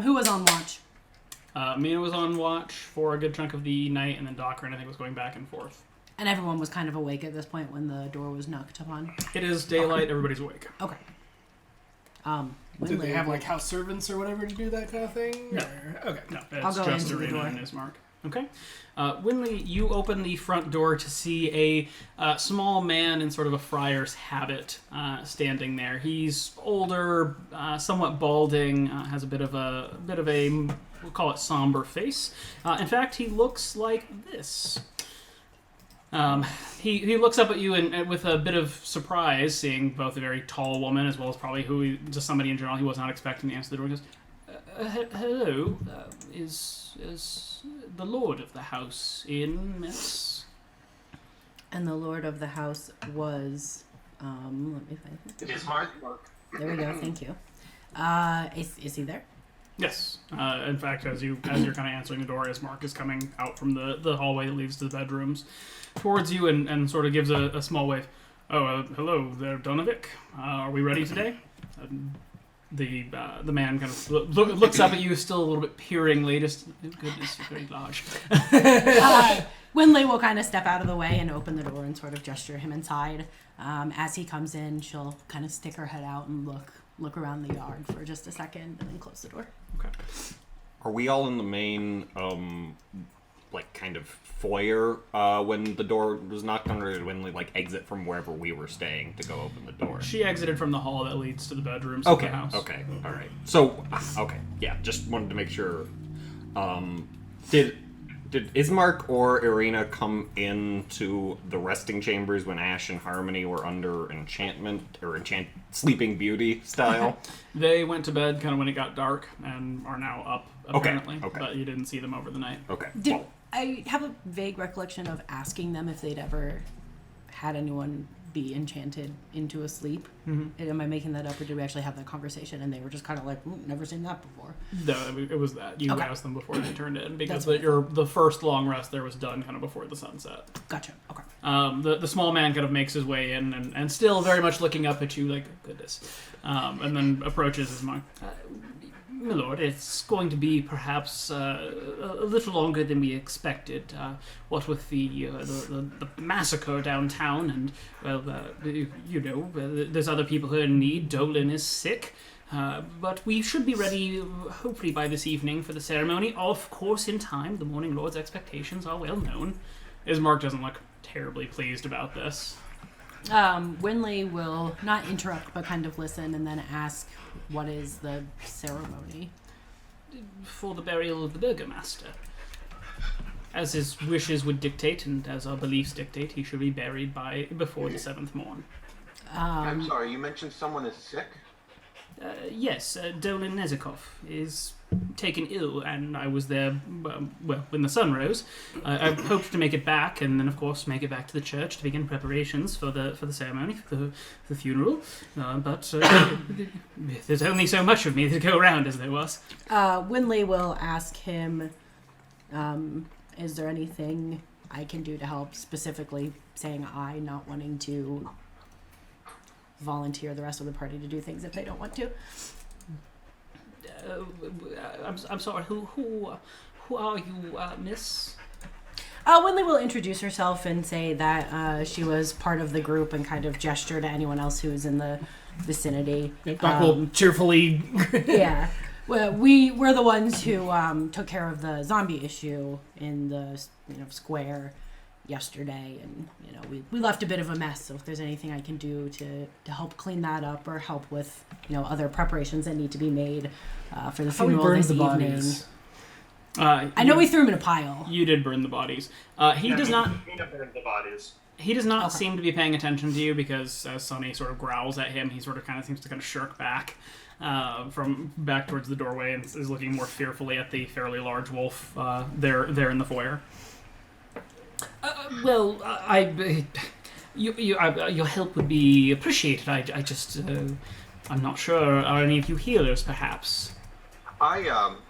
Who was on watch? Mina was on watch for a good chunk of the night, and then Dockerin, I think, was going back and forth. And everyone was kind of awake at this point when the door was knocked upon? It is daylight, everybody's awake. Okay. Do they have, like, house servants or whatever to do that kind of thing? No. Okay. No, I'll it's go just into the door. Ireena and Ismark. Okay. Winley, you open the front door to see a small man in sort of a friar's habit standing there. He's older, somewhat balding, has a bit of a we'll call it somber face. In fact, he looks like this. He looks up at you and with a bit of surprise, seeing both a very tall woman as well as probably just somebody in general he was not expecting to answer the door. He goes, hello, is the lord of the house in, miss? And the lord of the house was, let me find it. Ismark. There we go, thank you. Is he there? Yes. In fact, as you're kind of answering the door, Ismark is coming out from the hallway that leads to the bedrooms towards you and sort of gives a small wave. Oh, hello there, Donovic. Are we ready today? The man kind of looks up at you, still a little bit peeringly. Just, oh goodness, you're very large. Winley will kind of step out of the way and open the door and sort of gesture him inside. As he comes in, she'll kind of stick her head out and look around the yard for just a second and then close the door. Okay. Are we all in the main, kind of foyer when the door was knocked on, or did Winley, exit from wherever we were staying to go open the door? She exited from the hall that leads to the bedrooms of the house. Okay, all right. So, yeah, just wanted to make sure. Did Ismark or Ireena come into the resting chambers when Ash and Harmony were under enchantment, or Sleeping Beauty style? They went to bed kind of when it got dark and are now up, apparently. Okay. But you didn't see them over the night. Okay. I have a vague recollection of asking them if they'd ever had anyone be enchanted into a sleep. Mm-hmm. Am I making that up, or did we actually have that conversation and they were just kind of like, never seen that before? No, it was that. You asked them before they turned in, because the first long rest there was done kind of before the sunset. Gotcha, okay. The small man kind of makes his way in and still very much looking up at you like, goodness. And then approaches his monk. My lord, it's going to be perhaps a little longer than we expected. What with the massacre downtown, and there's other people who are in need. Dolan is sick, but we should be ready, hopefully by this evening, for the ceremony. Of course, in time. The Morning Lord's expectations are well known. Ismark doesn't look terribly pleased about this. Winley will not interrupt, but kind of listen and then ask, what is the ceremony? For the burial of the Burgomaster. As his wishes would dictate, and as our beliefs dictate, he should be buried before the 7th morn. I'm sorry, you mentioned someone is sick? Yes, Dolan Nezikov is taken ill, and I was there, when the sun rose. I hoped to make it back, and then, of course, make it back to the church to begin preparations for the ceremony, for the funeral. But there's only so much of me to go around as there was. Winley will ask him, is there anything I can do to help, specifically saying I not wanting to volunteer the rest of the party to do things if they don't want to. I'm sorry. Who are you, Miss? Winley will introduce herself and say that she was part of the group and kind of gesture to anyone else who is in the vicinity. Doc will cheerfully. Yeah. Well, we're the ones who took care of the zombie issue in the square yesterday, and we left a bit of a mess. So if there's anything I can do to help clean that up or help with other preparations that need to be made for the funeral this evening. Bodies? I know we threw them in a pile. You did burn the bodies. He does not. Burned the bodies. He does not seem to be paying attention to you, because as Sonny sort of growls at him, he sort of seems to shirk back from back towards the doorway and is looking more fearfully at the fairly large wolf there in the foyer. Your help would be appreciated. I just I'm not sure. Are any of you healers, perhaps? I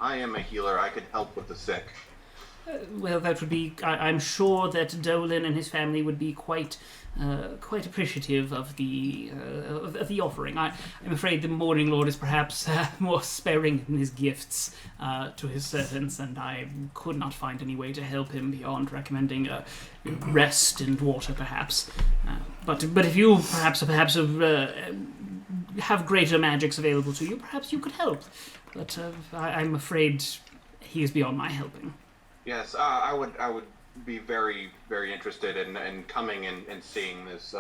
am a healer. I could help with the sick. Well, that would be... I'm sure that Dolan and his family would be quite quite appreciative of the offering. I'm afraid the Morning Lord is perhaps more sparing in his gifts to his servants, and I could not find any way to help him beyond recommending rest and water, perhaps. But if you perhaps have greater magics available to you, perhaps you could help. But I'm afraid he is beyond my helping. Yes, I would be very, very interested in coming and seeing this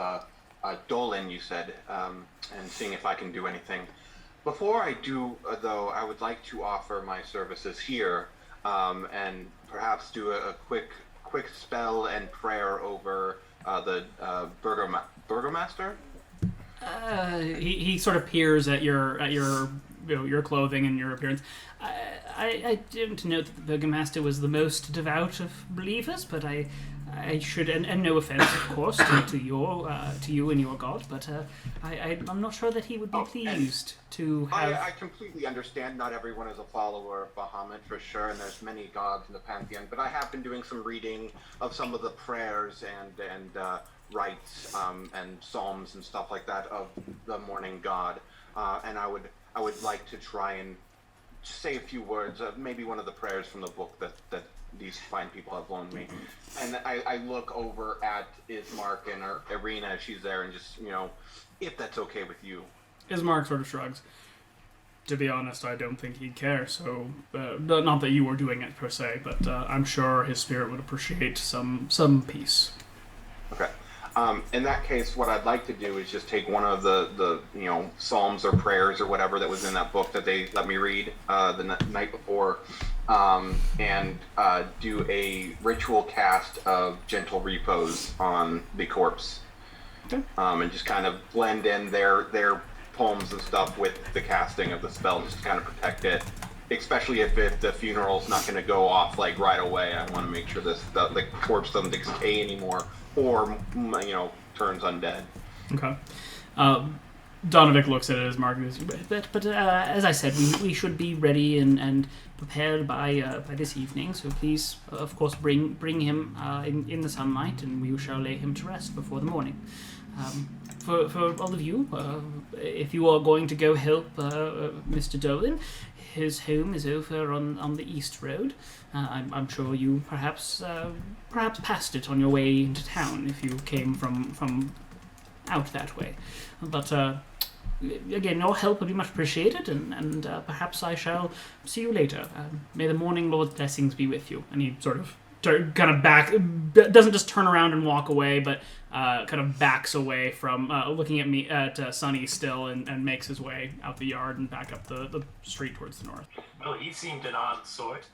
Dolan, you said, and seeing if I can do anything. Before I do, though, I would like to offer my services here, and perhaps do a quick spell and prayer over the Burgomaster. He sort of peers at your clothing and your appearance. I didn't know that the Burgomaster was the most devout of believers, but I should, and no offense, of course, to you and your God, but I'm not sure that he would be pleased to have. I completely understand. Not everyone is a follower of Bahamut, for sure, and there's many gods in the pantheon. But I have been doing some reading of some of the prayers and rites and psalms and stuff like that of the morning god, and I would like to try and say a few words, maybe one of the prayers from the book that these fine people have loaned me. And I look over at Ismark and Ireena, she's there, and just, if that's okay with you. Ismark sort of shrugs. To be honest, I don't think he'd care, so, not that you were doing it per se, but I'm sure his spirit would appreciate some peace. Okay. In that case, what I'd like to do is just take one of the psalms or prayers or whatever that was in that book that they let me read the night before, and do a ritual cast of gentle repose on the corpse, okay. And just kind of blend in their poems and stuff with the casting of the spell, just to kind of protect it. Especially if the funeral's not going to go off like right away, I want to make sure the corpse doesn't decay anymore, or turns undead. Okay. Donovic looks at it as Mark, but as I said, we should be ready and prepared by this evening. So please, of course, bring him in the sunlight, and we shall lay him to rest before the morning. For all of you, if you are going to go help Mr. Dolan, his home is over on the East Road. I'm sure you perhaps passed it on your way into town if you came from out that way. But again, your help would be much appreciated, and perhaps I shall see you later. May the Morning Lord's blessings be with you. And he sort of kind of doesn't just turn around and walk away, but kind of backs away from looking at me at Sonny still, and makes his way out the yard and back up the street towards the north. Well, he seemed an odd sort.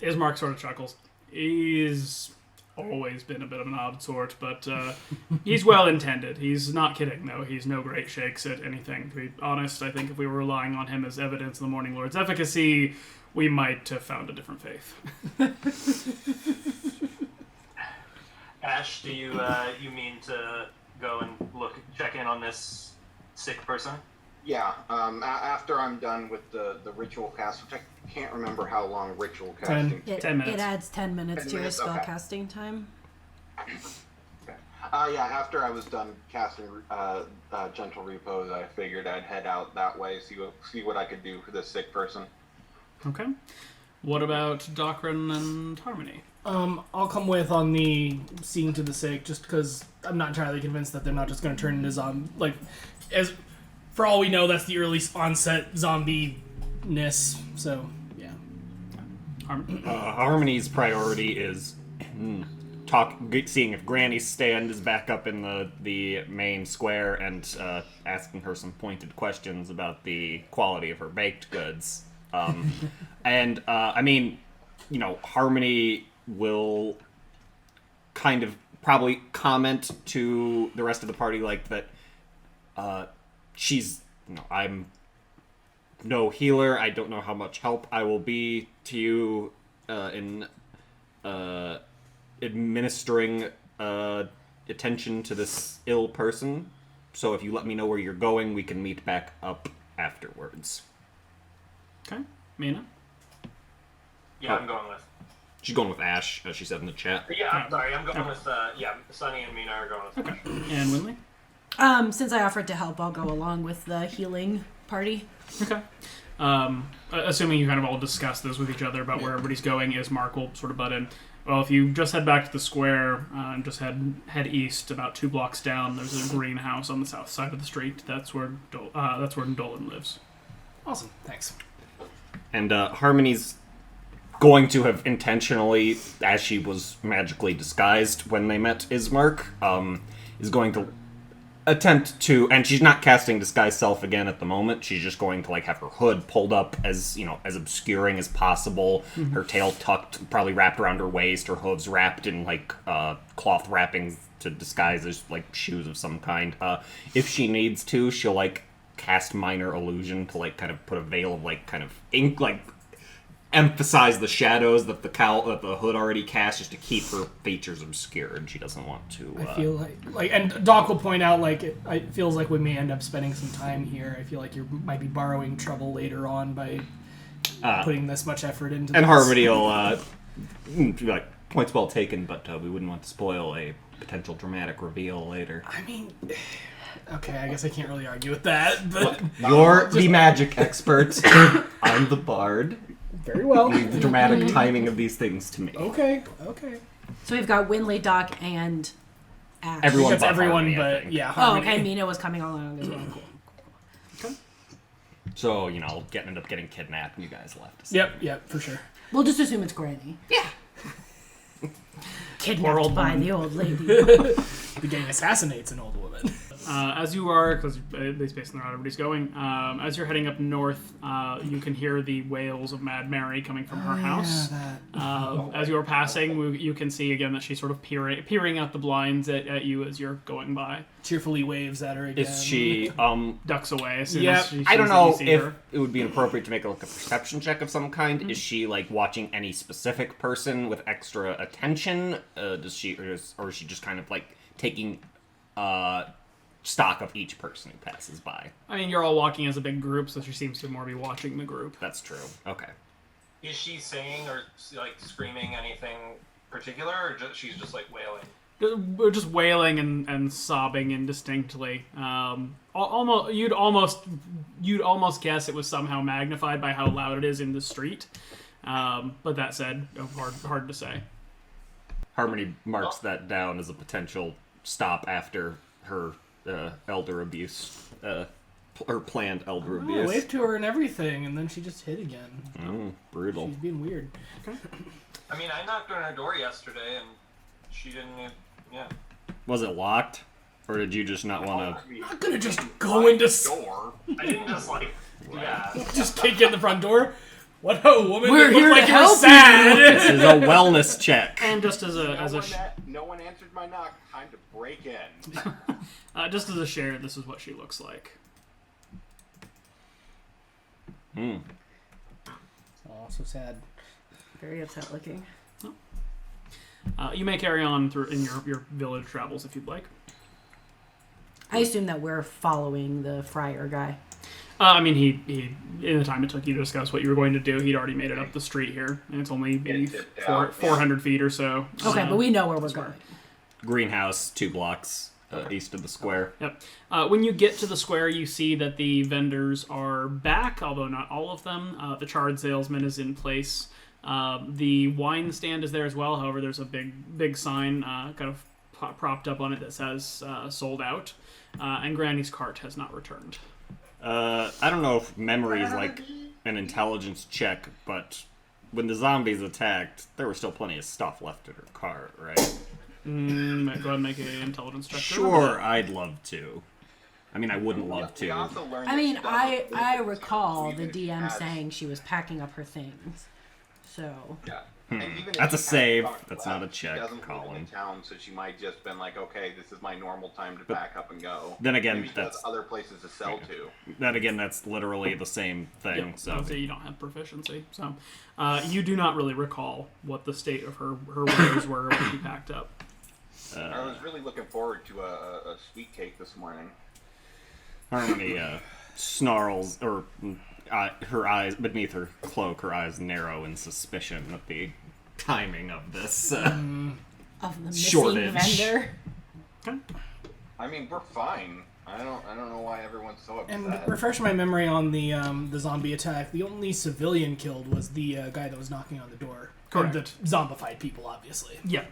Ismark sort of chuckles. He's always been a bit of an odd sort, but he's well intended. He's not kidding, though. He's no great shakes at anything. To be honest, I think if we were relying on him as evidence of the Morning Lord's efficacy, we might have found a different faith. Ash, do you mean to go and check in on this sick person? Yeah, after I'm done with the ritual cast, which I can't remember how long ritual casting. 10 minutes. It adds 10 minutes 10 to your minutes, spell okay. casting time. Okay. Yeah, after I was done casting gentle repose, I figured I'd head out that way, see what I could do for this sick person. Okay. What about Docrin and Harmony? I'll come with on the seeing to the sick, just because I'm not entirely convinced that they're not just going to turn into zombie. As for all we know, that's the early onset zombie-ness. So yeah. Harmony's priority is seeing if Granny's stand is back up in the main square, and asking her some pointed questions about the quality of her baked goods. And I mean, Harmony will kind of probably comment to the rest of the party like that. She's, I'm no healer. I don't know how much help I will be to you in administering attention to this ill person. So if you let me know where you're going, we can meet back up afterwards. Okay. Mina? Yeah, I'm going with. She's going with Ash, as she said in the chat. Yeah, I'm sorry. I'm going with Sunny and Mina are going with. Okay. And Winley? Since I offered to help, I'll go along with the healing party. Okay. Assuming you kind of all discuss this with each other about where everybody's going, Ismark will sort of butt in. Well, if you just head back to the square and just head east about 2 blocks down, there's a greenhouse on the south side of the street. That's where Dolan lives. Awesome. Thanks. And Harmony's going to have intentionally, as she was magically disguised when they met Ismark, is going to attempt to, and she's not casting disguise self again at the moment. She's just going to have her hood pulled up as as obscuring as possible. Mm-hmm. Her tail tucked, probably wrapped around her waist. Her hooves wrapped in cloth wrappings to disguise as shoes of some kind. If she needs to, she'll cast minor illusion to kind of put a veil of kind of ink, emphasize the shadows that the hood already cast, just to keep her features obscured. She doesn't want to. I feel and Doc will point out it feels like we may end up spending some time here. I feel like you might be borrowing trouble later on by putting this much effort into. And this. Harmony will be like, points well taken, but we wouldn't want to spoil a potential dramatic reveal later. I mean, okay, I guess I can't really argue with that. But you're the magic expert. I'm the bard. Very well. Leave the dramatic timing of these things to me. Okay. So we've got Winley, Doc, and Ash. Everyone That's but everyone, Harmony, I but think. yeah. Oh, Harmony. okay. Mina was coming along as well. Cool. So, I'll end up getting kidnapped and you guys left. Yep, for sure. We'll just assume it's Granny. Yeah. Kidnapped old by woman. the old lady. The gang assassinates an old woman. As you are, because based on where everybody's going, as you're heading up north, you can hear the wails of Mad Mary coming from her house. As you are passing, you can see again that she's sort of peering out the blinds at you as you're going by. Tearfully waves at her again. Is she, Ducks away as soon Yep. as she I don't sees that know you see if her. it would be appropriate to make a perception check of some kind. Is she watching any specific person with extra attention? Does she, or is she just kind of taking stock of each person who passes by? I mean, you're all walking as a big group, so she seems to more be watching the group. That's true. Okay. Is she saying or screaming anything particular, or she's just wailing? We're just wailing and sobbing indistinctly. You'd almost guess it was somehow magnified by how loud it is in the street. But that said, hard to say. Harmony marks that down as a potential stop after her elder abuse, or planned elder I abuse. waved to her and everything, and then she just hid again. Brutal. She's being weird. I mean, I knocked on her door yesterday, and she didn't even. Yeah. Was it locked, or did you just not want to? I'm not gonna just go into door. I didn't just yeah. just kick in the front door. What a woman! We're that here looked to like you're help sad. This is a wellness check. And just as No one answered my knock. Time to break in. just as a share, this is what she looks like. Oh, so sad. Very upset looking. You may carry on through in your village travels if you'd like. I assume that we're following the friar guy. I mean, he in the time it took you to discuss what you were going to do, he'd already made it up the street here, and it's only maybe 400 feet or so. Okay, but we know where we're going. Greenhouse, 2 blocks east of the square. Yep. When you get to the square, you see that the vendors are back, although not all of them. The charred salesman is in place. The wine stand is there as well. However, there's a big sign kind of propped up on it that says sold out. And Granny's cart has not returned. I don't know if memory is an intelligence check, but when the zombies attacked, there was still plenty of stuff left in her cart, right? Go ahead and make an intelligence check. Sure, I'd love to. I mean, I wouldn't love We to. also learned I mean, that stuff with I the recall materials, the even if she DM has- saying she was packing up her things. So, Yeah. And even if That's a she has save. product That's left, not a check, She doesn't live Colin. in town, so she might just been like, okay, this is my normal time to pack up and go. then again, Maybe she has that's- other places to sell to. Then again, that's literally the same thing. Yep, So I would say you don't have proficiency, so you do not really recall what the state of her wares were when she packed up. I was really looking forward to a sweet cake this morning. Harmony snarls, or her eyes beneath her cloak, her eyes narrow in suspicion at the timing of this Of the missing shortage. vendor. I mean, we're fine. I don't know why everyone's so upset. And refresh my memory on the zombie attack. The only civilian killed was the guy that was knocking on the door. Correct. And the zombified people, obviously. Yeah.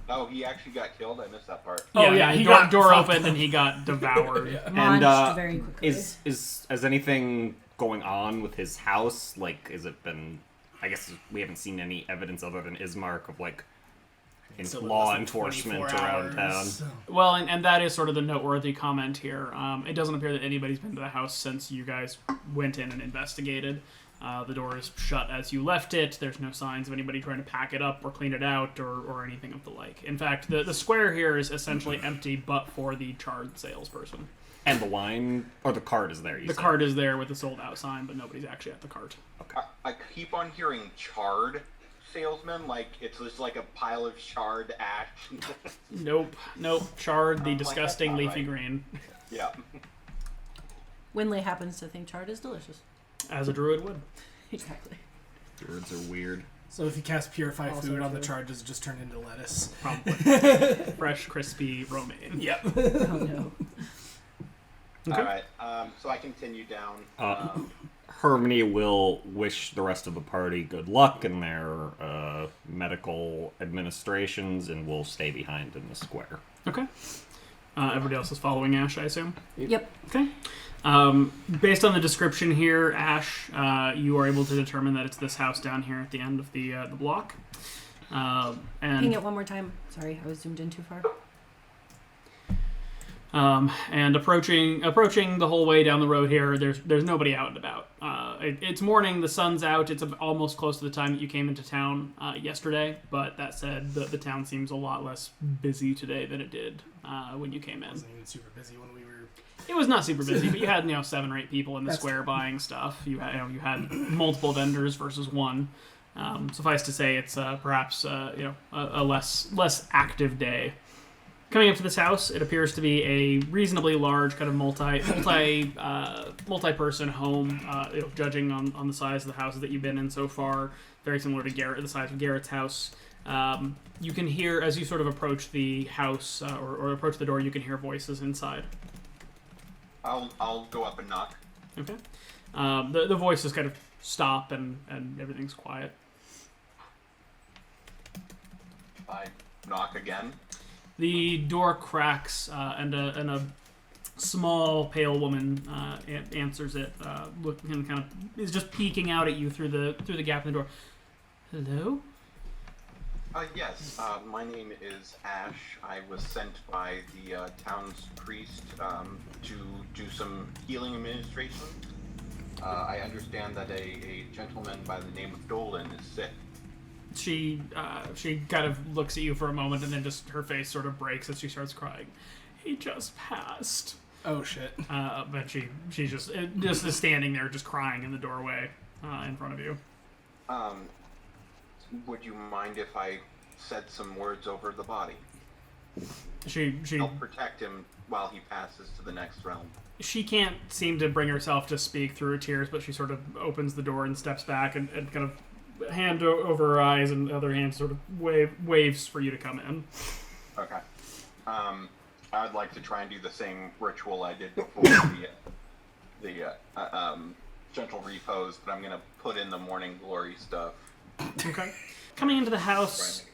Oh, he actually got killed? I missed that part. Oh, yeah, he he door got fucked opened and he got devoured. Launched very quickly. Is anything going on with his house? Like, has it been? I guess we haven't seen any evidence other than Ismark of like So it law was like enforcement 24 around town. hours. Well, and that is sort of the noteworthy comment here. It doesn't appear that anybody's been to the house since you guys went in and investigated. The door is shut as you left it. There's no signs of anybody trying to pack it up or clean it out or anything of the like. In fact, the square here is essentially empty but for the charred salesperson. And the wine or the cart is there. The cart is there with the sold out sign, but nobody's actually at the cart. I keep on hearing charred salesman, like it's just like a pile of charred ash. Nope. Charred, the Like, disgusting that's not leafy right. green. Yeah. Winley happens to think chard is delicious. As a druid would. Exactly. Words are weird. So if you cast Purify Also Food on the true. charges, just turn into lettuce. Probably. Fresh, crispy romaine. Yep. Oh no. Okay. All right. So I continue down. Hermione will wish the rest of the party good luck in their medical administrations and will stay behind in the square. Okay. Everybody else is following Ash, I assume? Yep. Okay. Based on the description here, Ash, you are able to determine that it's this house down here at the end of the block. Ping And it one more time. Sorry, I was zoomed in too far. and approaching the whole way down the road here, there's nobody out and about. It's morning, the sun's out. It's almost close to the time that you came into town yesterday. But that said, the town seems a lot less busy today than it did when you came in. Wasn't even super busy when we were. It was not super busy, but you had 7 or 8 people in the That's square buying stuff. You had multiple vendors versus one. Suffice to say, it's perhaps a less active day. Coming up to this house, it appears to be a reasonably large kind of multi-person home. Judging on the size of the houses that you've been in so far, very similar to the size of Garrett's house. You can hear as you sort of approach the house or approach the door. You can hear voices inside. I'll go up and knock. Okay. The voices kind of stop and everything's quiet. I knock again. The door cracks and a small pale woman answers it, looking and kind of is just peeking out at you through the gap in the door. Hello? Yes. My name is Ash. I was sent by the town's priest to do some healing administration. I understand that a gentleman by the name of Dolan is sick. She kind of looks at you for a moment and then just her face sort of breaks as she starts crying. He just passed. Oh shit. But she's just is standing there just crying in the doorway in front of you. Would you mind if I said some words over the body? She Help protect him while he passes to the next realm. She can't seem to bring herself to speak through her tears, but she sort of opens the door and steps back and kind of hand over her eyes and the other hand sort of waves for you to come in. Okay. I'd like to try and do the same ritual I did before the gentle repose, but I'm gonna put in the morning glory stuff. Okay. Coming into the house,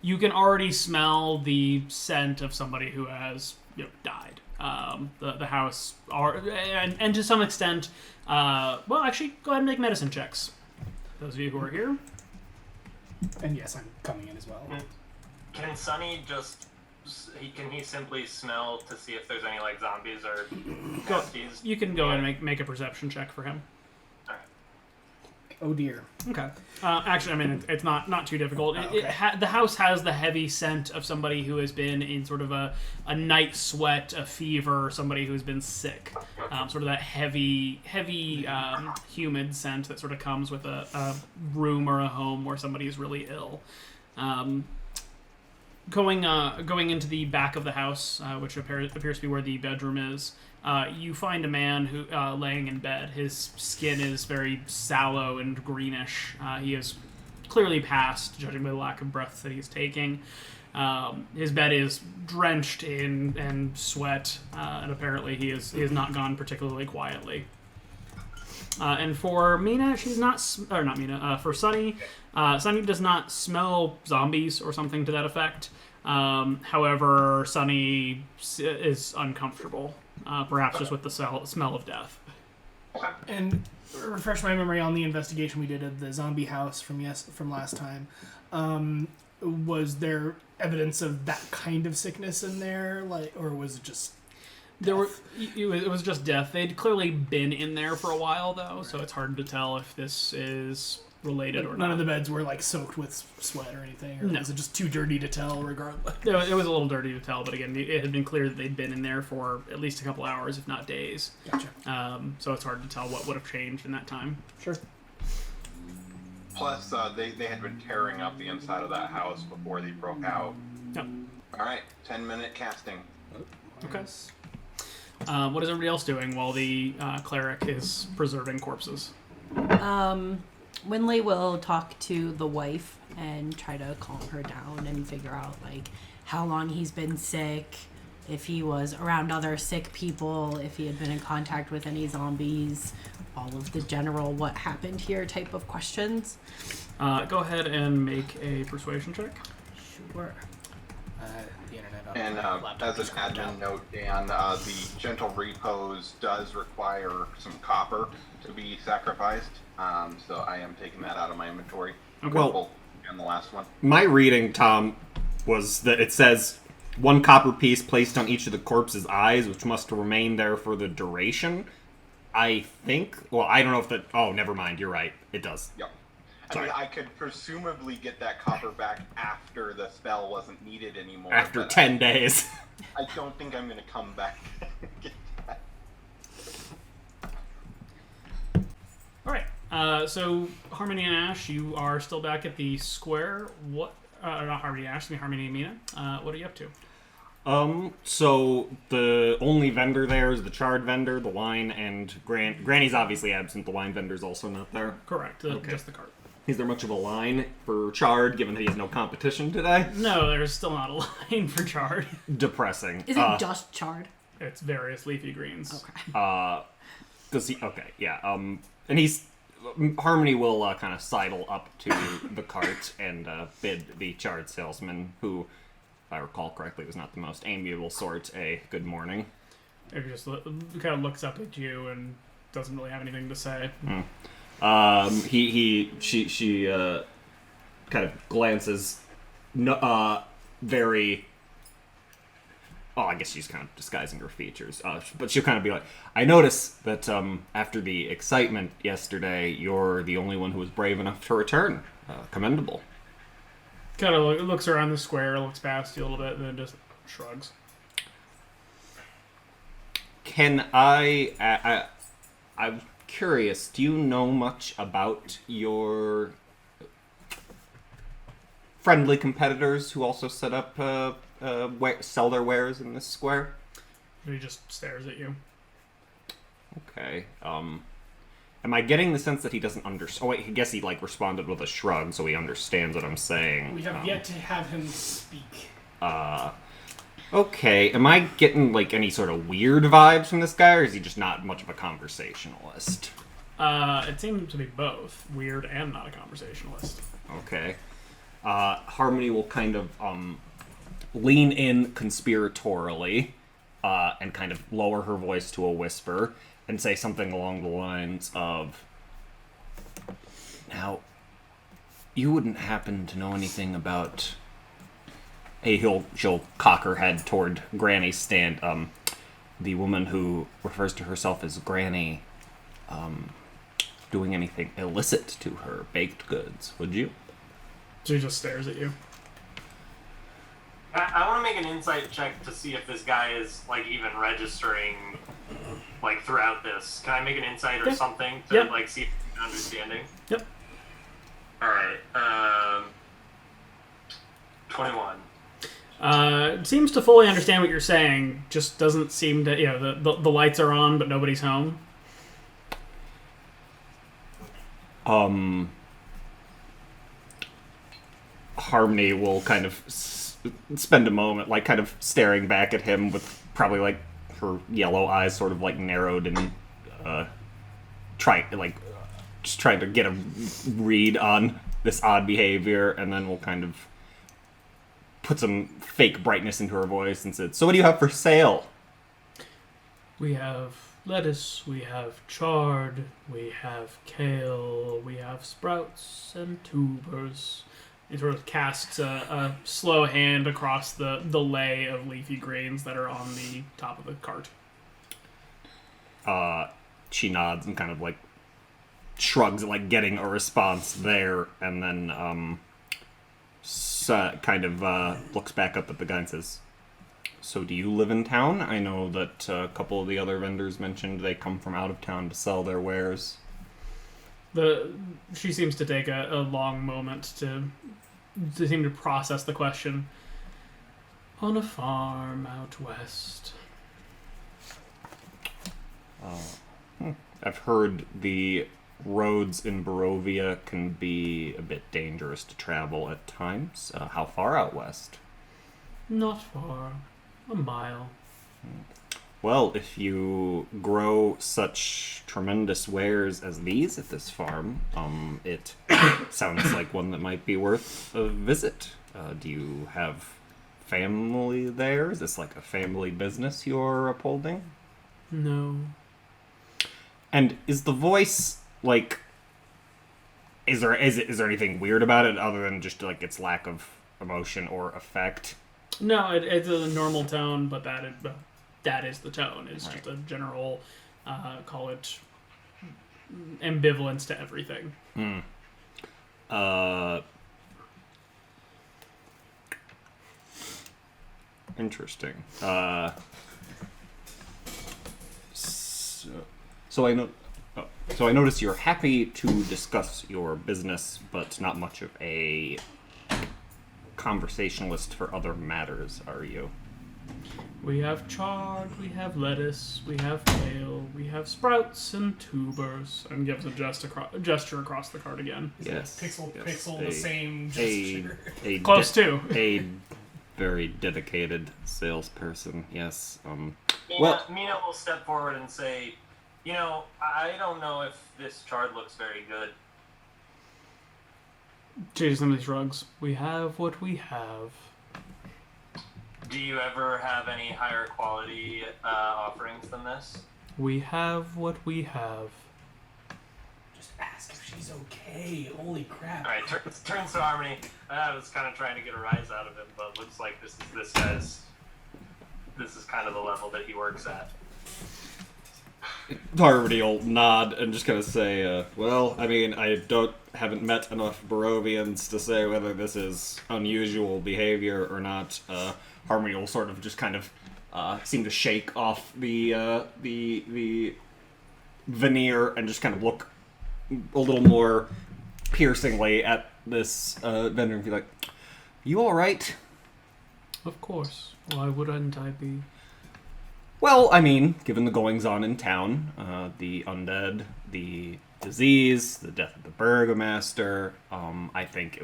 you can already smell the scent of somebody who has died. The house, and to some extent, well, actually, go ahead and make medicine checks. Those of you who are here. And yes, I'm coming in as well. Can Sonny can he simply smell to see if there's any like zombies or nasties? You can go and make a perception check for him. Oh dear. Okay. Actually, I mean, it's not too difficult. Okay. The house has the heavy scent of somebody who has been in sort of a night sweat, a fever, somebody who's been sick. Sort of that heavy, humid scent that sort of comes with a room or a home where somebody is really ill. Going into the back of the house, which appears to be where the bedroom is, you find a man who laying in bed. His skin is very sallow and greenish. He is clearly passed, judging by the lack of breath that he's taking. His bed is drenched in sweat, and apparently he has not gone particularly quietly. And for Mina, she's not, or not Mina, for Sunny, Sunny does not smell zombies or something to that effect. However, Sunny is uncomfortable, perhaps just with the smell of death. And refresh my memory on the investigation we did of the zombie house from last time. Was there evidence of that kind of sickness in there, or was it just death? It was just death. They'd clearly been in there for a while, though, so it's hard to tell if this is related or not. None of the beds were soaked with sweat or anything, or no. was it just too dirty to tell regardless? It was a little dirty to tell, but again, it had been clear that they'd been in there for at least a couple hours, if not days. Gotcha. So it's hard to tell what would have changed in that time. Sure. Plus, they had been tearing up the inside of that house before they broke out. Yep. All right, 10-minute casting. Okay. What is everybody else doing while the cleric is preserving corpses? Winley will talk to the wife and try to calm her down and figure out how long he's been sick, if he was around other sick people, if he had been in contact with any zombies, all of the general what happened here type of questions. Go ahead and make a persuasion check. Sure. The internet And as an admin note, Dan, the gentle repose does require some copper to be sacrificed, so I am taking that out of my inventory. Okay. Well, and the last one. My reading, Tom, was that it says 1 copper piece placed on each of the corpse's eyes, which must remain there for the duration. I think. Well, I don't know if that. Oh, never mind. You're right. It does. Yep. I Sorry. mean, I could presumably get that copper back after the spell wasn't needed anymore. After but 10 days. I don't think I'm going to come back and get that. All right. So Harmony and Ash, you are still back at the square. What? Not Harmony and Ash, Harmony and Mina. What are you up to? So the only vendor there is the charred vendor, the wine, and Granny's obviously absent. The wine vendor's also not there. Correct. Okay. Just the cart. Is there much of a line for charred, given that he has no competition today? No, there's still not a line for chard. Depressing. Is it just charred? It's various leafy greens. Okay. Does he? Okay, yeah. And Harmony will kind of sidle up to the cart and bid the charred salesman, who, if I recall correctly, was not the most amiable sort, a good morning. He just kind of looks up at you and doesn't really have anything to say. She kind of glances, very. Oh, I guess she's kind of disguising her features. But she'll kind of be like, I notice that after the excitement yesterday, you're the only one who was brave enough to return. Commendable. Kind of looks around the square, looks past you a little bit, and then just shrugs. Can I'm curious, do you know much about your friendly competitors who also set up, sell their wares in this square? He just stares at you. Okay. Am I getting the sense that he doesn't understand? Oh, wait, I guess he, responded with a shrug, so he understands what I'm saying. We have yet to have him speak. Okay. Am I getting, any sort of weird vibes from this guy, or is he just not much of a conversationalist? It seems to be both. Weird and not a conversationalist. Okay. Harmony will kind of, lean in conspiratorially, and kind of lower her voice to a whisper, and say something along the lines of, now, you wouldn't happen to know anything about... Hey, she'll cock her head toward Granny's stand. The woman who refers to herself as Granny, doing anything illicit to her baked goods, would you? So he just stares at you. I want to make an insight check to see if this guy is even registering throughout this. Can I make an insight or something to see if he's understanding? Yep. All right. 21. Seems to fully understand what you're saying, just doesn't seem to, the lights are on, but nobody's home. Harmony will kind of spend a moment, like, kind of staring back at him with probably, like, her yellow eyes sort of, like, narrowed and, just trying to get a read on this odd behavior, and then we'll kind of put some fake brightness into her voice and said, "So what do you have for sale?" We have lettuce, we have chard, we have kale, we have sprouts and tubers. He sort of casts a slow hand across the lay of leafy greens that are on the top of the cart. She nods and kind of, like, shrugs, like, getting a response there, and then, looks back up at the guy and says, "So do you live in town? I know that a couple of the other vendors mentioned they come from out of town to sell their wares." She seems to take a long moment to seem to process the question. On a farm out west. I've heard the roads in Barovia can be a bit dangerous to travel at times. How far out west? Not far. A mile. Well, if you grow such tremendous wares as these at this farm, it sounds like one that might be worth a visit. Do you have family there? Is this like a family business you're upholding? No. And is the voice, like, is there anything weird about it other than just, like, its lack of emotion or effect? No, it's a normal tone, but that is the tone. It's just a general, call it ambivalence to everything. Interesting. So I notice you're happy to discuss your business, but not much of a conversationalist for other matters, are you? We have chard, we have lettuce, we have kale, we have sprouts and tubers. And gives a gesture across the cart again. Yes. Pixel, the same gesture. Close to. A very dedicated salesperson, yes. Mina will step forward and say, I don't know if this chard looks very good. Jason shrugs. We have what we have. Do you ever have any higher quality offerings than this? We have what we have. Just ask if she's okay. Holy crap. Alright, turns to Harmony. I was kind of trying to get a rise out of him, but looks like this is kind of the level that he works at. Harmony will nod and just kind of say, well, I mean, I haven't met enough Barovians to say whether this is unusual behavior or not. Harmony will sort of just kind of seem to shake off the veneer and just kind of look a little more piercingly at this vendor and be like, "You all right?" Of course. Why wouldn't I be? Well, I mean, given the goings-on in town, the undead, the disease, the death of the Burgomaster, I think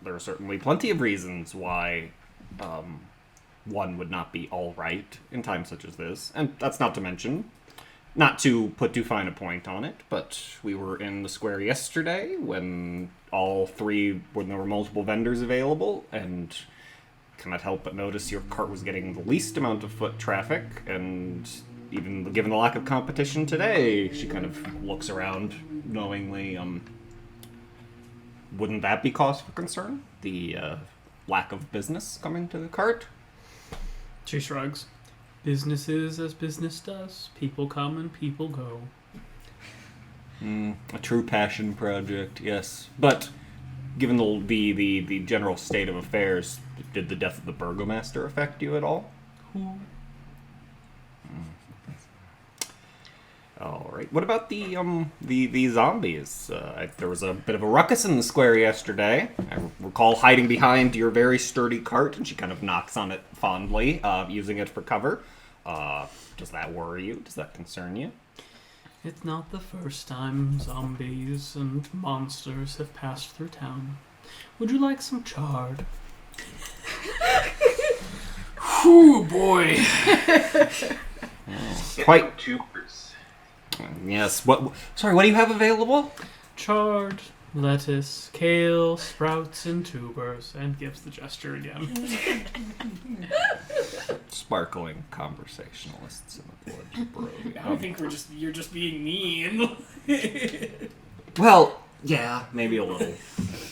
there are certainly plenty of reasons why one would not be all right in times such as this. And that's not to mention, not to put too fine a point on it, but we were in the square yesterday when there were multiple vendors available, and cannot help but notice your cart was getting the least amount of foot traffic, and even given the lack of competition today, she kind of looks around knowingly. Wouldn't that be cause for concern? The lack of business coming to the cart? She shrugs. Business is as business does. People come and people go. A true passion project, yes. But given the general state of affairs, did the death of the Burgomaster affect you at all? Who? All right. What about the zombies? There was a bit of a ruckus in the square yesterday. I recall hiding behind your very sturdy cart, and she kind of knocks on it fondly, using it for cover. Does that worry you? Does that concern you? It's not the first time zombies and monsters have passed through town. Would you like some chard? Whew, boy. Quite. Tubers. Yes. Sorry. What do you have available? Chard, lettuce, kale, sprouts, and tubers, and gives the gesture again. Sparkling conversationalists in the village, bro. I think you're just being mean. Well, yeah, maybe a little.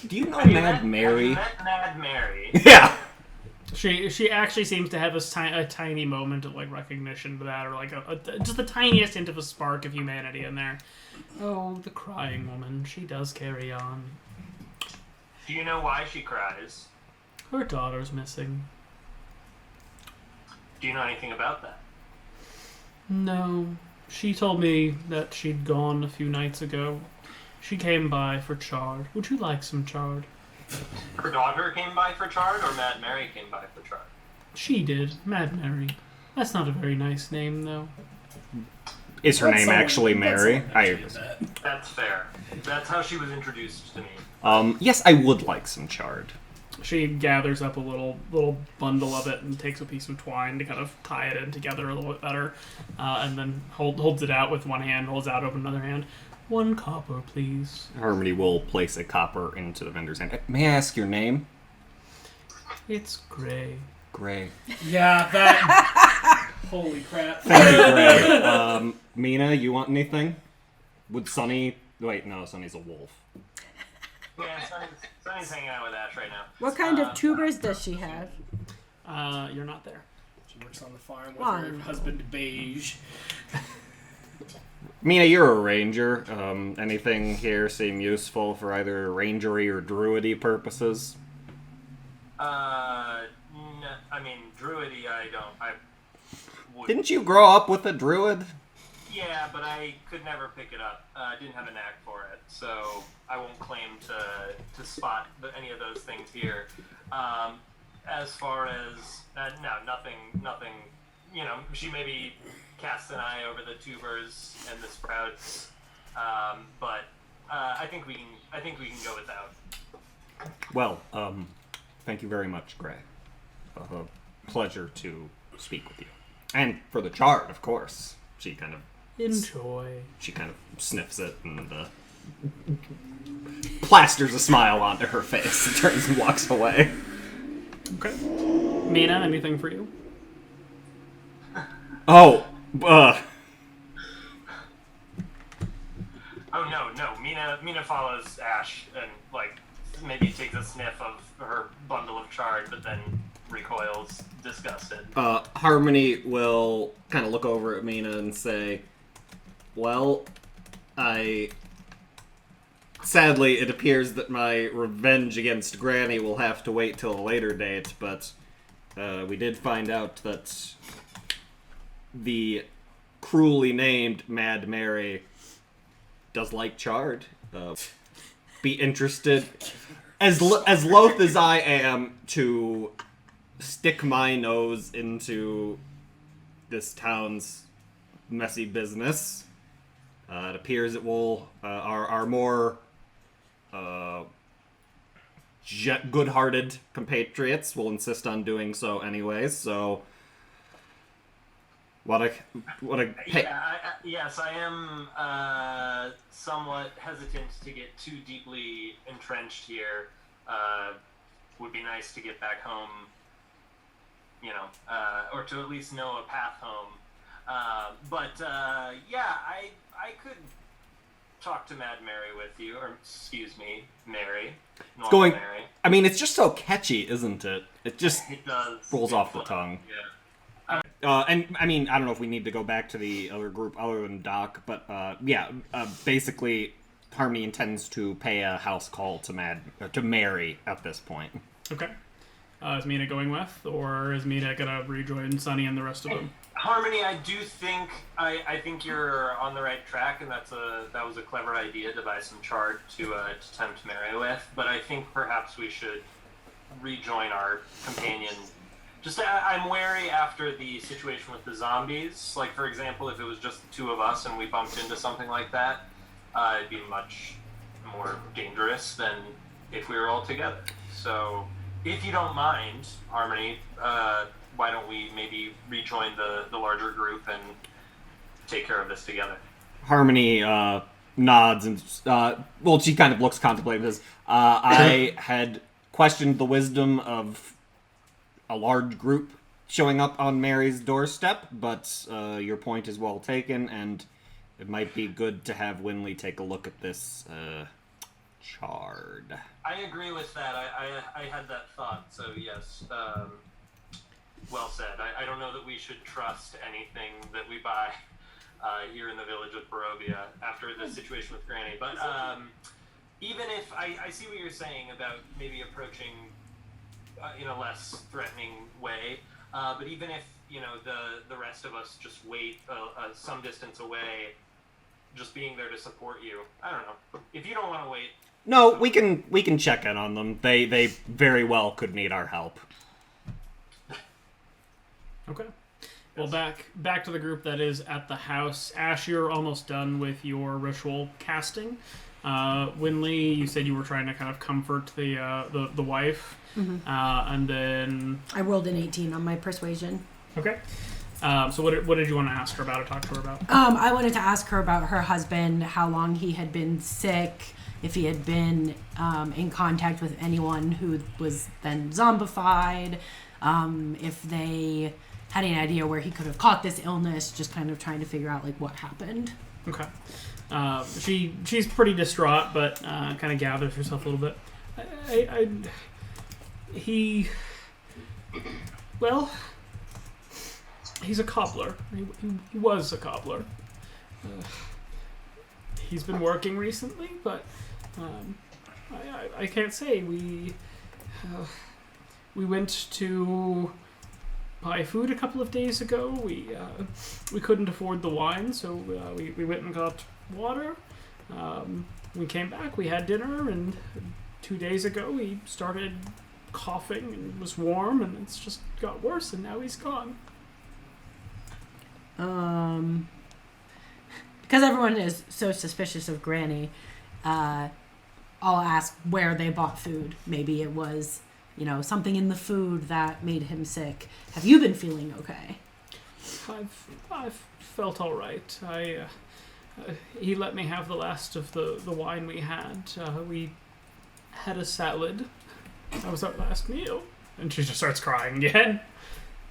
Do you know Have you Mad Mary? Met Mad Mary. Yeah. She actually seems to have a tiny moment of like recognition to that, or like just the tiniest hint of a spark of humanity in there. Oh, the crying woman. She does carry on. Do you know why she cries? Her daughter's missing. Do you know anything about that? No. She told me that she'd gone a few nights ago. She came by for chard. Would you like some chard? Her daughter came by for chard, or Mad Mary came by for chard? She did. Mad Mary. That's not a very nice name, though. Is her name actually Mary? That's fair. That's how she was introduced to me. Yes, I would like some chard. She gathers up a little bundle of it and takes a piece of twine to kind of tie it in together a little bit better, and then holds it out with one hand, holds it out with another hand. 1 copper, please. Harmony will place a copper into the vendor's hand. May I ask your name? It's Gray. Gray. Yeah, that. Holy crap. Thank you, Gray. Mina, you want anything? Would Sunny... Wait, no, Sunny's a wolf. Yeah, Sunny's hanging out with Ash right now. What kind of tubers does she have? You're not there. She works on the farm with Why? her husband, Beige. Mina, you're a ranger. Anything here seem useful for either rangery or druidy purposes? I mean, druidy, I would. Didn't you grow up with a druid? Yeah, but I could never pick it up. I didn't have a knack for it, so I won't claim to spot any of those things here. As far as no, nothing. You know, she maybe casts an eye over the tubers and the sprouts, but I think we can go without. Well, thank you very much, Gray. A pleasure to speak with you. And for the chart, of course. She kind of sniffs it and plasters a smile onto her face and turns and walks away. Okay. Mina, anything for you? Oh, Oh no! Mina follows Ash and like maybe takes a sniff of her bundle of chard, but then recoils, disgusted. Harmony will kind of look over at Mina and say, "Well, sadly, it appears that my revenge against Granny will have to wait till a later date, but we did find out that the cruelly named Mad Mary does like chard. Be interested, as loath as I am to stick my nose into this town's messy business. It appears it will our more good-hearted compatriots will insist on doing so anyways. So, Yes, I am somewhat hesitant to get too deeply entrenched here. Would be nice to get back home, or to at least know a path home. I could talk to Mad Mary with you, or excuse me, Mary. Mary. I mean, it's just so catchy, isn't it? It does rolls off the tongue. Yeah. And I mean, I don't know if we need to go back to the other group other than Doc, but basically, Harmony intends to pay a house call to Mary at this point. Okay. Is Mina going with, or is Mina gonna rejoin Sunny and the rest of them? Harmony, I do think I think you're on the right track, and that was a clever idea to buy some chard to tempt Mary with. But I think perhaps we should rejoin our companion. I'm wary after the situation with the zombies. Like, for example, if it was just the two of us and we bumped into something like that, it'd be much more dangerous than if we were all together. So, if you don't mind, Harmony, why don't we maybe rejoin the larger group and take care of this together? Harmony nods and, she kind of looks contemplative. Says, I had questioned the wisdom of a large group showing up on Mary's doorstep, but your point is well taken, and it might be good to have Winley take a look at this chard. I agree with that. I had that thought, so yes. Well said. I don't know that we should trust anything that we buy here in the village of Barovia after the situation with Granny. But even if I see what you're saying about maybe approaching in a less threatening way, but even if the rest of us just wait some distance away, just being there to support you, I don't know. If you don't want to wait. No, we can check in on them. They very well could need our help. Okay. Well, back to the group that is at the house. Ash, you're almost done with your ritual casting. Winley, you said you were trying to kind of comfort the wife, and then I rolled an 18 on my persuasion. Okay. So what did you want to ask her about or talk to her about? I wanted to ask her about her husband, how long he had been sick, if he had been in contact with anyone who was then zombified, if they had any idea where he could have caught this illness, just kind of trying to figure out like what happened. Okay. She's pretty distraught, but kind of gathers herself a little bit. He's a cobbler. He was a cobbler. He's been working recently, but I can't say. We went to buy food a couple of days ago. We couldn't afford the wine, so we went and got water. We came back, we had dinner, and 2 days ago he started coughing and it was warm, and it's just got worse, and now he's gone. Because everyone is so suspicious of Granny, I'll ask where they bought food. Maybe it was, something in the food that made him sick. Have you been feeling okay? I've felt all right. He let me have the last of the wine we had. We had a salad. That was our last meal. And she just starts crying again.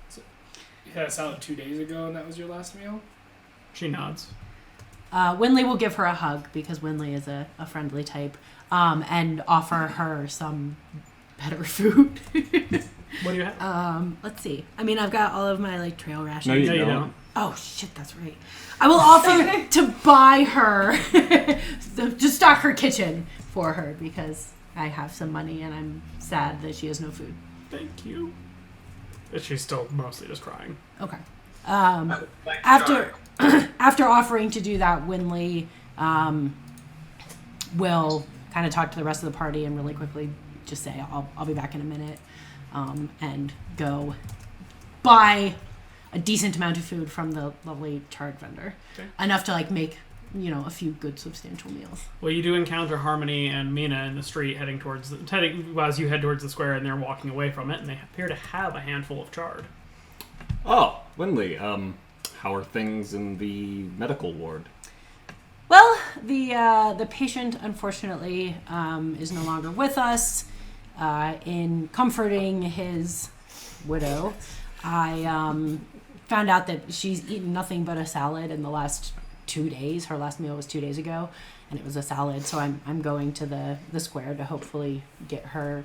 So, you had a salad 2 days ago, and that was your last meal? She nods. Winley will give her a hug, because Winley is a friendly type, and offer her some better food. What do you have? Let's see. I mean, I've got all of my trail rations. No, you don't. Oh shit, that's right. I will offer to buy her, to stock her kitchen for her, because I have some money and I'm sad that she has no food. Thank you. But she's still mostly just crying. Okay. After offering to do that, Winley will kind of talk to the rest of the party and really quickly just say, I'll be back in a minute, and go buy a decent amount of food from the lovely chard vendor. Okay. Enough to make, a few good substantial meals. Well, you do encounter Harmony and Mina in the street heading as you head towards the square, and they're walking away from it, and they appear to have a handful of chard. Oh, Winley, how are things in the medical ward? Well, the patient, unfortunately, is no longer with us. In comforting his widow, I found out that she's eaten nothing but a salad in the last 2 days. Her last meal was 2 days ago, and it was a salad. So I'm going to the square to hopefully get her,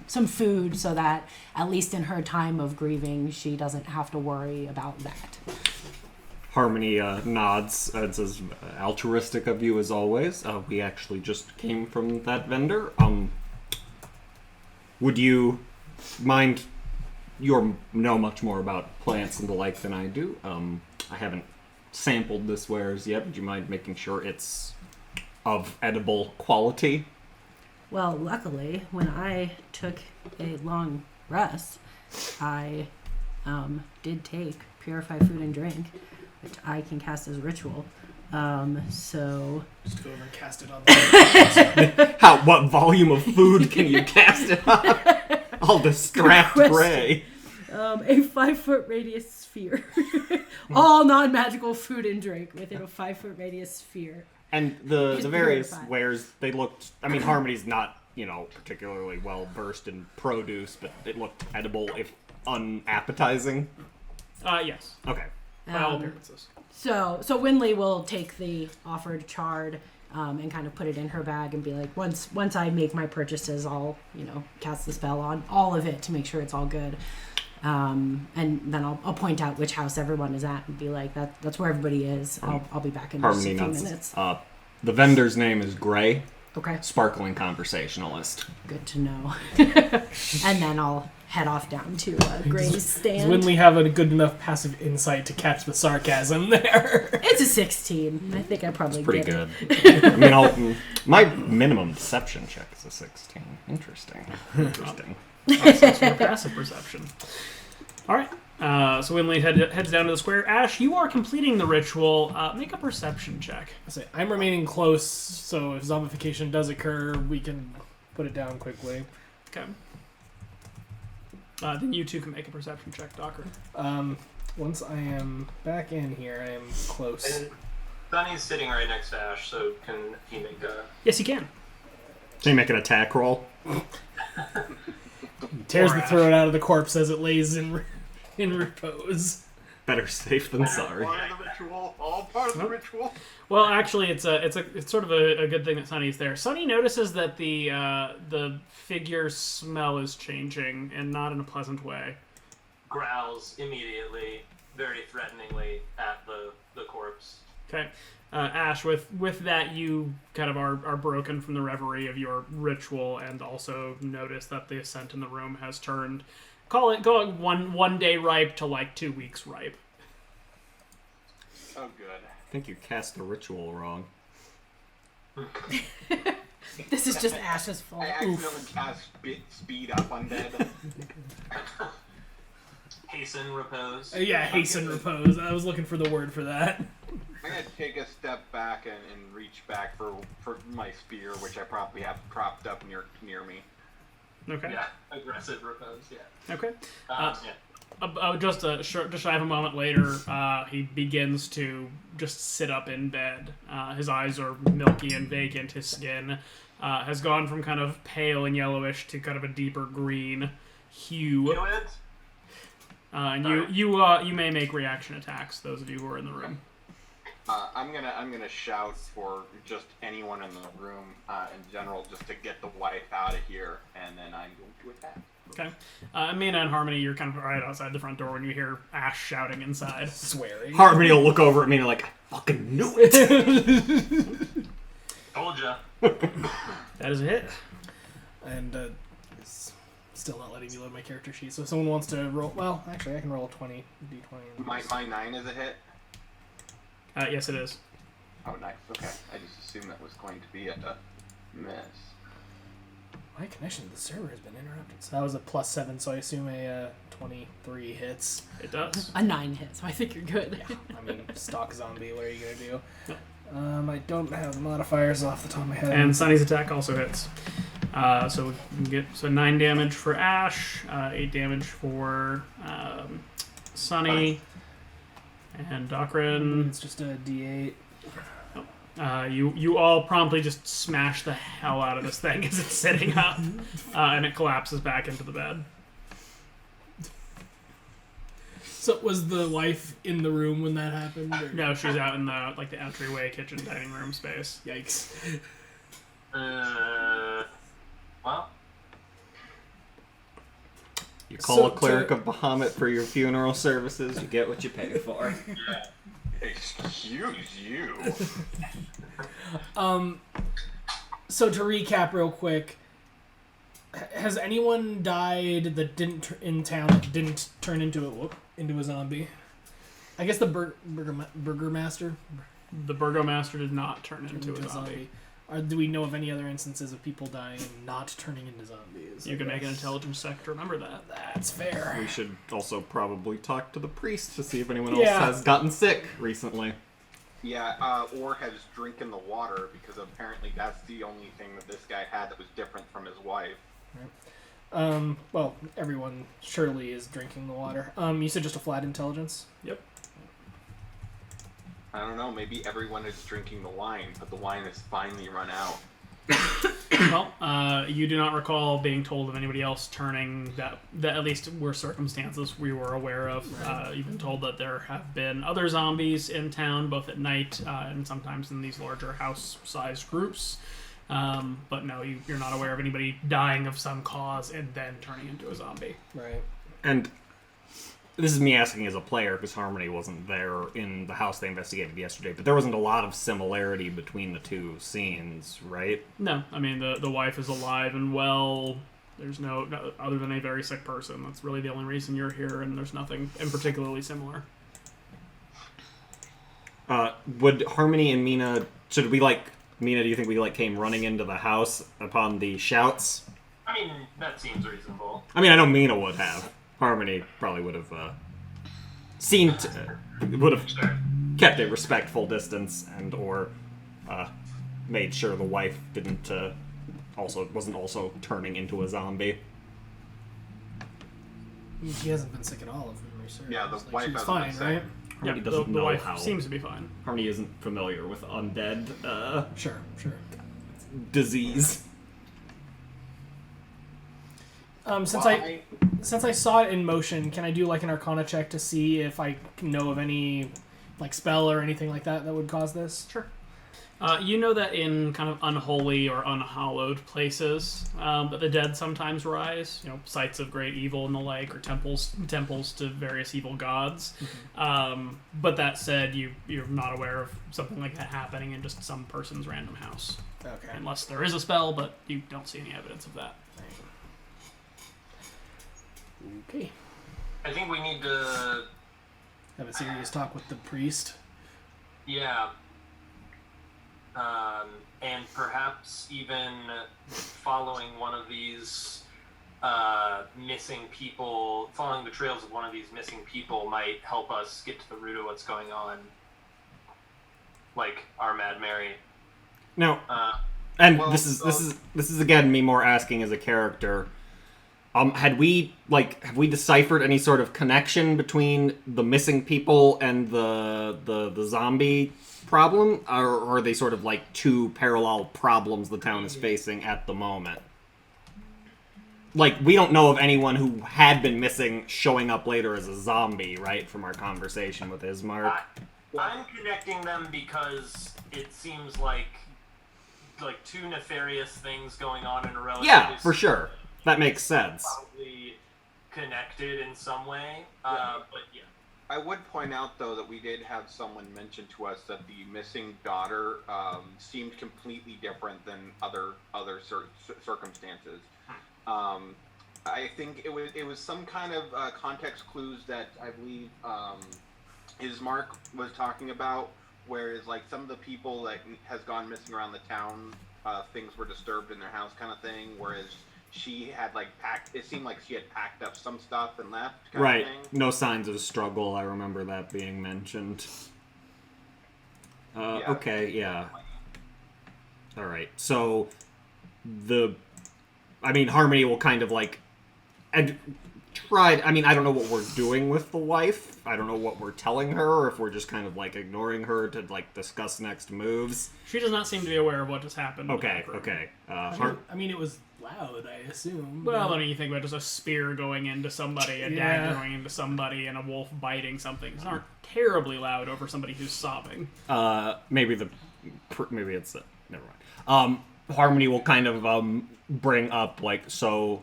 some food, so that at least in her time of grieving, she doesn't have to worry about that. Harmony nods and says, altruistic of you as always. We actually just came from that vendor. Would you mind you know much more about plants and the like than I do. I haven't sampled this wares yet. Would you mind making sure it's of edible quality? Well, luckily, when I took a long rest, I did take Purify Food and Drink, which I can cast as ritual. So Just go over and cast it on the What volume of food can you cast it on? All the strapped question. prey. a 5-foot radius sphere. All non-magical food and drink within a 5-foot radius sphere. And the It's various purified. wares, they looked... I mean, Harmony's not, particularly well-versed in produce, but it looked edible, if unappetizing. Yes. Okay. By all appearances. So Winley will take the offered chard and kind of put it in her bag and be like, once I make my purchases, I'll cast the spell on all of it to make sure it's all good. And then I'll point out which house everyone is at and be like, that's where everybody is. I'll be back in just Harmony a few nods. minutes. The vendor's name is Gray, Okay, sparkling conversationalist. good to know. And then I'll head off down to Gray's Does stand. Winley have a good enough passive insight to catch the sarcasm there? It's a 16. I think I probably Pretty get good. I mean, my minimum deception check is a 16. Interesting. That's more passive perception. All right. So Winley heads down to the square. Ash, you are completing the ritual. Make a perception check. I say, I'm remaining close, so if zombification does occur, we can put it down quickly. Okay. Then you two can make a perception check, Docker. Once I am back in here, I am close. And Sunny's sitting right next to Ash, so can he make a... Yes, you can. Can you make an attack roll? Tears Poor the Ash. throat out of the corpse as it lays in repose. Better safe than sorry. Part of the ritual. All part of the ritual. Well, actually, it's sort of a good thing that Sunny's there. Sunny notices that the figure's smell is changing, and not in a pleasant way. growls immediately, very threateningly at the corpse. Okay. Ash, with that, you kind of are broken from the reverie of your ritual, and also notice that the scent in the room has turned, go one day ripe to like 2 weeks ripe. Oh, good. I think you cast the ritual wrong. This is just Ash's fault. I accidentally cast speed up undead. Hasten repose. Yeah, hasten repose. I was looking for the word for that. I'm gonna take a step back and reach back for my spear, which I probably have propped up near me. Okay. Yeah, aggressive repose. Yeah. Okay. Yeah. Just shy of a moment later, he begins to just sit up in bed. His eyes are milky and vacant. His skin has gone from kind of pale and yellowish to kind of a deeper green hue. Do it. And you may make reaction attacks. Those of you who are in the room. I'm gonna shout for just anyone in the room in general, just to get the wife out of here, and then I'm going to attack. Okay. Mina and Harmony, you're kind of right outside the front door when you hear Ash shouting inside. Swearing. Harmony will look over at me and like, I fucking knew it. Told ya. That is a hit. And it's still not letting me load my character sheet. So if someone wants to roll, well, actually, I can roll 20 d20. My 9 is a hit. Yes, it is. Oh, nice. Okay, I just assumed that was going to be a miss. My connection to the server has been interrupted. So that was a +7, so I assume a 23 hits. It does. A 9 hit, so I think you're good. I mean, stock zombie, what are you going to do? I don't have the modifiers off the top of my head. And Sunny's attack also hits. So we can get 9 damage for Ash, 8 damage for Sunny, and Docrin. It's just a d8. You all promptly just smash the hell out of this thing as it's sitting up, and it collapses back into the bed. So was the wife in the room when that happened? Or? No, she's out in the entryway, kitchen, dining room space. Yikes. Well, You call So a cleric to- of Bahamut for your funeral services, you get what you pay for. Excuse you. So to recap real quick, Has anyone died that didn't in town that didn't turn into a zombie? I guess the Burgomaster. The Burgomaster did not turn into a zombie. Do we know of any other instances of people dying and not turning into zombies? You can make an intelligence check to remember that. That's fair. We should also probably talk to the priest to see if anyone else has gotten sick recently. Yeah, or has drinking the water, because apparently that's the only thing that this guy had that was different from his wife. Right. Well, everyone surely is drinking the water. You said just a flat intelligence? Yep. I don't know, maybe everyone is drinking the wine, but the wine has finally run out. Well, you do not recall being told of anybody else turning that at least were circumstances we were aware of. Right. You've been told that there have been other zombies in town, both at night and sometimes in these larger house-sized groups. But no, you're not aware of anybody dying of some cause and then turning into a zombie. Right. And this is me asking as a player, because Harmony wasn't there in the house they investigated yesterday, but there wasn't a lot of similarity between the two scenes, right? No, I mean, the wife is alive and well. There's no other than a very sick person. That's really the only reason you're here, and there's nothing in particularly similar. Would Harmony and Mina, Mina, do you think we came running into the house upon the shouts? I mean, that seems reasonable. I mean, I know Mina would have. Harmony probably would have kept a respectful distance or made sure the wife didn't wasn't also turning into a zombie. He hasn't been sick at all, if memory serves. Yeah, the wife she's hasn't fine, been sick. right? Harmony The doesn't know wife how. seems to be fine. Harmony isn't familiar with undead Sure. disease. Since I saw it in motion, can I do an Arcana check to see if I know of any spell or anything like that would cause this? Sure. You know that in kind of unholy or unhallowed places, that the dead sometimes rise. Sites of great evil and the like, or temples to various evil gods. Mm-hmm. But that said, you're not aware of something like that happening in just some person's random house. Okay. Unless there is a spell, but you don't see any evidence of that. Okay. I think we need to... Have a serious talk with the priest. Yeah. And perhaps even following one of these missing people, following the trails of one of these missing people might help us get to the root of what's going on. Like our Mad Mary. No. This is again me more asking as a character. Have we deciphered any sort of connection between the missing people and the zombie problem, or are they sort of two parallel problems the town is facing at the moment? We don't know of anyone who had been missing showing up later as a zombie, right? From our conversation with Ismark. I'm connecting them because it seems like two nefarious things going on in a relatively... Yeah, for sure. That makes sense. Probably connected in some way, but yeah. I would point out, though, that we did have someone mention to us that the missing daughter seemed completely different than other circumstances. I think it was some kind of context clues that I believe Ismark was talking about, whereas some of the people that has gone missing around the town, things were disturbed in their house, kind of thing. Whereas she had packed. It seemed like she had packed up some stuff and left. Kind of thing. No signs of struggle. I remember that being mentioned. Yeah. Okay. Yeah. All right. So Harmony will kind of and tried. I don't know what we're doing with the wife. I don't know what we're telling her, or if we're just kind of ignoring her to discuss next moves. She does not seem to be aware of what just happened. Okay. It was loud, I assume. Well, you think about just a spear going into somebody, a dagger going into somebody, and a wolf biting something. These aren't terribly loud over somebody who's sobbing. Maybe it's never mind. Harmony will kind of bring up so,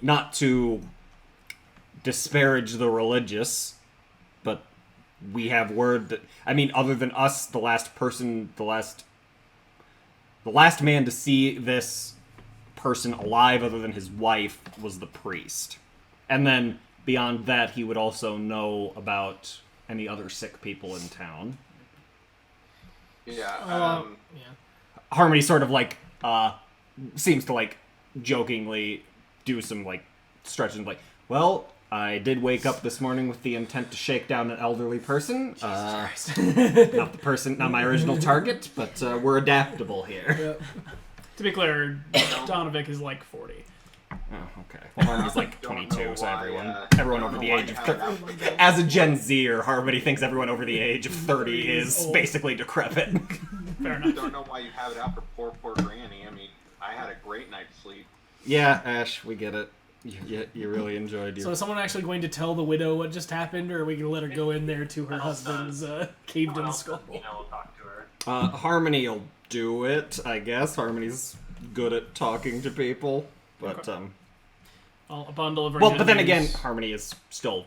not to disparage the religious, but we have word that other than us, the last man to see this person alive other than his wife was the priest. And then beyond that, he would also know about any other sick people in town. Yeah. Yeah. Harmony sort of like seems to like jokingly do some like stretching, like, well, I did wake up this morning with the intent to shake down an elderly person. Not my original target, but we're adaptable here. Yep. To be clear, Donovic is like 40. Oh, okay. Well, Harmony's like Don't 22, know so why, everyone over the age of as a Gen Zer, Harmony thinks everyone over the age of 30 is basically decrepit. Fair I enough. don't know why you have it out for poor Granny. I mean, I had a great night's sleep. Yeah, Ash, we get it. You really enjoyed your... So is someone actually going to tell the widow what just happened, or are we going to let her go in there to her husband's caved-in skull? We'll talk to her. Harmony will do it, I guess. Harmony's good at talking to people, but Well, upon delivering well, that but then news- again, Harmony is still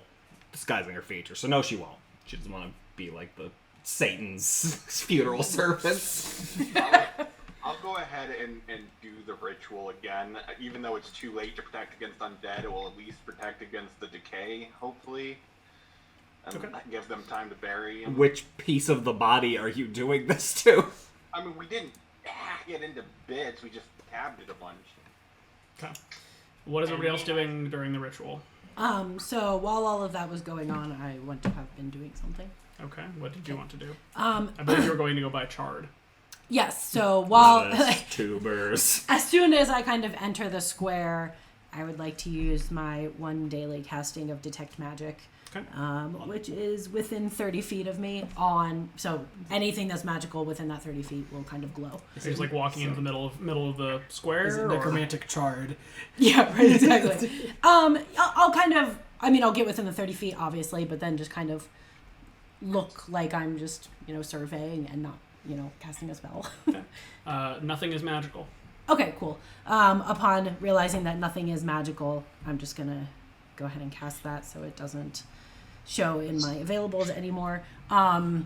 disguising her features, so no, she won't. She doesn't want to be like the Satan's funeral service. I'll go ahead and do the ritual again. Even though it's too late to protect against undead, it will at least protect against the decay, hopefully. And give them time to bury him. Which piece of the body are you doing this to? I mean, we didn't hack it into bits, we just tabbed it a bunch. Okay. What is everybody else doing during the ritual? So while all of that was going on, I went to have been doing something. Okay. What did you want to do? I believe you were going to go buy chard. Yes, so while Tubers. as soon as I kind of enter the square, I would like to use my one daily casting of Detect Magic, Okay. which is within 30 feet of me. So anything that's magical within that 30 feet will kind of glow. So he's like walking into the middle of the square. Is it or- necromantic chard? Yeah, right, exactly. I'll kind of, I'll get within the 30 feet, obviously, but then just kind of look like I'm just, surveying and not, casting a spell. Nothing is magical. Okay, cool. Upon realizing that nothing is magical, I'm just going to go ahead and cast that so it doesn't show in my availables anymore. I'll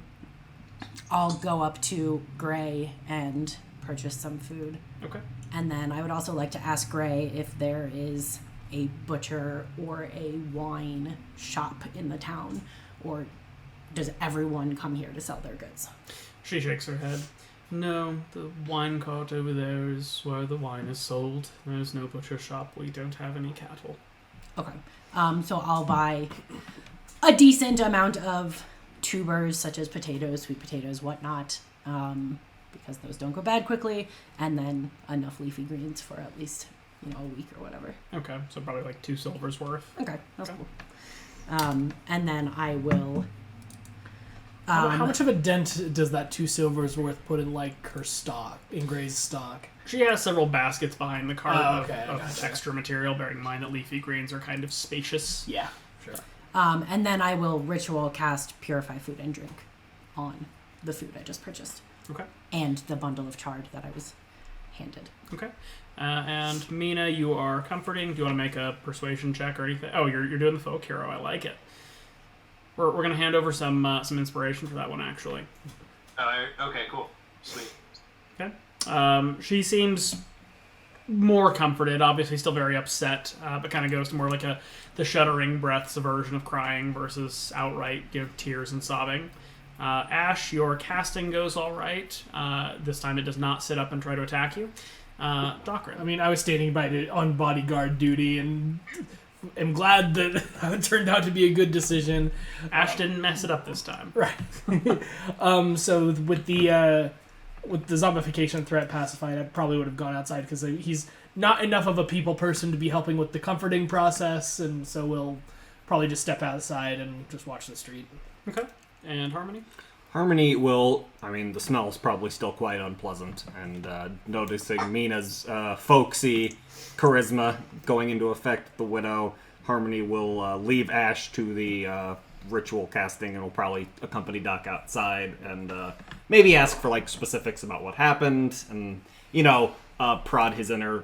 go up to Gray and purchase some food. Okay. And then I would also like to ask Gray if there is a butcher or a wine shop in the town, or does everyone come here to sell their goods? She shakes her head. No, the wine cart over there is where the wine is sold. There's no butcher shop. We don't have any cattle. Okay. So I'll buy a decent amount of tubers, such as potatoes, sweet potatoes, whatnot, because those don't go bad quickly, and then enough leafy greens for at least, a week or whatever. Okay, so probably like 2 silvers worth. Okay, that's cool. And then I will... How much of a dent does that 2 silvers worth put in her stock, in Gray's stock? She has several baskets behind the cart of gotcha. extra material, bearing in mind that leafy greens are kind of spacious. Yeah, sure. And then I will ritual cast Purify Food and Drink on the food I just purchased. Okay. And the bundle of chard that I was handed. Okay. And Mina, you are comforting. Do you want to make a persuasion check or anything? Oh, you're doing the folk hero. I like it. We're going to hand over some inspiration for that one, actually. Okay, cool. Sweet. Okay. She seems more comforted, obviously still very upset, but kind of goes to more like the shuddering breaths version of crying versus outright tears and sobbing. Ash, your casting goes all right. This time it does not sit up and try to attack you. Docrin. I was standing on bodyguard duty, and I'm glad that it turned out to be a good decision. Ash didn't mess it up this time. Right. So with the zombification threat pacified, I probably would have gone outside because he's not enough of a people person to be helping with the comforting process, and so we'll probably just step outside and just watch the street. Okay. And Harmony? Harmony will, the smell's probably still quite unpleasant, and noticing Mina's folksy charisma going into effect, the widow, Harmony will leave Ash to the ritual casting and will probably accompany Doc outside and maybe ask for specifics about what happened, and prod his inner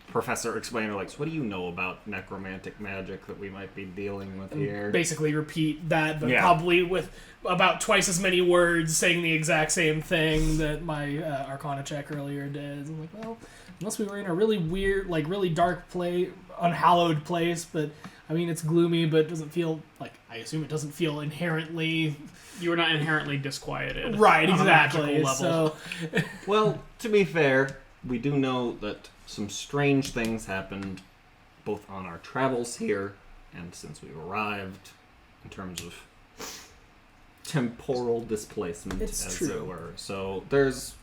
professor explainer, so what do you know about necromantic magic that we might be dealing with here? Basically repeat that, but Yeah. probably with about twice as many words saying the exact same thing that my Arcana check earlier did. I'm like, well, unless we were in a really weird, like really dark unhallowed place, but I mean, it's gloomy, but it doesn't feel like, I assume it doesn't feel inherently... You are not inherently disquieted. Right, on a exactly. magical level. So, Well, to be fair, we do know that some strange things happened both on our travels here and since we arrived in terms of temporal displacement, It's as true. it were. So there's...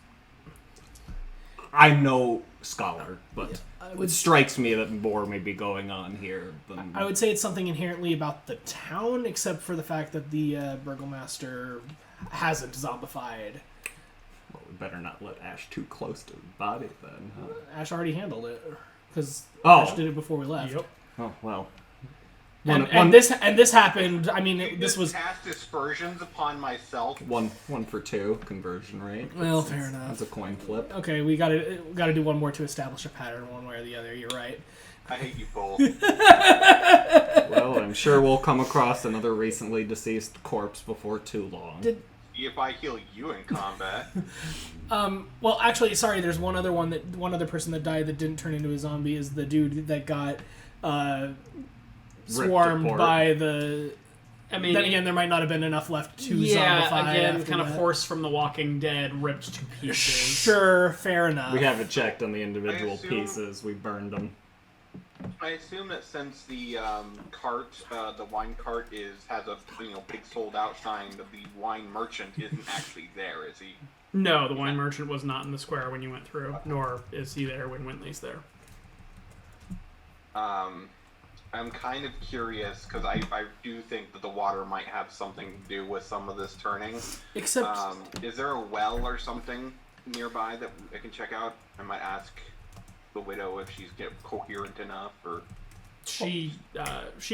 I'm no scholar, but it strikes me that more may be going on here than... I would say it's something inherently about the town, except for the fact that the Burgomaster hasn't zombified. Well, we better not let Ash too close to the body then, huh? Ash already handled it, because Oh. Ash did it before we left. Yep. Oh, well. And this happened. I mean, this was cast aspersions upon myself. One for two conversion rate. well, fair enough. That's a coin flip. Okay, we got to do one more to establish a pattern, one way or the other. You're right. I hate you both. Well, I'm sure we'll come across another recently deceased corpse before too long. See if I kill you in combat. Well, actually, sorry. There's one other person that died that didn't turn into a zombie. Is the dude that got swarmed apart. by the. I mean, Then again, there might not have been enough left to yeah, zombify. again, after kind of that. horse from The Walking Dead, ripped to pieces. Sure, fair enough. We haven't checked on the individual I assume- pieces. We burned them. I assume that since the cart, the wine cart has a big sold out sign, that the wine merchant isn't actually there, is he? No, the wine merchant was not in the square when you went through, nor is he there when Winley's there. I'm kind of curious because I do think that the water might have something to do with some of this turning. Except, Is there a well or something nearby that I can check out? I might ask the widow if she's coherent enough, or She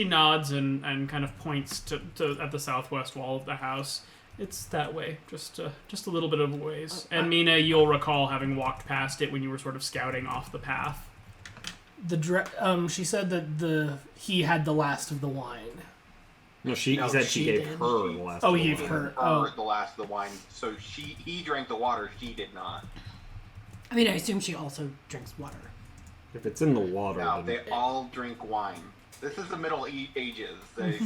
nods and kind of points to at the southwest wall of the house. It's that way, just a little bit of a ways. And Mina, you'll recall having walked past it when you were sort of scouting off the path. she said that he had the last of the wine. No, he said she gave her the last. Oh, of he the gave wine. her. the last of the wine. So he drank the water, she did not. I mean, I assume she also drinks water. If it's in the water, No, then they all drink wine. This is the Middle Ages. They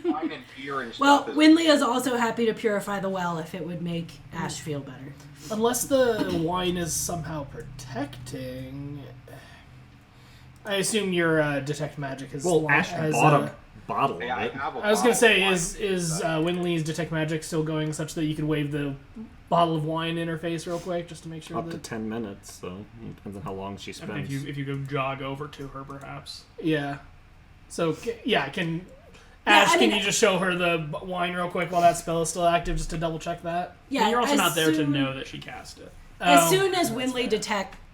wine and beer and Well, stuff. Winley is also happy to purify the well if it would make Ash feel better. Unless the wine is somehow protecting. I assume your detect magic is. Ash bought a bottle of Yeah, it. I was gonna say, is Winley's detect magic still going such that you could wave the bottle of wine in her face real quick just to make sure Up to that 10 minutes, so it depends on how long she I mean, spends. if you go jog over to her, perhaps. yeah. So can Yeah, Ash? I mean- can you just show her the wine real quick while that spell is still active, just to double check that? Yeah, And you're also as not there to soon- know that she cast it. As Oh, soon as that's Winley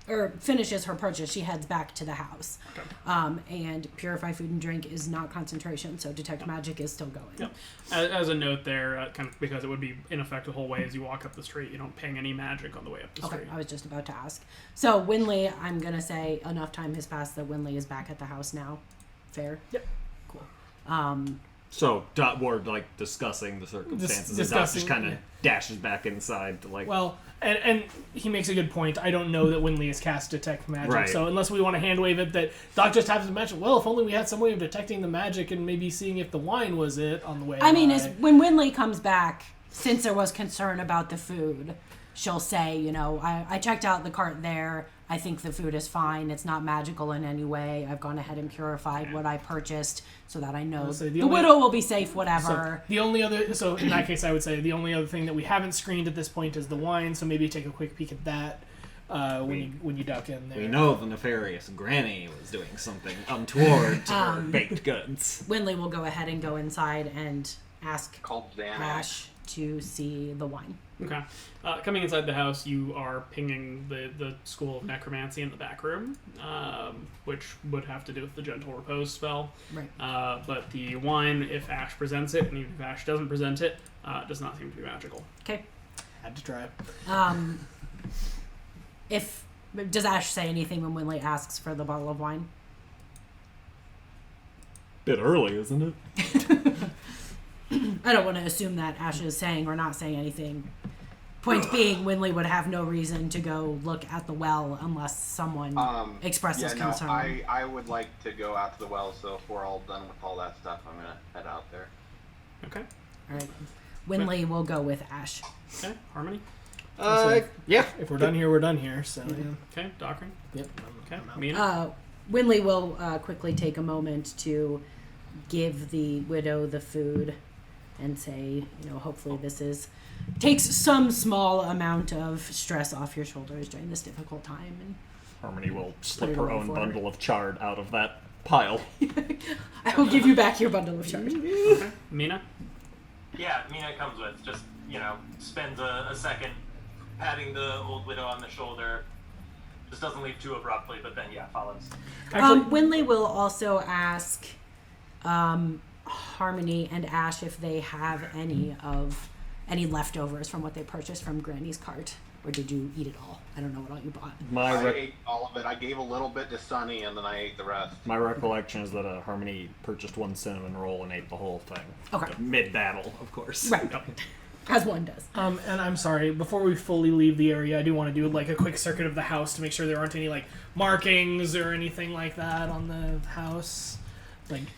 fair. finishes her purchase, she heads back to the house. Okay. And purify food and drink is not concentration, so detect magic is still going. Yep. As a note there, kind of because it would be in effect the whole way as you walk up the street, you don't ping any magic on the way up the Okay, street. I was just about to ask. So Winley, I'm gonna say enough time has passed that Winley is back at the house now. Fair. Yep. Cool. So, we're like discussing the circumstances, and Dot just discussing, kind of yeah. dashes back inside to like. Well, and he makes a good point. I don't know that Winley has cast detect magic, Right. so unless we want to hand wave it, that Doc just happens to mention. Well, if only we had some way of detecting the magic and maybe seeing if the wine was it on the way. I mean, by. when Winley comes back, since there was concern about the food, she'll say, I checked out the cart there. I think the food is fine. It's not magical in any way. I've gone ahead and purified what I purchased so that I know So the the only- widow will be safe, So whatever. so in that case, I would say the only other thing that we haven't screened at this point is the wine. So maybe take a quick peek at that when you duck in there. We know the nefarious Granny was doing something untoward to her baked goods. Winley will go ahead and go inside and ask called Xanax. Ash to see the wine. Okay. Coming inside the house, you are pinging the School of Necromancy in the back room, which would have to do with the Gentle Repose spell. Right. But the wine, if Ash presents it, and even if Ash doesn't present it, does not seem to be magical. Okay. Had to try. Does Ash say anything when Winley asks for the bottle of wine? Bit early, isn't it? I don't want to assume that Ash is saying or not saying anything Point being, Winley would have no reason to go look at the well unless someone expresses concern. I would like to go out to the well, so if we're all done with all that stuff, I'm going to head out there. Okay. All right. Winley will go with Ash. Okay. Harmony. Yeah. If we're done here, we're done here. So Okay. Doctrine. yep. Okay. I'm out. Mina. Winley will quickly take a moment to give the widow the food and say, hopefully this takes some small amount of stress off your shoulders during this difficult time. And Harmony will slip it her away own for her. bundle of chard out of that pile. I will give you back your bundle of charge. Okay. Mina. Yeah, Mina comes with. Just, spends a second patting the old widow on the shoulder. Just doesn't leave too abruptly, but then, follows. Winley will also ask Harmony and Ash if they have any leftovers from what they purchased from Granny's cart. Or did you eat it all? I don't know what all you bought. I ate all of it. I gave a little bit to Sunny, and then I ate the rest. My recollection is that Harmony purchased one cinnamon roll and ate the whole thing. Okay. Mid-battle, of course. Right. As one does. And I'm sorry, before we fully leave the area, I do want to do a quick circuit of the house to make sure there aren't any markings or anything like that on the house.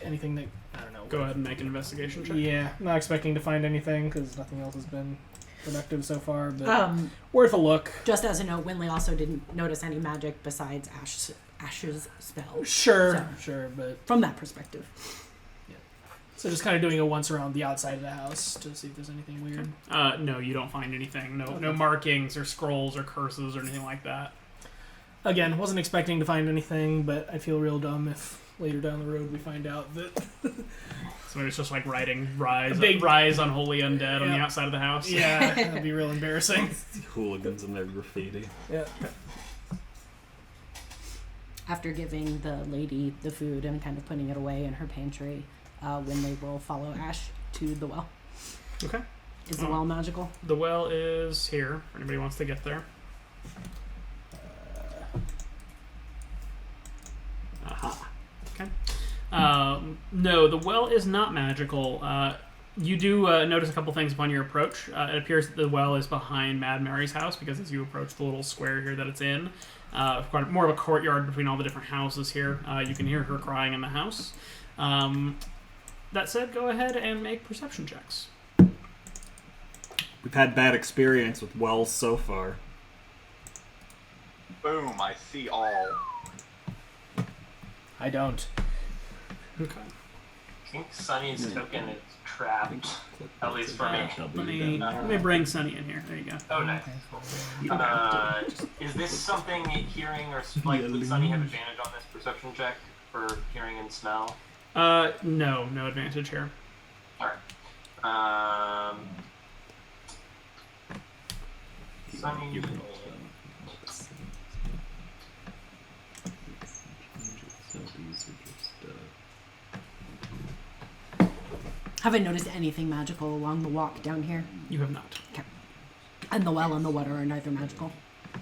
Anything that, I don't know. Go ahead and make an investigation check. Yeah, not expecting to find anything because nothing else has been productive so far, but worth a look. Just as a note, Winley also didn't notice any magic besides Ash's spell. Sure, but from that perspective. So just kind of doing a once around the outside of the house to see if there's anything weird. No, you don't find anything. No markings or scrolls or curses or anything like that. Again, wasn't expecting to find anything, but I feel real dumb if later down the road we find out that... So it's just writing rise unholy undead on the outside of the house. Yeah, that'd be real embarrassing. Hooligans and their graffiti. Yeah. After giving the lady the food and kind of putting it away in her pantry, Winley will follow Ash to the well. Okay. Is the well magical? The well is here. If anybody wants to get there. Aha. Okay. No, the well is not magical. You do notice a couple things upon your approach. It appears that the well is behind Mad Mary's house because as you approach the little square here that it's in, quite more of a courtyard between all the different houses here. You can hear her crying in the house. That said, go ahead and make perception checks. We've had bad experience with wells so far. Boom, I see all. I don't. Okay. I think Sunny's token is trapped, at least for me. Let me bring Sunny in here. There you go. Oh, nice. Is this something hearing or would Sunny have advantage on this perception check for hearing and smell? No advantage here. Alright. Sunny. Haven't noticed anything magical along the walk down here. You have not. Okay. And the well and the water are neither magical.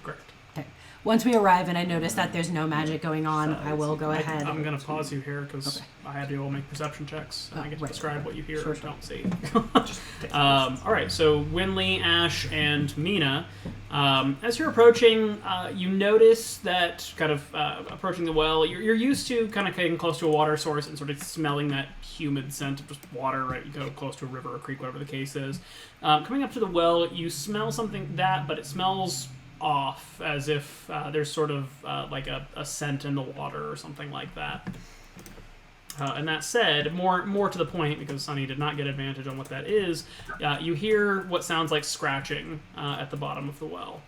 Correct. Okay. Once we arrive and I notice that there's no magic going on, I will go ahead. I'm going to pause you here because I had you all make perception checks. And I get to describe what you hear or don't see. All right, so Winley, Ash, and Mina. As you're approaching, you notice that kind of approaching the well, you're used to kind of getting close to a water source and sort of smelling that humid scent of just water, right? You go close to a river or creek, whatever the case is. Coming up to the well, you smell something but it smells off, as if there's sort of like a scent in the water or something like that. And that said, more to the point, because Sunny did not get advantage on what that is, you hear what sounds like scratching at the bottom of the well.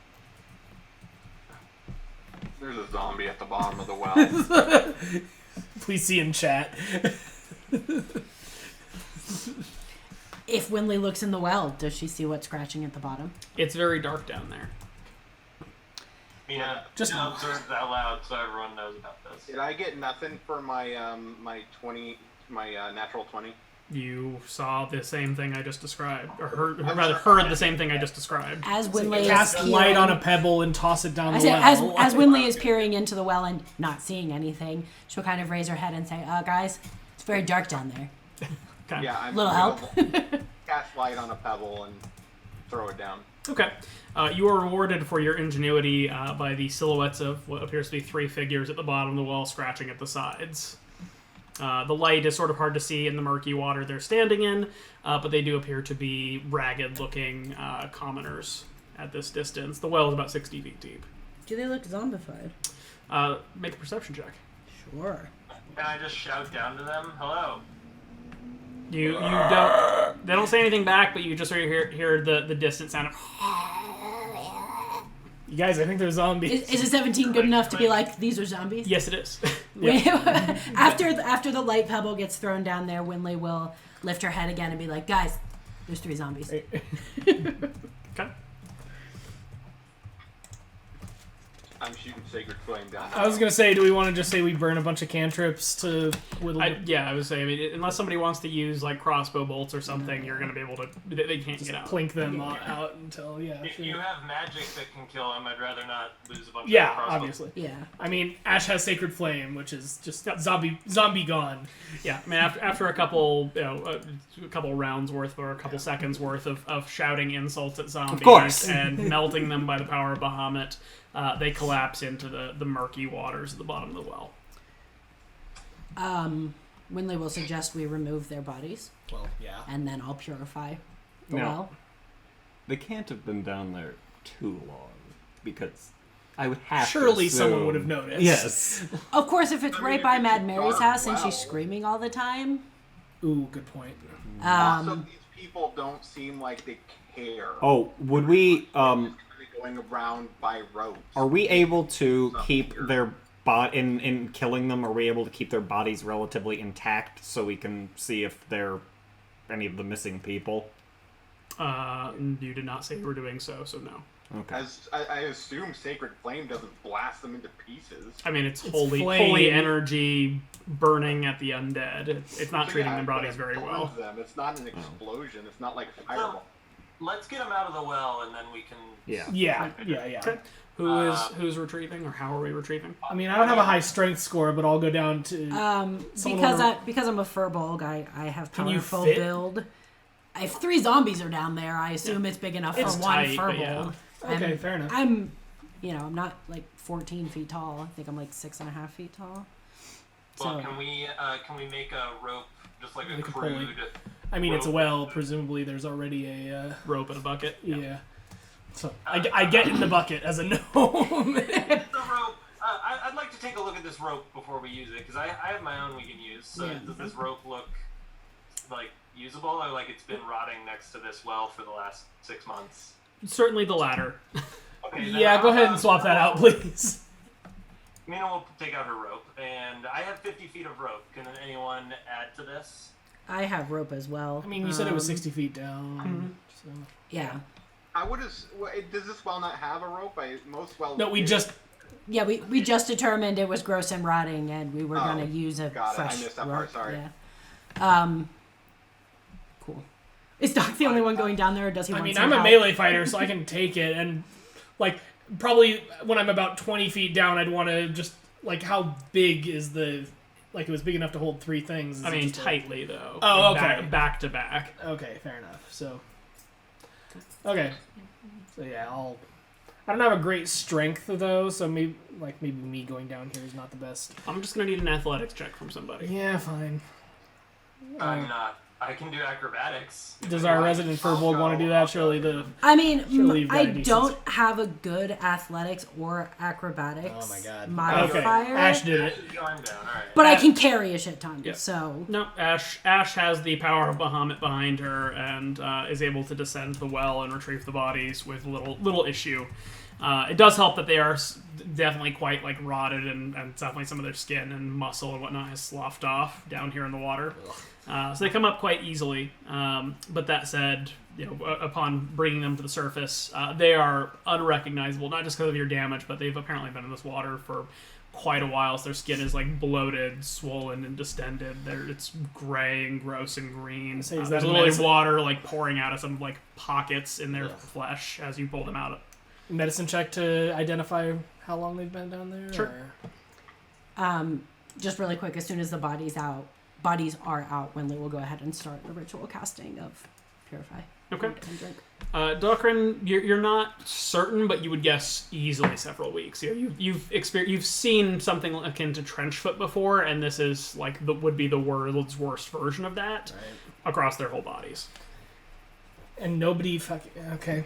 There's a zombie at the bottom of the well. Please see in chat. If Winley looks in the well, does she see what's scratching at the bottom? It's very dark down there. Yeah, just observe that out loud so everyone knows about this. Did I get nothing for my my natural 20? You saw the same thing I just described, or heard the same thing I just described. As Winley Cast light on a pebble and toss it down the well. As Winley is peering into the well and not seeing anything, she'll kind of raise her head and say, guys, it's very dark down there. Okay. Yeah, I'm Little help? Cast light on a pebble and throw it down. Okay. You are rewarded for your ingenuity by the silhouettes of what appears to be 3 figures at the bottom of the well scratching at the sides. The light is sort of hard to see in the murky water they're standing in, but they do appear to be ragged-looking commoners at this distance. The well is about 60 feet deep. Do they look zombified? Make a perception check. Sure. Can I just shout down to them? Hello. You don't. They don't say anything back, but you just sort of hear the distant sound of. You guys, I think they're zombies. Is a 17 good enough to be like, these are zombies? Yes, it is. After the light pebble gets thrown down there, Winley will lift her head again and be like, guys, there's 3 zombies. Okay. I'm shooting Sacred Flame down. I was gonna say, do we want to just say we burn a bunch of cantrips to whittle? I would say. I mean, unless somebody wants to use like crossbow bolts or something, you're going to be able to. They can't just get out. plink them out until If sure. you have magic that can kill him, I'd rather not lose a bunch Yeah, of crossbow. obviously. Yeah. I mean, Ash has Sacred Flame, which is just zombie gone. Yeah, I mean, after a couple, a couple rounds worth or a couple seconds worth of shouting insults at zombies, Of course. and melting them by the power of Bahamut, they collapse into the murky waters at the bottom of the well. Winley will suggest we remove their bodies, Well, yeah. and then I'll purify the No. well. They can't have been down there too long, because I would have Surely to someone assume- would have noticed. Yes. Of course, if it's I mean, right if by it's Mad a Mary's dark house and well. she's screaming all the time. Ooh, good point. Also, these people don't seem like they care. Oh, would we, They're just going around by ropes. are we able to keep their in killing them, are we able to keep their bodies relatively intact so we can see if they're any of the missing people? You did not say you were doing so no. Okay. As I assume Sacred Flame doesn't blast them into pieces. I mean, it's flame. holy energy burning at the undead. It's not So treating yeah, their but bodies it very well. burns Them. It's not an explosion. It's not like fireball. Let's get him out of the well, and then we can. Yeah. Yeah. Okay. Who's retrieving, or how are we retrieving? I mean, I don't have a high strength score, but I'll go down to. Someone Because I'm a furbolg, I have Can you powerful fit? build. If 3 zombies are down there, I assume it's big enough It's for one tight, but yeah. furbolg. Okay, fair enough. I'm not like 14 feet tall. I think I'm like 6.5 feet tall. Well, So can we make a rope, just like a Like a pulley. crude? I mean, it's a rope? well. Presumably, there's already a. Rope in a bucket. Yeah. So I get in the bucket as a gnome. The rope. I'd like to take a look at this rope before we use it, because I have my own we can use. So Yeah. does this rope look like usable, or like it's been rotting next to this well for the last 6 months? Certainly the latter. Okay, then Yeah, go I'll- ahead and swap that out, please. Mina will take out her rope, and I have 50 feet of rope. Can anyone add to this? I have rope as well. I mean, you said it was 60 feet down. So. Yeah. I would have. Does this well not have a rope? Most wells. No, we do. just. Yeah, we just determined it was gross and rotting, and we were Oh, gonna use a got it. I fresh missed that rope. part, sorry. Yeah. Cool. Is Doc the only one going down there, or does he I want mean, some I'm a help? melee fighter, so I can take it, and like probably when I'm about 20 feet down, I'd want to just like how big is the like it was big enough to hold 3 things. Is I it mean, just a- tightly though. Oh, Like, okay. Back to back. Okay, fair enough. So, okay, so yeah, I don't have a great strength though, so maybe me going down here is not the best. I'm just gonna need an athletics check from somebody. Yeah, fine. I'm not. I can do acrobatics. Does our resident furbolg want to do that? Surely I mean, Surely you've got I a decent- don't have a good athletics or acrobatics Oh my God. modifier, Okay, Ash did Ash it. is going down. All right. but I can carry a shit ton. Yep. So No, Ash has the power of Bahamut behind her and is able to descend the well and retrieve the bodies with little issue. It does help that they are definitely quite like rotted and definitely some of their skin and muscle and whatnot has sloughed off down here in the water. So they come up quite easily. But that said, upon bringing them to the surface, they are unrecognizable, not just because of your damage, but they've apparently been in this water for quite a while, so their skin is like bloated, swollen, and distended. It's gray and gross and green. Say, is There's that literally medicine? water like pouring out of some like pockets in their flesh as you pull them out. Medicine check to identify how long they've been down there. Sure. or- just really quick, as soon as the bodies are out, Winley will go ahead and start the ritual casting of purify. Okay. And drink. Docrin, you're not certain, but you would guess easily several weeks. You've seen something akin to trench foot before, and this is like would be the world's worst version of that across their whole bodies. And nobody okay.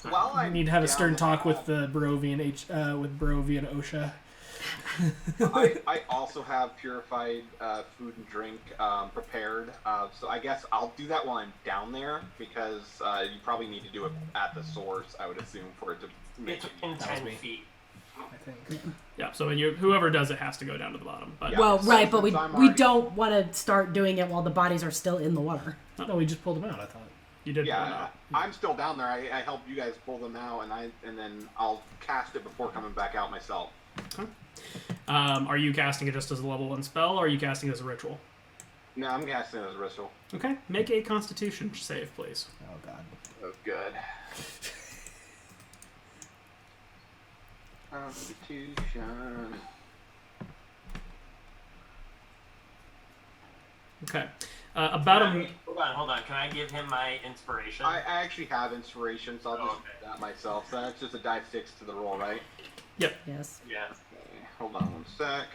Well, I need to have a stern talk with the Barovian with Barovian OSHA. I also have purified food and drink prepared, so I guess I'll do that while I'm down there, because you probably need to do it at the source, I would assume, for it to make It's it. in 10 feet. I think. Yeah, so whoever does it has to go down to the bottom. But Yeah. Well, so right, but we since I'm we already- don't want to start doing it while the bodies are still in the water. No, we just pulled them out. I thought. you did. Yeah, I'm still down there. I helped you guys pull them out, and then I'll cast it before coming back out myself. Okay. Are you casting it just as a level 1 spell, or are you casting it as a ritual? No, I'm casting it as a ritual. Okay, make a Constitution save, please. Oh God. Oh, good. Constitution. Okay. Hold on. Can I give him my inspiration? I actually have inspiration, so I'll just do that myself. So that's just a die 6 to the roll, right? Yep. Yes. Yeah. Okay, hold on one sec.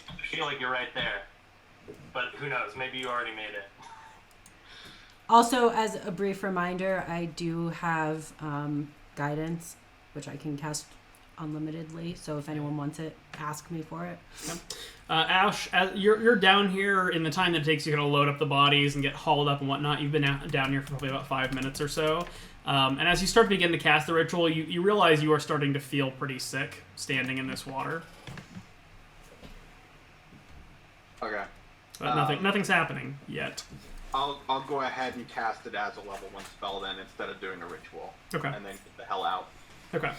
I feel like you're right there. But who knows? Maybe you already made it. Also, as a brief reminder, I do have guidance, which I can cast unlimitedly. So if anyone wants it, ask me for it. Ash, you're down here in the time that it takes you to load up the bodies and get hauled up and whatnot. You've been down here for probably about 5 minutes or so. And as you start to begin to cast the ritual, you realize you are starting to feel pretty sick standing in this water. Okay. But nothing's happening yet. I'll go ahead and cast it as a level 1 spell then, instead of doing a ritual. Okay. And then get the hell out. Okay.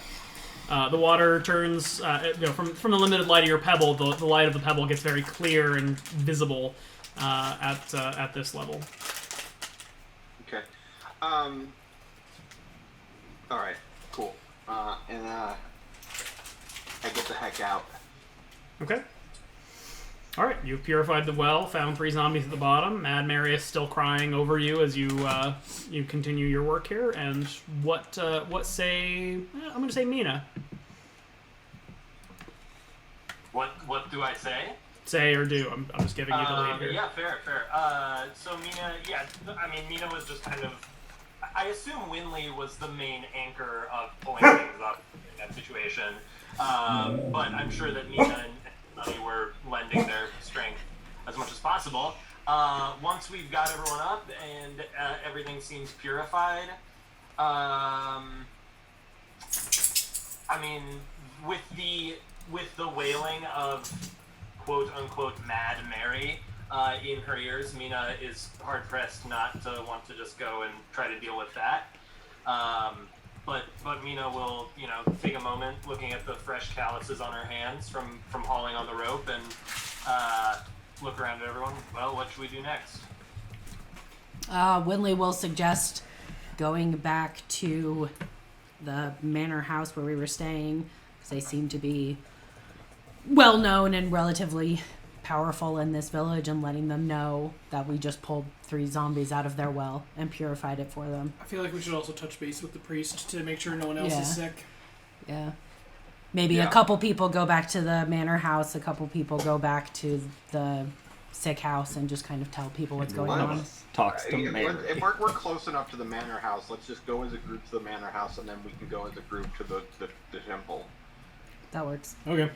The water turns, from the limited light of your pebble, the light of the pebble gets very clear and visible at this level. Okay. Alright, cool. And I get the heck out. Okay. All right, you've purified the well, found 3 zombies at the bottom. Mad Mary is still crying over you as you continue your work here. And what say? I'm going to say Mina. What do I say? Say or do. I'm just giving you the lead here. Yeah, fair. So Mina, Mina was just kind of. I assume Winley was the main anchor of pulling things up in that situation. But I'm sure that Mina and Sonny were lending their strength as much as possible. Once we've got everyone up and everything seems purified, with the wailing of quote unquote Mad Mary in her ears, Mina is hard pressed not to want to just go and try to deal with that. But Mina will, take a moment looking at the fresh calluses on her hands from hauling on the rope and look around at everyone. Well, what should we do next? Winley will suggest going back to the manor house where we were staying, because they seem to be well known and relatively powerful in this village, and letting them know that we just pulled 3 zombies out of their well and purified it for them. I feel like we should also touch base with the priest to make sure no one else is sick. Yeah. Maybe a couple people go back to the manor house, a couple people go back to the sick house, and just kind of tell people what's going on. Talks to Mary. If we're close enough to the manor house, let's just go as a group to the manor house, and then we can go as a group to the temple. That works. Okay.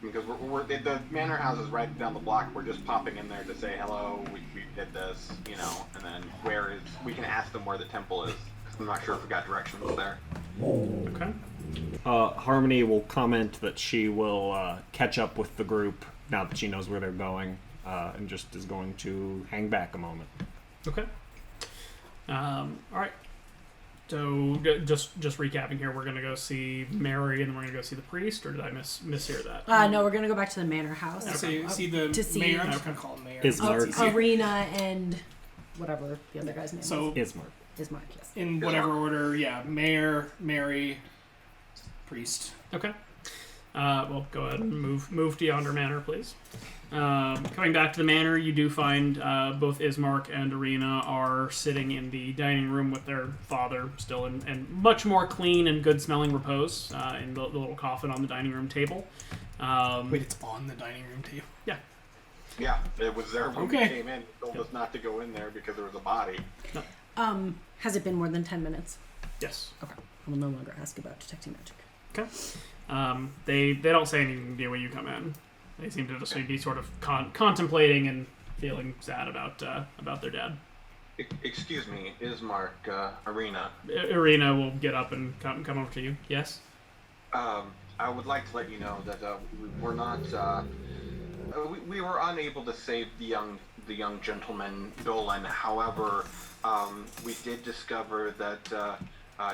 Because the manor house is right down the block. We're just popping in there to say hello. We did this, and then we can ask them where the temple is. I'm not sure if we got directions there. Okay. Harmony will comment that she will catch up with the group now that she knows where they're going, and just is going to hang back a moment. Okay. All right. So just recapping here, we're gonna go see Mary, and then we're gonna go see the priest, or did I mishear that? No, we're gonna go back to the manor house. See the mayor. I'm not gonna call him mayor. Ismark. Ireena and whatever the other guy's name So Ismark. is. Ismark, yes. in whatever order, mayor, Mary, priest. Okay. Well, go ahead and move to yonder manor, please. Coming back to the manor, you do find both Ismark and Ireena are sitting in the dining room with their father, still in much more clean and good-smelling repose, in the little coffin on the dining room table. Wait, it's on the dining room table? Yeah. Yeah, it was there when we Okay. came in. It told us not to go in there because there was a body. Has it been more than 10 minutes? Yes. Okay. I will no longer ask about detecting magic. Okay. They don't say anything to you when you come in. They seem to just be sort of contemplating and feeling sad about their dad. Excuse me, Ismark, Ireena. Ireena will get up and come over to you. Yes? I would like to let you know that we're not. We were unable to save the young gentleman Dolan. However, we did discover that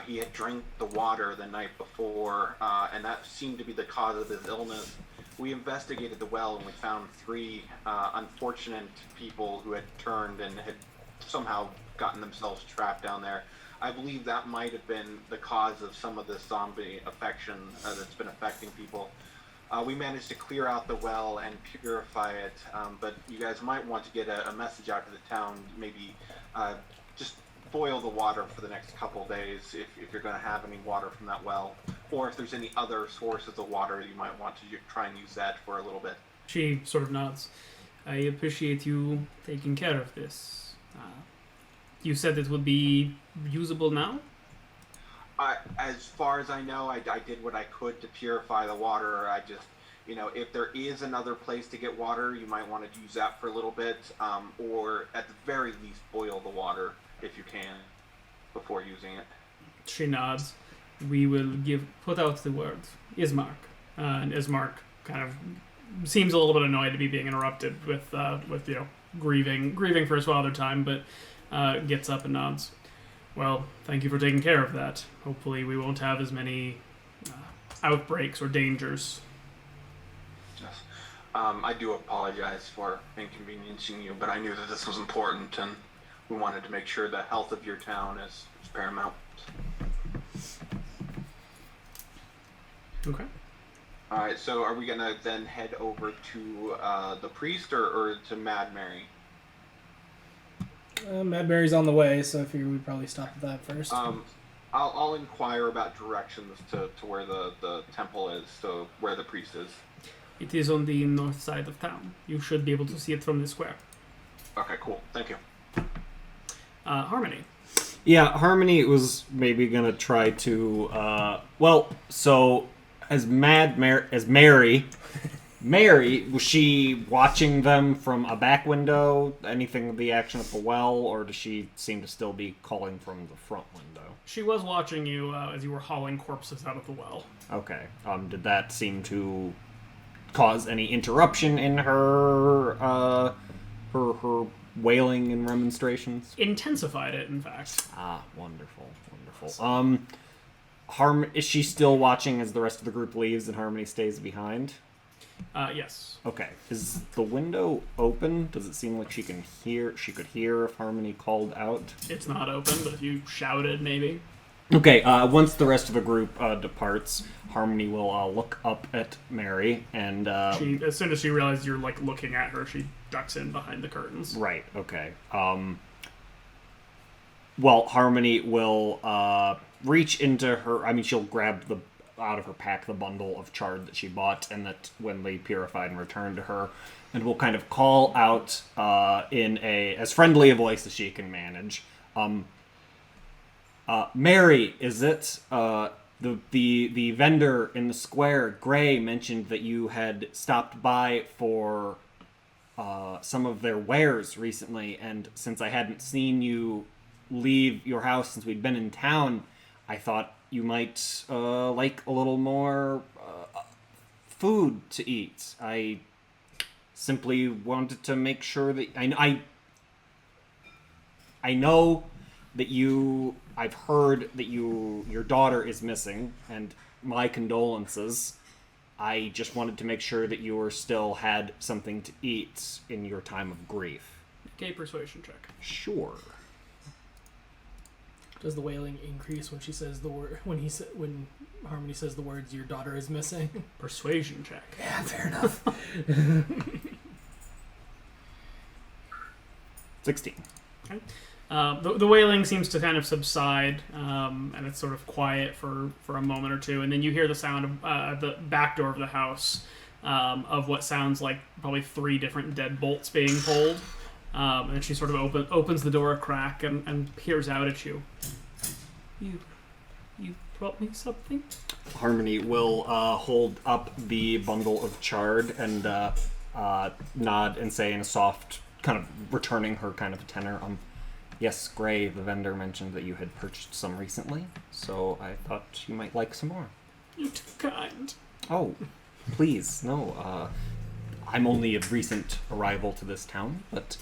he had drank the water the night before, and that seemed to be the cause of his illness. We investigated the well and we found 3 unfortunate people who had turned and had somehow gotten themselves trapped down there. I believe that might have been the cause of some of this zombie affection that's been affecting people. We managed to clear out the well and purify it, but you guys might want to get a message out to the town, maybe just boil the water for the next couple days if you're going to have any water from that well, or if there's any other sources of water you might want to try and use that for a little bit. She sort of nods. I appreciate you taking care of this. You said it would be usable now? As far as I know, I did what I could to purify the water. I just, if there is another place to get water, you might want to use that for a little bit, or at the very least boil the water if you can before using it. She nods. We will put out the word. Ismark. And Ismark kind of seems a little bit annoyed to be being interrupted with grieving for his father time, but gets up and nods. Well, thank you for taking care of that. Hopefully we won't have as many outbreaks or dangers. Yes. I do apologize for inconveniencing you, but I knew that this was important, and we wanted to make sure the health of your town is paramount. Okay. Alright, so are we going to then head over to the priest or to Mad Mary? Mad Mary's on the way, so I figure we'd probably stop at that first. I'll inquire about directions to where the temple is, so where the priest is. It is on the north side of town. You should be able to see it from the square. Okay, cool. Thank you. Harmony. Yeah, Harmony was maybe gonna try to. So as Mary, was she watching them from a back window? Anything of the action at the well, or does she seem to still be calling from the front window? She was watching you as you were hauling corpses out of the well. Okay. Did that seem to cause any interruption in her her wailing and remonstrations? Intensified it, in fact. Ah, wonderful. Is she still watching as the rest of the group leaves and Harmony stays behind? Yes. Okay. Is the window open? Does it seem like she could hear if Harmony called out? It's not open, but if you shouted, maybe. Okay, once the rest of the group departs, Harmony will look up at Mary and... as soon as she realizes you're, looking at her, she ducks in behind the curtains. Right, okay. Well, Harmony will reach into her... she'll grab out of her pack the bundle of chard that she bought and that when they purified and returned to her, and will kind of call out in as friendly a voice as she can manage. Mary, is it? The vendor in the square, Gray, mentioned that you had stopped by for some of their wares recently, and since I hadn't seen you leave your house since we'd been in town, I thought you might like a little more food to eat. I simply wanted to make sure that I know that I've heard that your daughter is missing, and my condolences. I just wanted to make sure that you still had something to eat in your time of grief. Okay, persuasion check. Sure. Does the wailing increase when she says the word when Harmony says the words "your daughter is missing"? Persuasion check. Yeah, fair enough. 16. Okay. The wailing seems to kind of subside, and it's sort of quiet for a moment or two, and then you hear the sound of the back door of the house of what sounds like probably 3 different deadbolts being pulled, and she sort of opens the door a crack and peers out at you. You brought me something? Harmony will hold up the bundle of chard and nod and say in a soft, kind of returning her kind of tenor, yes, Gray, the vendor, mentioned that you had purchased some recently, so I thought you might like some more. You're too kind. Oh, please, no. I'm only a recent arrival to this town, but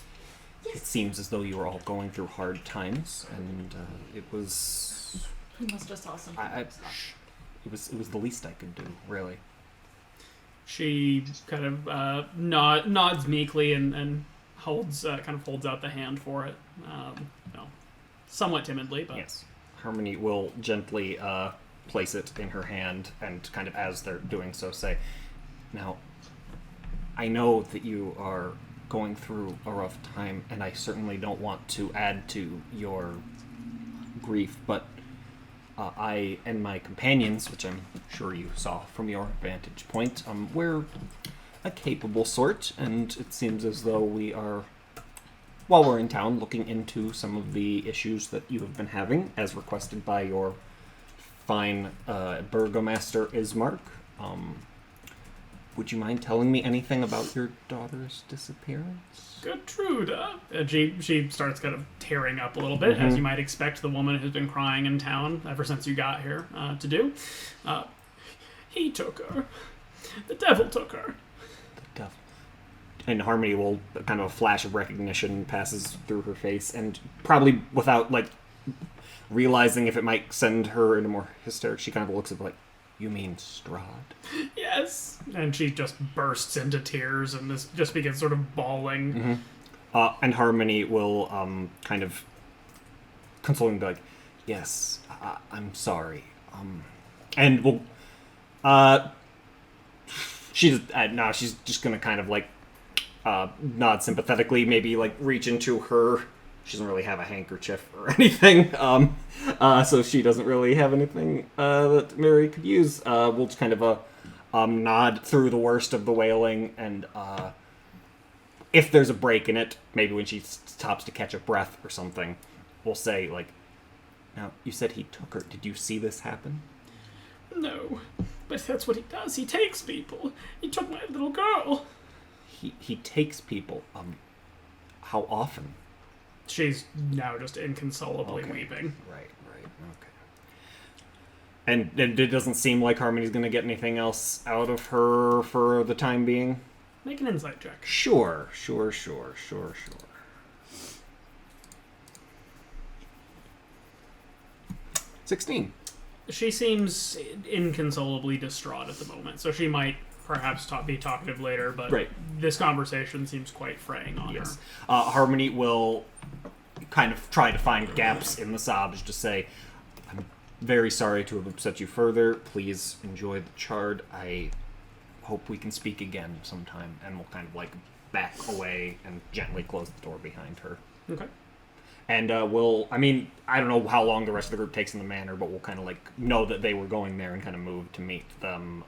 it seems as though you were all going through hard times, and it was... You must have saw something. It was the least I could do, really. She kind of nods meekly and holds out the hand for it. Somewhat timidly, but Yes. Harmony will gently place it in her hand and kind of as they're doing so say, now, I know that you are going through a rough time and I certainly don't want to add to your grief, but I and my companions, which I'm sure you saw from your vantage point, we're a capable sort, and it seems as though we are, while we're in town, looking into some of the issues that you have been having, as requested by your fine Burgomaster Ismark. Would you mind telling me anything about your daughter's disappearance? Gertruda. And she starts kind of tearing up a little bit, as you might expect the woman who's been crying in town ever since you got here to do. He took her. The devil took her. The devil. And Harmony will, kind of a flash of recognition passes through her face, and probably without, realizing if it might send her into more hysterics, she kind of looks at like, you mean Strahd? Yes. And she just bursts into tears and just begins sort of bawling. And Harmony will kind of console and be like, yes, I'm sorry. And will... she's just gonna kind of nod sympathetically, maybe reach into her... She doesn't really have a handkerchief or anything, so she doesn't really have anything that Mary could use. We'll just kind of nod through the worst of the wailing, and if there's a break in it, maybe when she stops to catch a breath or something, we'll say, now, you said he took her. Did you see this happen? No, but that's what he does. He takes people. He took my little girl. He takes people. How often? She's now just inconsolably weeping. Right, okay. And it doesn't seem like Harmony's going to get anything else out of her for the time being? Make an insight check. Sure. 16. She seems inconsolably distraught at the moment, so she might perhaps be talkative later, but this conversation seems quite fraying on her. Harmony will kind of try to find gaps in the sobs to say, I'm very sorry to have upset you further. Please enjoy the chard. I hope we can speak again sometime. And we'll kind of back away and gently close the door behind her. Okay. And I don't know how long the rest of the group takes in the manor, but we'll kind of know that they were going there and kind of move to meet them,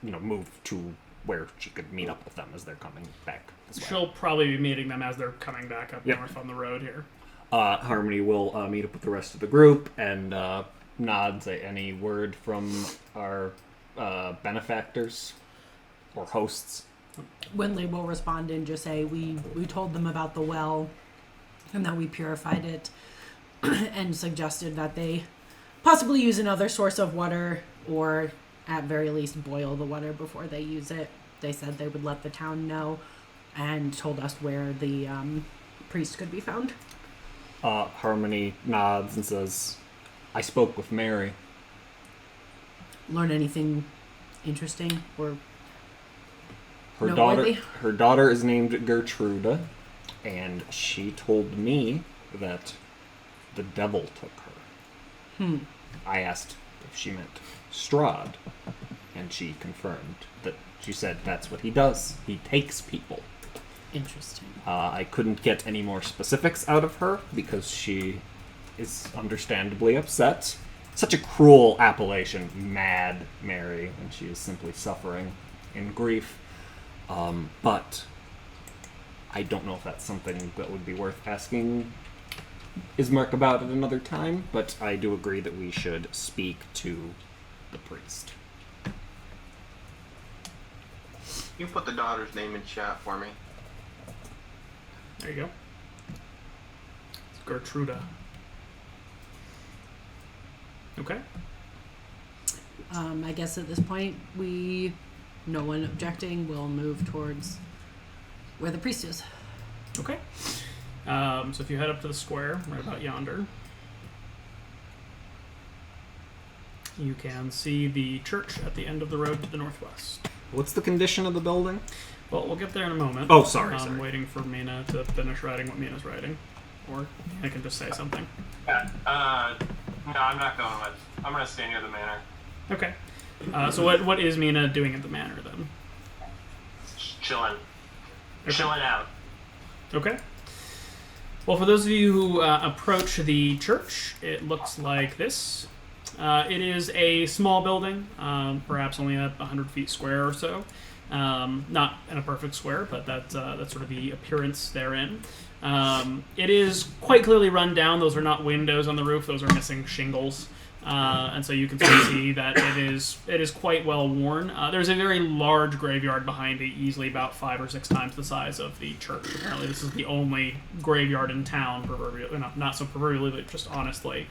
move to where she could meet up with them as they're coming back this way. She'll probably be meeting them as they're coming back up north on the road here. Harmony will meet up with the rest of the group and nod, say any word from our benefactors or hosts. Winley will respond and just say, we told them about the well and that we purified it and suggested that they possibly use another source of water or at very least boil the water before they use it. They said they would let the town know and told us where the priest could be found. Harmony nods and says, I spoke with Mary. Learn anything interesting or her noteworthy? Her daughter is named Gertruda, and she told me that the devil took her. I asked if she meant Strahd, and she confirmed that she said that's what he does. He takes people. Interesting. I couldn't get any more specifics out of her because she is understandably upset. Such a cruel appellation, Mad Mary, and she is simply suffering in grief. But I don't know if that's something that would be worth asking Ismark about at another time, but I do agree that we should speak to the priest. You put the daughter's name in chat for me. There you go. It's Gertruda. Okay. I guess at this point, no one objecting, will move towards where the priest is. Okay. So if you head up to the square, right about yonder, you can see the church at the end of the road to the northwest. What's the condition of the building? Well, we'll get there in a moment. Oh, sorry. I'm waiting for Mina to finish writing what Mina's writing. Or I can just say something. No, I'm not going with. I'm going to stay near the manor. Okay. So what is Mina doing at the manor then? Just chilling. Okay. Chilling out. Okay. Well, for those of you who approach the church, it looks like this. It is a small building, perhaps only 100 feet square or so. Not in a perfect square, but that's sort of the appearance therein. It is quite clearly run down. Those are not windows on the roof. Those are missing shingles. And so you can sort of see that it is quite well worn. There's a very large graveyard behind it, easily about 5 or 6 times the size of the church. Apparently, this is the only graveyard in town, proverbially, not so proverbially, but just honestly.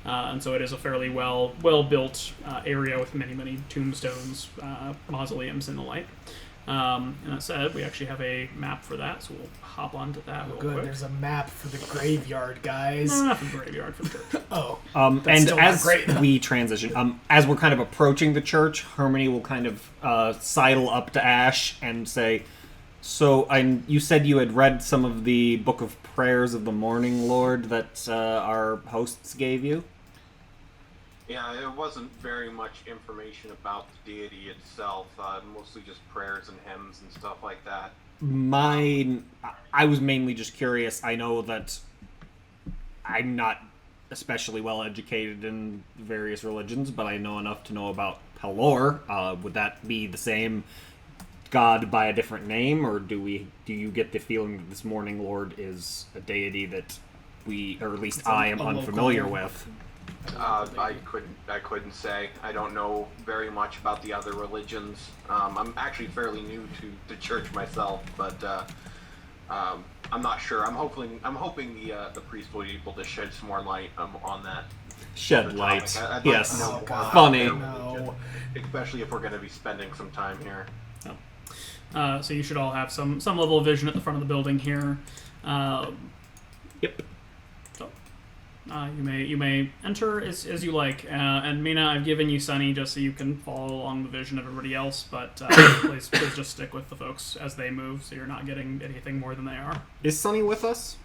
And so it is a fairly well built area with many tombstones, mausoleums, and the like. And that said, we actually have a map for that, so we'll hop onto that real Good, quick. there's a map for the graveyard, guys. No, not for the graveyard, for the church. Oh. And still not as great, though. we transition, as we're kind of approaching the church, Harmony will kind of sidle up to Ash and say, "So, you said you had read some of the Book of Prayers of the Morning Lord that our hosts gave you?" Yeah, it wasn't very much information about the deity itself. Mostly just prayers and hymns and stuff like that. I was mainly just curious. I know that I'm not especially well educated in various religions, but I know enough to know about Pelor. Would that be the same god by a different name, or do you get the feeling that this Morning Lord is a deity that we, or at least I am unfamiliar with? I couldn't say. I don't know very much about the other religions. I'm actually fairly new to the church myself, but I'm not sure. I'm hoping the priest will be able to shed some more light on that. Shed light. I'd like Yes. to know more about Funny. their religion, especially if we're going to be spending some time here. So you should all have some level of vision at the front of the building here. Yep. So you may enter as you like. And Mina, I've given you Sunny just so you can follow along the vision of everybody else. But please just stick with the folks as they move, so you're not getting anything more than they are. Is Sunny with us?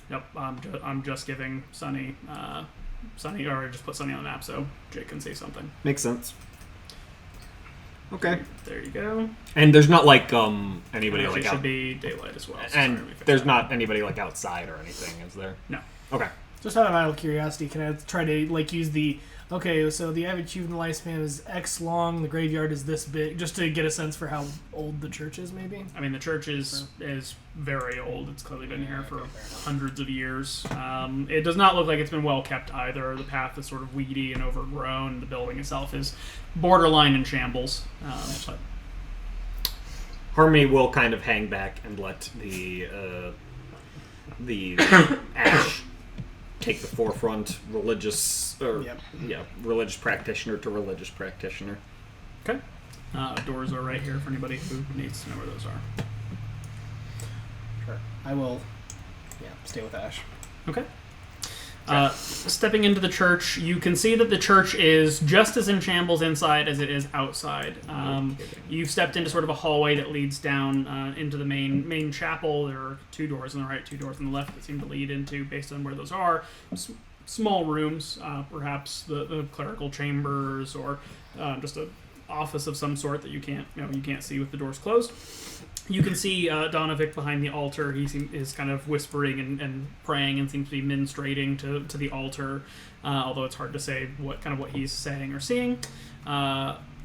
Yep. I'm just giving Sunny, or just put Sunny on the map so Jake can see something. Makes sense. Okay. There you go. And there's not like anybody And like it should out, be daylight as well. So and sorry, let me fix there's that. not anybody like outside or anything, is there? No. Okay. Just out of idle curiosity, can I try to use the so the average human lifespan is X long, the graveyard is this big, just to get a sense for how old the church is, maybe? I mean, the church is very old. It's clearly been here for hundreds of years. It does not look like it's been well kept either. The path is sort of weedy and overgrown. The building itself is borderline in shambles. But Harmony will kind of hang back and let the Ash take the forefront, religious practitioner to religious practitioner. okay. Doors are right here for anybody who needs to know where those are. Sure. I will, stay with Ash. Okay. Stepping into the church, you can see that the church is just as in shambles inside as it is outside. You've stepped into sort of a hallway that leads down into the main chapel. There are 2 doors on the right, 2 doors on the left that seem to lead into, based on where those are, small rooms, perhaps the clerical chambers or just a office of some sort that you can't see with the doors closed. You can see Donovic behind the altar. He is kind of whispering and praying and seems to be ministrating to the altar, although it's hard to say what he's saying or seeing.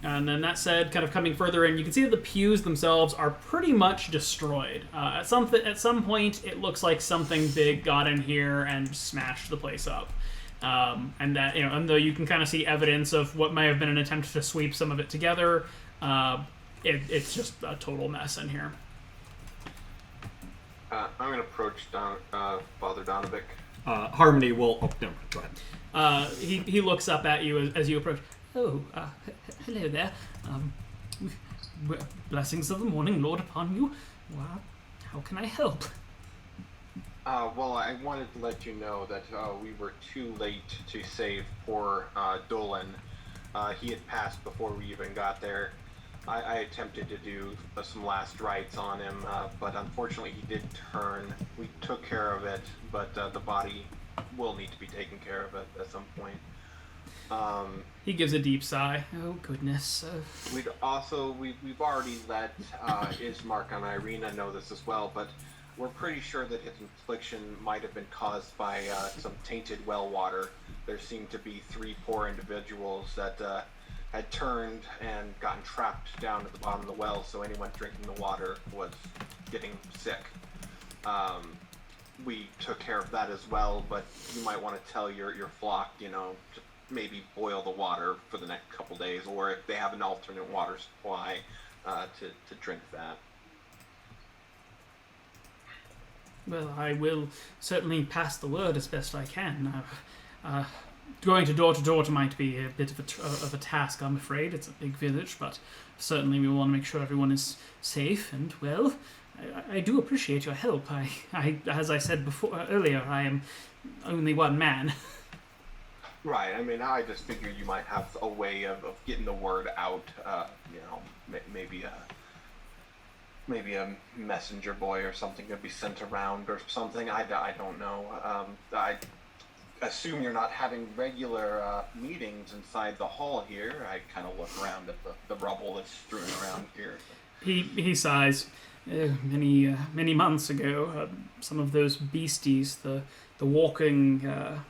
And then that said, kind of coming further in, you can see that the pews themselves are pretty much destroyed. At some point, it looks like something big got in here and smashed the place up. And that, and though you can kind of see evidence of what may have been an attempt to sweep some of it together, it's just a total mess in here. I'm going to approach Father Donovic. Harmony will... Oh, no, go ahead. He looks up at you as you approach. Oh, hello there. Blessings of the morning, Lord, upon you. Well, how can I help? Well, I wanted to let you know that we were too late to save poor Dolan. He had passed before we even got there. I attempted to do some last rites on him, but unfortunately he did turn. We took care of it, but the body will need to be taken care of at some point. He gives a deep sigh. Oh, goodness. We've already let Ismark and Ireena know this as well, but we're pretty sure that his affliction might have been caused by some tainted well water. There seemed to be 3 poor individuals that had turned and gotten trapped down at the bottom of the well, so anyone drinking the water was getting sick. We took care of that as well, but you might want to tell your flock, to maybe boil the water for the next couple days, or if they have an alternate water supply, to drink that. Well, I will certainly pass the word as best I can. Going to door might be a bit of a task, I'm afraid. It's a big village, but certainly we want to make sure everyone is safe and well. I do appreciate your help. I as I said earlier, I am only one man. Right. I mean, I just figured you might have a way of getting the word out. Maybe a messenger boy or something could be sent around or something. I don't know. I assume you're not having regular meetings inside the hall here. I kind of look around at the rubble that's strewn around here. He sighs. Many months ago, some of those beasties, the walking,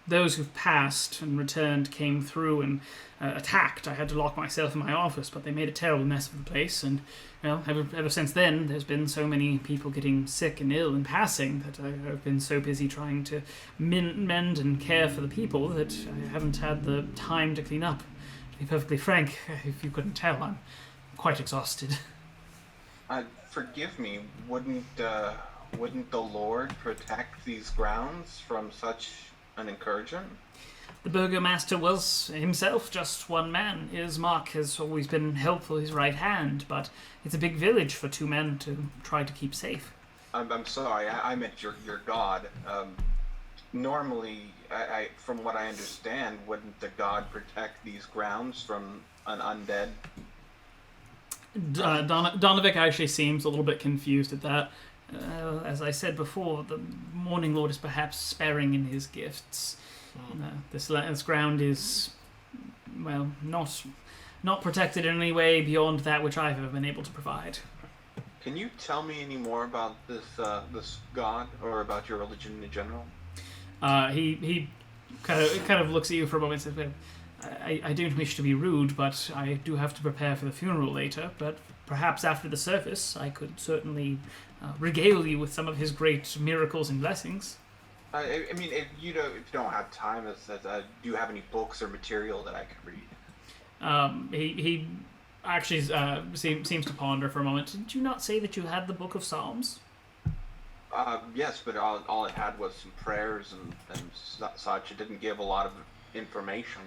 those who've passed and returned came through and attacked. I had to lock myself in my office, but they made a terrible mess of the place. And ever since then, there's been so many people getting sick and ill and passing that I've been so busy trying to mend and care for the people that I haven't had the time to clean up. To be perfectly frank, if you couldn't tell, I'm quite exhausted. Forgive me. Wouldn't the Lord protect these grounds from such an incursion? The Burgomaster was himself just one man. Ismark has always been helpful, his right hand, but it's a big village for 2 men to try to keep safe. I'm sorry, I meant your god. Normally, I from what I understand, wouldn't the god protect these grounds from an undead? Donovic actually seems a little bit confused at that. As I said before, the Morning Lord is perhaps sparing in his gifts. This ground is, well, not protected in any way beyond that which I've ever been able to provide. Can you tell me any more about this god, or about your religion in general? He kind of looks at you for a moment and says, I don't wish to be rude, but I do have to prepare for the funeral later, but perhaps after the service I could certainly regale you with some of his great miracles and blessings. I mean, if you don't have time, do you have any books or material that I could read? He actually seems to ponder for a moment. Did you not say that you had the Book of Psalms? Yes, but all it had was some prayers and such. It didn't give a lot of information.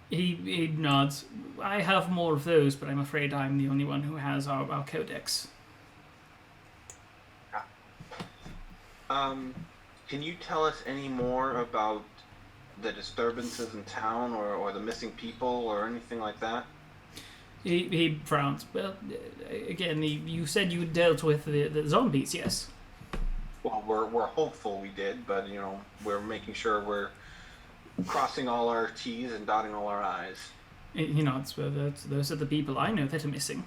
He nods. I have more of those, but I'm afraid I'm the only one who has our codex. Can you tell us any more about the disturbances in town, or the missing people, or anything like that? He frowns. Well, again, you said you dealt with the zombies, yes? Well, we're hopeful we did, but we're making sure we're crossing all our T's and dotting all our I's. Those are the people I know that are missing.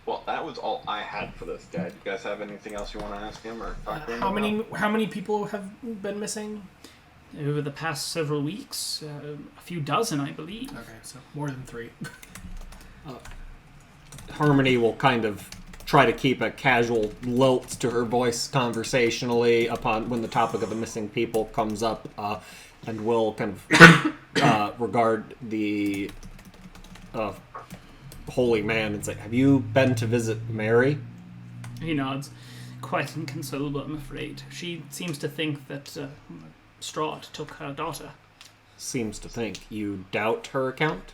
Well, that was all I had for this guy. Do you guys have anything else you want to ask him or talk to him How many people have been missing? Over the past several weeks, a few dozen, I believe. Okay, so more than 3. Harmony will kind of try to keep a casual lilt to her voice conversationally upon when the topic of the missing people comes up, and will kind of regard the holy man and say, "Have you been to visit Mary?" He nods. Quite inconsolable, I'm afraid. She seems to think that Strahd took her daughter. Seems to think. You doubt her account?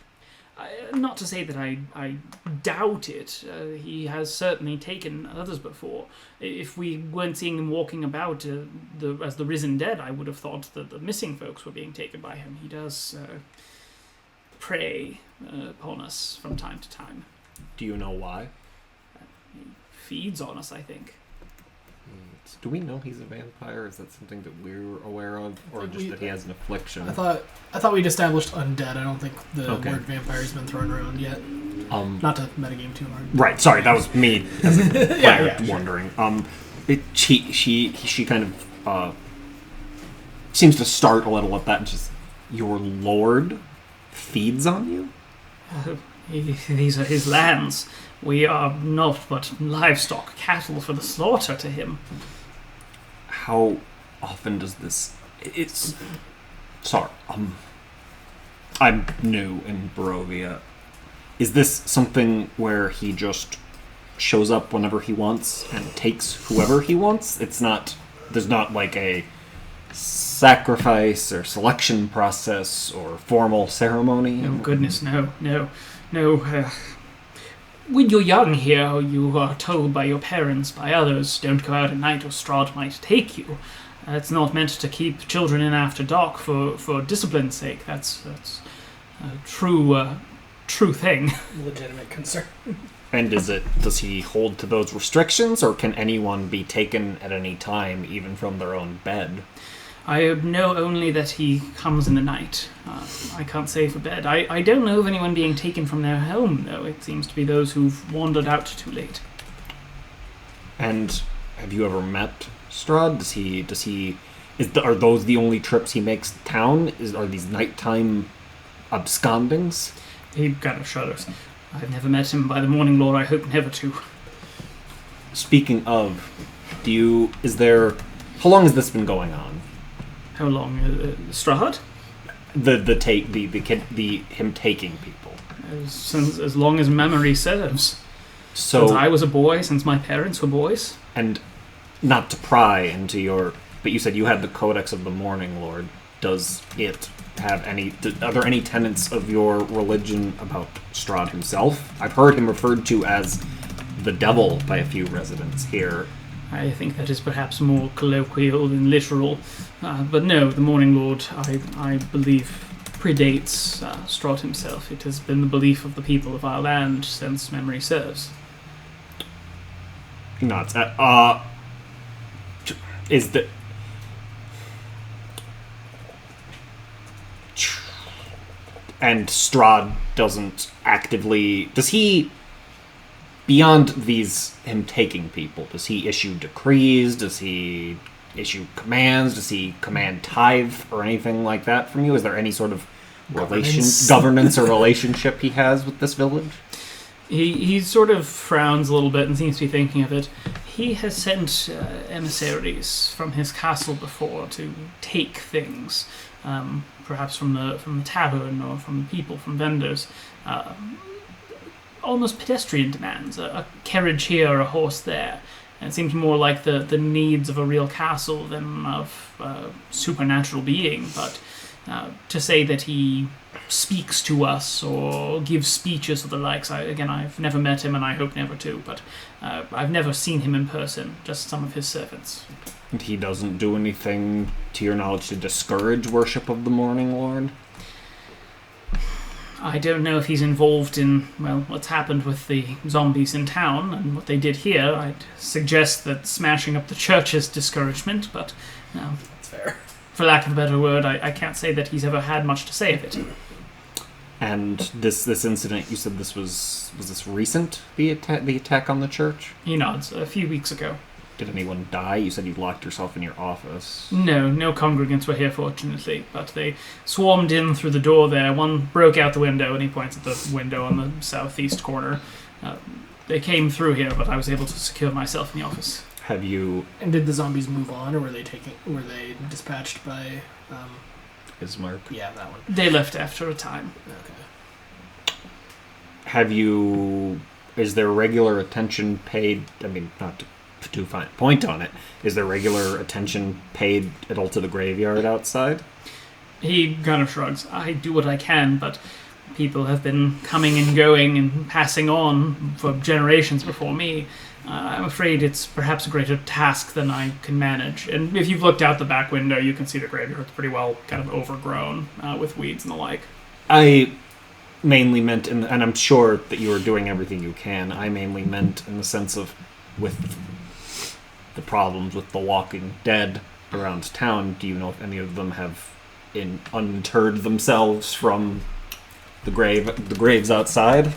Not to say that I doubt it. He has certainly taken others before. If we weren't seeing him walking about as the risen dead, I would have thought that the missing folks were being taken by him. He does prey upon us from time to time. Do you know why? He feeds on us, I think. Do we know he's a vampire? Is that something that we're aware of, or just that he has an affliction? I thought we'd established undead. I don't think the word vampire's been thrown around yet. Not to metagame too hard. Right. Sorry, that was me as a player wondering. She kind of seems to start a little at that, and just, your lord feeds on you? These are his lands. We are naught but livestock, cattle for the slaughter to him. How often does this... Sorry, I'm new in Barovia. Is this something where he just shows up whenever he wants and takes whoever he wants? There's not like a sacrifice or selection process or formal ceremony? Oh goodness, no. When you're young here, you are told by your parents, by others, don't go out at night or Strahd might take you. It's not meant to keep children in after dark for discipline's sake. That's a true thing. Legitimate concern. And does he hold to those restrictions, or can anyone be taken at any time, even from their own bed? I know only that he comes in the night. I can't say for bed. I don't know of anyone being taken from their home, though. It seems to be those who've wandered out too late. And have you ever met Strahd? Are those the only trips he makes to town? Are these nighttime abscondings? He kind of shudders. I've never met him. By the morning, Lord, I hope never to. Speaking of, how long has this been going on? How long? Strahd? Him taking people. As long as memory serves. So, since I was a boy, since my parents were boys. And not to pry into but you said you had the Codex of the Morning Lord. Does it have are there any tenets of your religion about Strahd himself? I've heard him referred to as the devil by a few residents here. I think that is perhaps more colloquial than literal. But no, the Morning Lord, I believe, predates Strahd himself. It has been the belief of the people of our land since memory serves. Not is the... And Strahd doesn't actively... Does he... Beyond him taking people, does he issue decrees? Does he issue commands? Does he command tithe or anything like that from you? Is there any sort of governance or relationship he has with this village? He sort of frowns a little bit and seems to be thinking of it. He has sent emissaries from his castle before to take things, perhaps from the tavern or from the people, from vendors. Almost pedestrian demands, a carriage here, a horse there. And it seems more like the needs of a real castle than of a supernatural being. But to say that he speaks to us or gives speeches or the likes, I've never met him and I hope never to, but I've never seen him in person, just some of his servants. And he doesn't do anything, to your knowledge, to discourage worship of the Morning Lord? I don't know if he's involved in, well, what's happened with the zombies in town and what they did here. I'd suggest that smashing up the church is discouragement, but no, That's fair. for lack of a better word, I can't say that he's ever had much to say of it. And this incident, you said this was this recent, the attack on the church? He nods. A few weeks ago. Did anyone die? You said you locked yourself in your office. No congregants were here, fortunately, but they swarmed in through the door there. One broke out the window, and he points at the window on the southeast corner. They came through here, but I was able to secure myself in the office. Have you... And did the zombies move on, or were they dispatched by? Ismark? Yeah, that one. They left after a time. Okay. Have you... Is there regular attention paid... I mean, not to find a point on it. Is there regular attention paid at all to the graveyard outside? He kind of shrugs. I do what I can, but people have been coming and going and passing on for generations before me. I'm afraid it's perhaps a greater task than I can manage. And if you've looked out the back window, you can see the graveyard's pretty well kind of overgrown with weeds and the like. I mainly meant, and I'm sure that you are doing everything you can, I mainly meant in the sense of with the problems with the walking dead around town, do you know if any of them have uninterred themselves from the graves outside?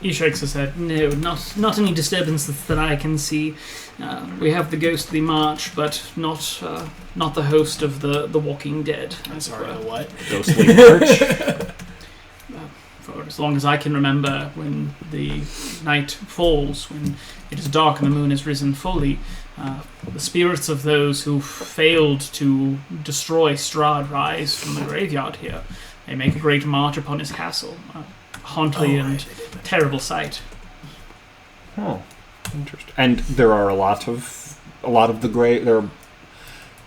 He shakes his head. No, not any disturbances that I can see. We have the ghostly march, but not the host of the Walking Dead. I'm sorry, the what? Ghostly march? For as long as I can remember, when the night falls, when it is dark and the moon is risen fully, the spirits of those who failed to destroy Strahd rise from the graveyard here. They make a great march upon his castle. Haunting and terrible sight. Oh, interesting. And there are a lot of the grave. There are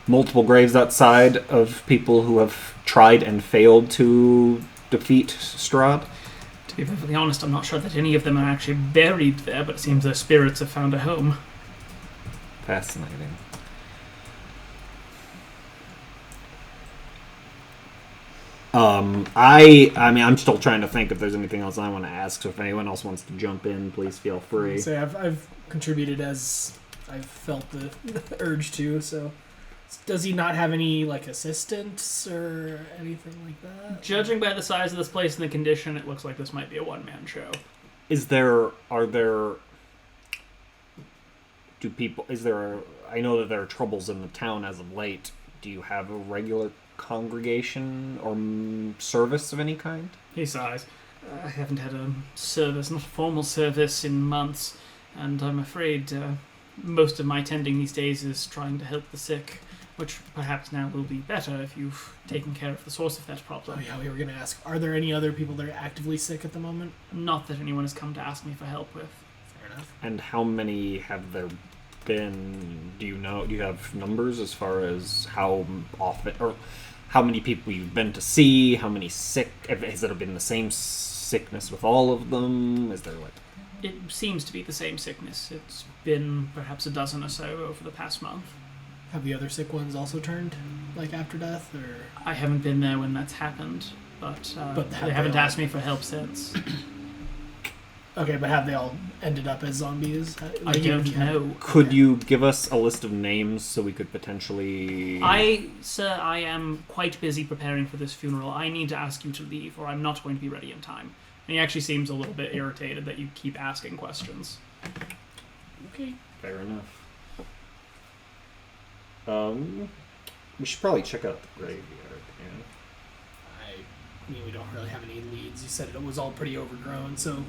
multiple graves outside of people who have tried and failed to defeat Strahd. To be perfectly honest, I'm not sure that any of them are actually buried there, but it seems their spirits have found a home. Fascinating. I mean, I'm still trying to think if there's anything else I want to ask. So if anyone else wants to jump in, please feel free. So I've contributed as I've felt the urge to. So, does he not have any like assistants or anything like that? Judging by the size of this place and the condition, it looks like this might be a one-man show. I know that there are troubles in the town as of late. Do you have a regular congregation or service of any kind? He sighs. I haven't had a service, not a formal service, in months, and I'm afraid most of my tending these days is trying to help the sick, which perhaps now will be better if you've taken care of the source of that problem. Oh yeah, we were going to ask, are there any other people that are actively sick at the moment? Not that anyone has come to ask me for help with. Fair enough. And how many have there been? Do you have numbers as far as how often, or how many people you've been to see? How many sick? Has it been the same sickness with all of them? Is there like... It seems to be the same sickness. It's been perhaps a dozen or so over the past month. Have the other sick ones also turned, like after death, or? I haven't been there when that's happened, but they haven't asked me for help since. Okay, but have they all ended up as zombies? I don't know. Could you give us a list of names so we could potentially... Sir, I am quite busy preparing for this funeral. I need to ask you to leave, or I'm not going to be ready in time. And he actually seems a little bit irritated that you keep asking questions. Okay. Fair enough. We should probably check out the graveyard. Yeah. I mean, we don't really have any leads. You said it was all pretty overgrown, so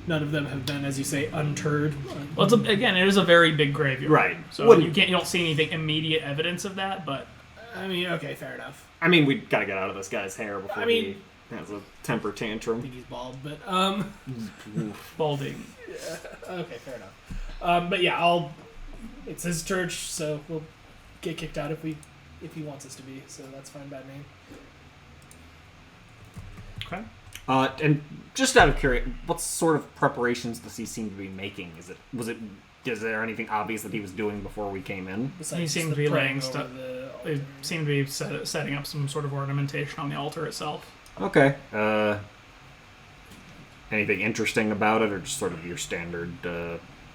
none of them have been, as you say, uninterred. Well, again, it is a very big graveyard, right? So you don't see anything immediate evidence of that, but I mean, okay, fair enough. I mean, we gotta get out of this guy's hair before he has a temper I tantrum. think he's bald, but balding. Yeah, okay, fair enough. But yeah, it's his church, so we'll get kicked out if he wants us to be. So that's fine by me. Okay. And just out of curiosity, what sort of preparations does he seem to be making? Is there anything obvious that he was doing before we came in? Besides He just seemed the to be praying laying over stuff. the They altar. seem to be setting up some sort of ornamentation on the altar itself. Okay. anything interesting about it, or just sort of your standard?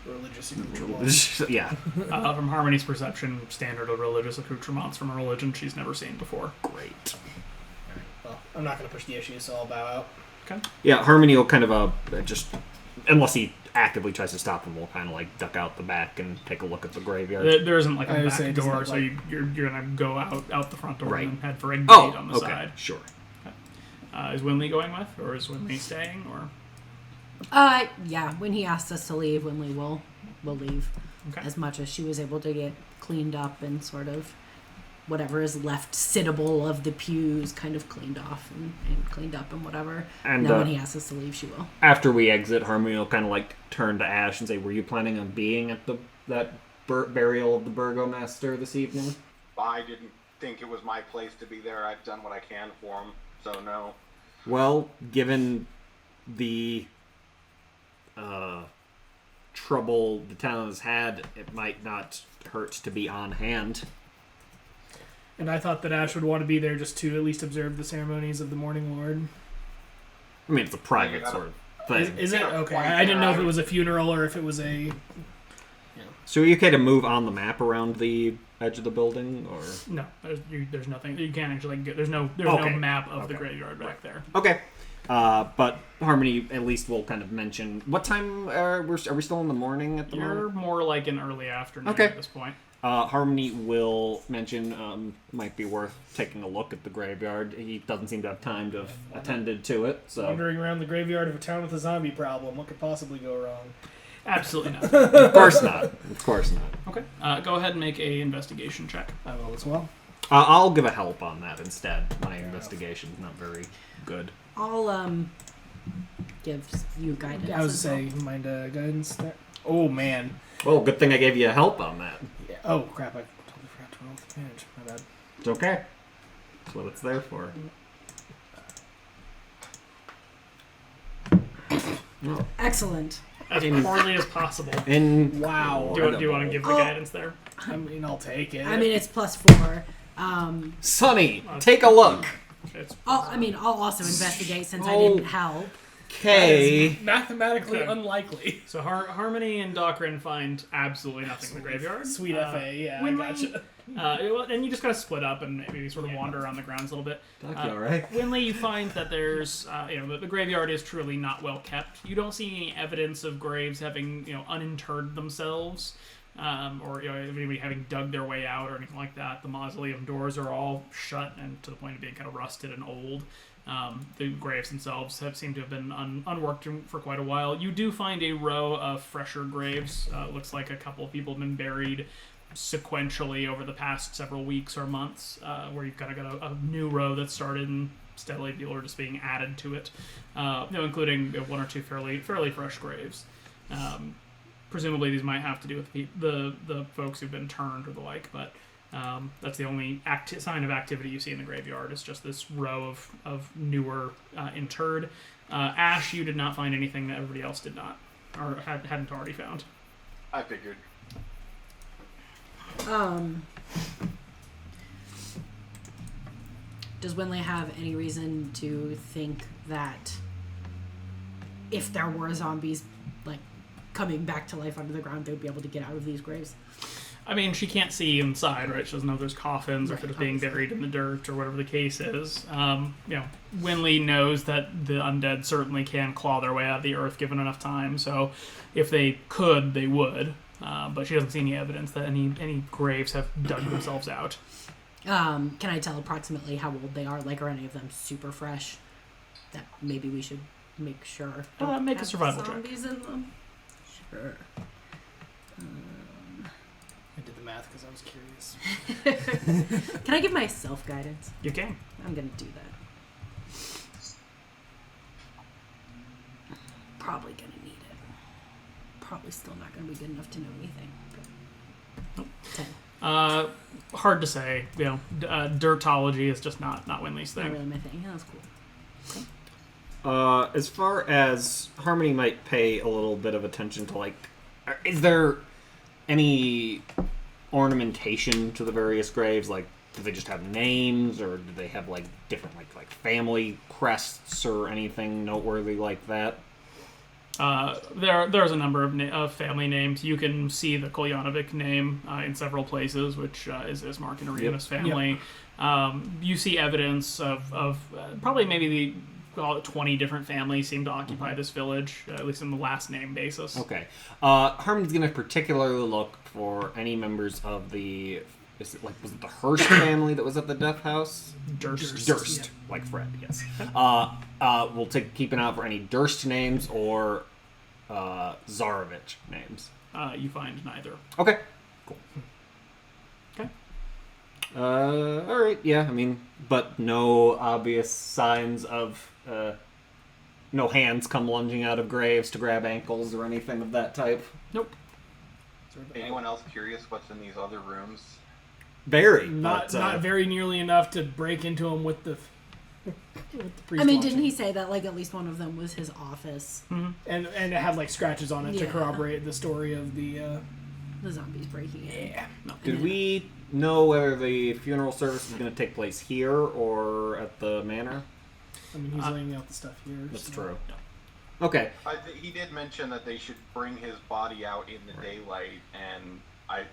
Religious accoutrements. Yeah. From Harmony's perception, standard of religious accoutrements from a religion she's never seen before. Great. Well, I'm not going to push the issue, so I'll bow out. Okay. Yeah, Harmony will kind of just, unless he actively tries to stop him, we'll kind of like duck out the back and take a look at the graveyard. There isn't like I a would back say it doesn't door, look so like- you're gonna go out the front door Right. and head for a gate Oh, on the okay, side. sure. Is Winley going with, or is Winley staying, or? Yeah. When he asked us to leave, Winley will leave. Okay. As much as she was able to get cleaned up and sort of whatever is left sittable of the pews kind of cleaned off and cleaned up and whatever. And then when he asks us to leave, she will. after we exit, Harmony will kind of like turn to Ash and say, "Were you planning on being at that burial of the Burgomaster this evening?" I didn't think it was my place to be there. I've done what I can for him, so no. Well, given the trouble the town has had, it might not hurt to be on hand. And I thought that Ash would want to be there just to at least observe the ceremonies of the Morning Lord. I mean, it's a private Yeah. sort of thing. Is it? Yeah, Okay. quite I didn't know if it right. was a funeral or if it was a... So are you okay to move on the map around the edge of the building, or? No, there's nothing. You can't actually get. There's no Okay. map of the Okay. graveyard back there. Okay. But Harmony at least will kind of mention what time are we still in the morning at the You're moment? more like an early afternoon Okay. at this point. Harmony will mention might be worth taking a look at the graveyard. He doesn't seem to have time to have attended to it, so Wandering around the graveyard of a town with a zombie problem. What could possibly go wrong? Absolutely not. of course not. Of course not. Okay. Go ahead and make a investigation check. I will as well. I'll give a help on that instead. My investigation's not very good. I'll give you guidance. I was as saying, mind guidance there. Oh, man. Well, good thing I gave you a help on that. Yeah. Oh, crap. I totally forgot to roll with advantage. My bad. It's okay. That's what it's there for. well. Excellent. As poorly as possible. Wow. Do you want to give the Oh. guidance there? I mean, I'll take it. I mean, it's +4. Sonny, take a look. I'll also investigate since I Oh. didn't help. Okay. mathematically Okay. unlikely. So Harmony and Docrin find absolutely nothing in the graveyard. Sweet FA, yeah, Winley, I gotcha. And you just kind of split up and maybe sort of wander around the grounds a little bit. Doc, you alright? Winley, you find that there's, the graveyard is truly not well kept. You don't see any evidence of graves having, uninterred themselves, or anybody having dug their way out or anything like that. The mausoleum doors are all shut and to the point of being kind of rusted and old. The graves themselves seem to have been unworked for quite a while. You do find a row of fresher graves. Looks like a couple of people have been buried sequentially over the past several weeks or months, where you've kind of got a new row that started and steadily people are just being added to it, including one or two fairly fresh graves. Presumably these might have to do with the folks who've been turned or the like, but that's the only sign of activity you see in the graveyard. It's just this row of newer interred. Ash, you did not find anything that everybody else did not, or hadn't already found. I figured. Does Winley have any reason to think that if there were zombies like coming back to life under the ground, they would be able to get out of these graves? I mean, she can't see inside, right? She doesn't know if there's coffins or if Right, it's being buried in the dirt or whatever the case is. Winley knows that the undead certainly can claw their way out of the earth given enough time. So if they could, they would. But she doesn't see any evidence that any graves have dug themselves out. Can I tell approximately how old they are? Like, are any of them super fresh? That maybe we should make sure. don't Make a have survival check. zombies in them. Sure. I did the math because I was curious. Can I give myself guidance? You can. I'm gonna do that. Probably gonna need it. Probably still not gonna be good enough to know anything. But 10. Hard to say. Dirtology is just not Winley's Not thing. really my thing. Yeah, that's cool. As far as Harmony might pay a little bit of attention to, like, is there any ornamentation to the various graves? Like, do they just have names, or do they have like different like family crests or anything noteworthy like that? There's a number of family names. You can see the Koljanovic name in several places, which is Ismark and Ireena's family. You see evidence of probably maybe call it 20 different families seem to occupy this village, at least on the last name basis. Okay. Harmon's going to particularly look for any members of the... was it the Hirsch family that was at the death house? Durst. Yeah. Like Fred, yes. We'll keep an eye out for any Durst names or Zarovich names. You find neither. Okay. Cool. Okay. Alright, yeah, I mean, but no obvious signs of, no hands come lunging out of graves to grab ankles or anything of that type. Nope. Anyone else curious what's in these other rooms? Very. Not very nearly enough to break into them with the priest I mean, watching. didn't he say that, like, at least one of them was his office? And it had, like, scratches on it to Yeah. corroborate the story of the... The zombies breaking in. Yeah. No. Did we know whether the funeral service was going to take place here or at the manor? I mean, he's laying out the stuff here. That's so. true. Okay. He did mention that they should bring his body out in the daylight, and I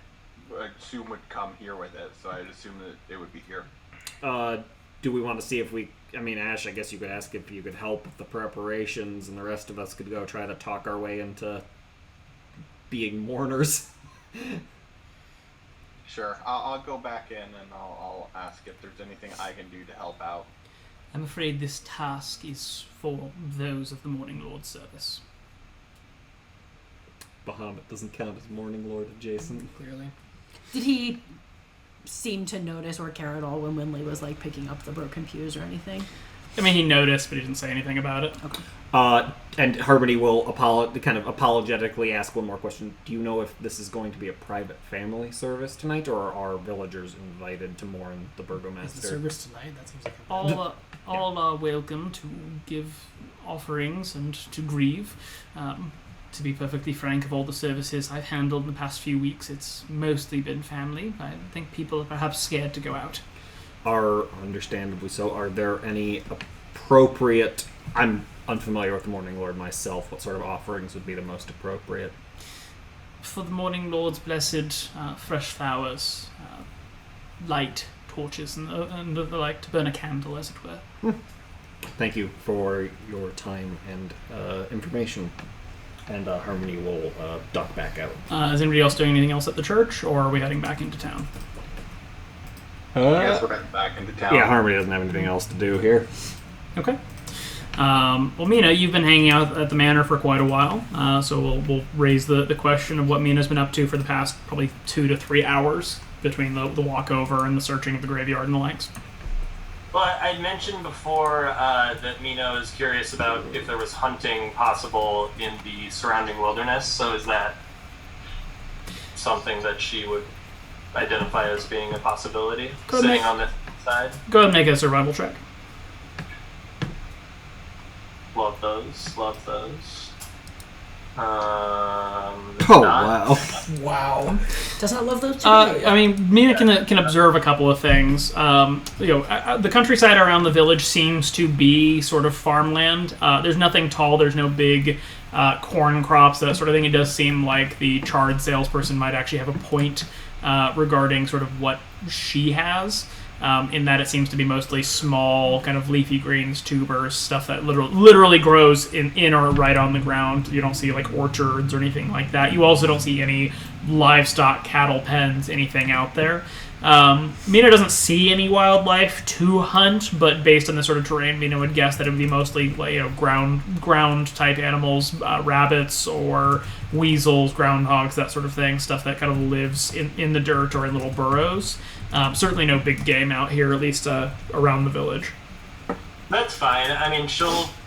assume would come here with it, so I'd assume that it would be here. Do we want to see if we... I mean, Ash, I guess you could ask if you could help with the preparations, and the rest of us could go try to talk our way into being mourners. Sure, I'll go back in and I'll ask if there's anything I can do to help out. I'm afraid this task is for those of the Morning Lord service. Bahamut doesn't count as Morning Lord adjacent. Clearly. Did he seem to notice or care at all when Winley was, like, picking up the broken pews or anything? I mean, he noticed, but he didn't say anything about it. Okay. And Harmony will kind of apologetically ask one more question. Do you know if this is going to be a private family service tonight, or are villagers invited to mourn the Is Burgomaster? the service tonight? That seems like a... All are welcome to give offerings and to grieve. To be perfectly frank, of all the services I've handled in the past few weeks, it's mostly been family. I think people are perhaps scared to go out. Understandably so. Are there any appropriate... I'm unfamiliar with the Morning Lord myself. What sort of offerings would be the most appropriate? For the Morning Lord's blessed, fresh flowers, light, torches, and the like, to burn a candle, as it were. Thank you for your time and information. And Harmony will duck back out. Is anybody else doing anything else at the church, or are we heading back into town? I guess we're heading back into town. Yeah, Harmony doesn't have anything else to do here. Okay. Well, Mina, you've been hanging out at the manor for quite a while, so we'll raise the question of what Mina's been up to for the past probably 2 to 3 hours between the walkover and the searching of the graveyard and the likes. Well, I mentioned before that Mina is curious about if there was hunting possible in the surrounding wilderness, so is that something that she would identify as being a possibility, sitting on the side? Go ahead and make a survival check. Love those. Wow. Wow. Does not love those two. I mean, Mina can observe a couple of things. The countryside around the village seems to be sort of farmland. There's nothing tall. There's no big corn crops, that sort of thing. It does seem like the charred salesperson might actually have a point regarding sort of what she has. In that it seems to be mostly small, kind of leafy greens, tubers, stuff that literally grows in or right on the ground. You don't see like orchards or anything like that. You also don't see any livestock, cattle pens, anything out there. Mina doesn't see any wildlife to hunt, but based on the sort of terrain, Mina would guess that it would be mostly ground type animals, rabbits or weasels, groundhogs, that sort of thing, stuff that kind of lives in the dirt or in little burrows. Certainly no big game out here, at least around the village. That's fine. I mean,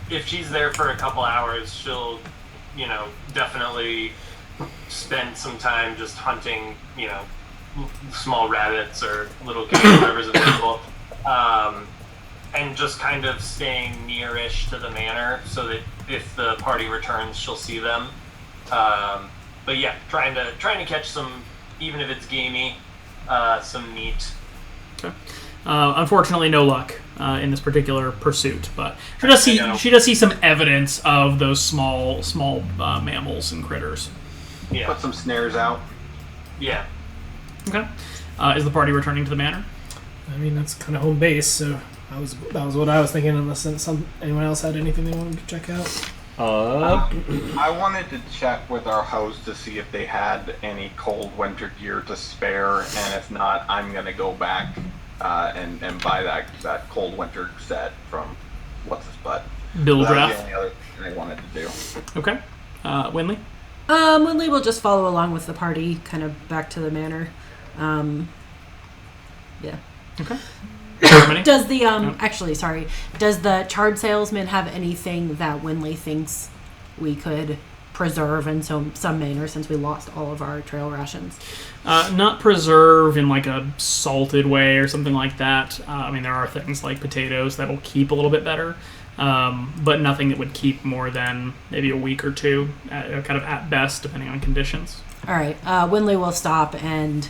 if she's there for a couple hours, she'll, definitely spend some time just hunting, small rabbits or little game, whatever's available, and just kind of staying nearish to the manor so that if the party returns, she'll see them. But yeah, trying to catch some, even if it's gamey, some meat. Okay. Unfortunately, no luck. in this particular pursuit, but she does see some evidence of those small mammals and critters. Yeah. Put some snares out. Yeah. Okay. Is the party returning to the manor? I mean, that's kind of home base, so that was what I was thinking. Unless anyone else had anything they wanted to check out. I wanted to check with our host to see if they had any cold winter gear to spare, and if not, I'm gonna go back and buy that cold winter set from what's his butt. Bill That was Draft. the only other thing I wanted to do. Okay. Winley? Winley will just follow along with the party, kind of back to the manor. Yeah. Okay. Harmony? Does the does the charred salesman have anything that Winley thinks we could preserve in some manner, since we lost all of our trail rations? Not preserve in like a salted way or something like that. I mean, there are things like potatoes that'll keep a little bit better, but nothing that would keep more than maybe a week or two, kind of at best, depending on conditions. All right. Winley will stop and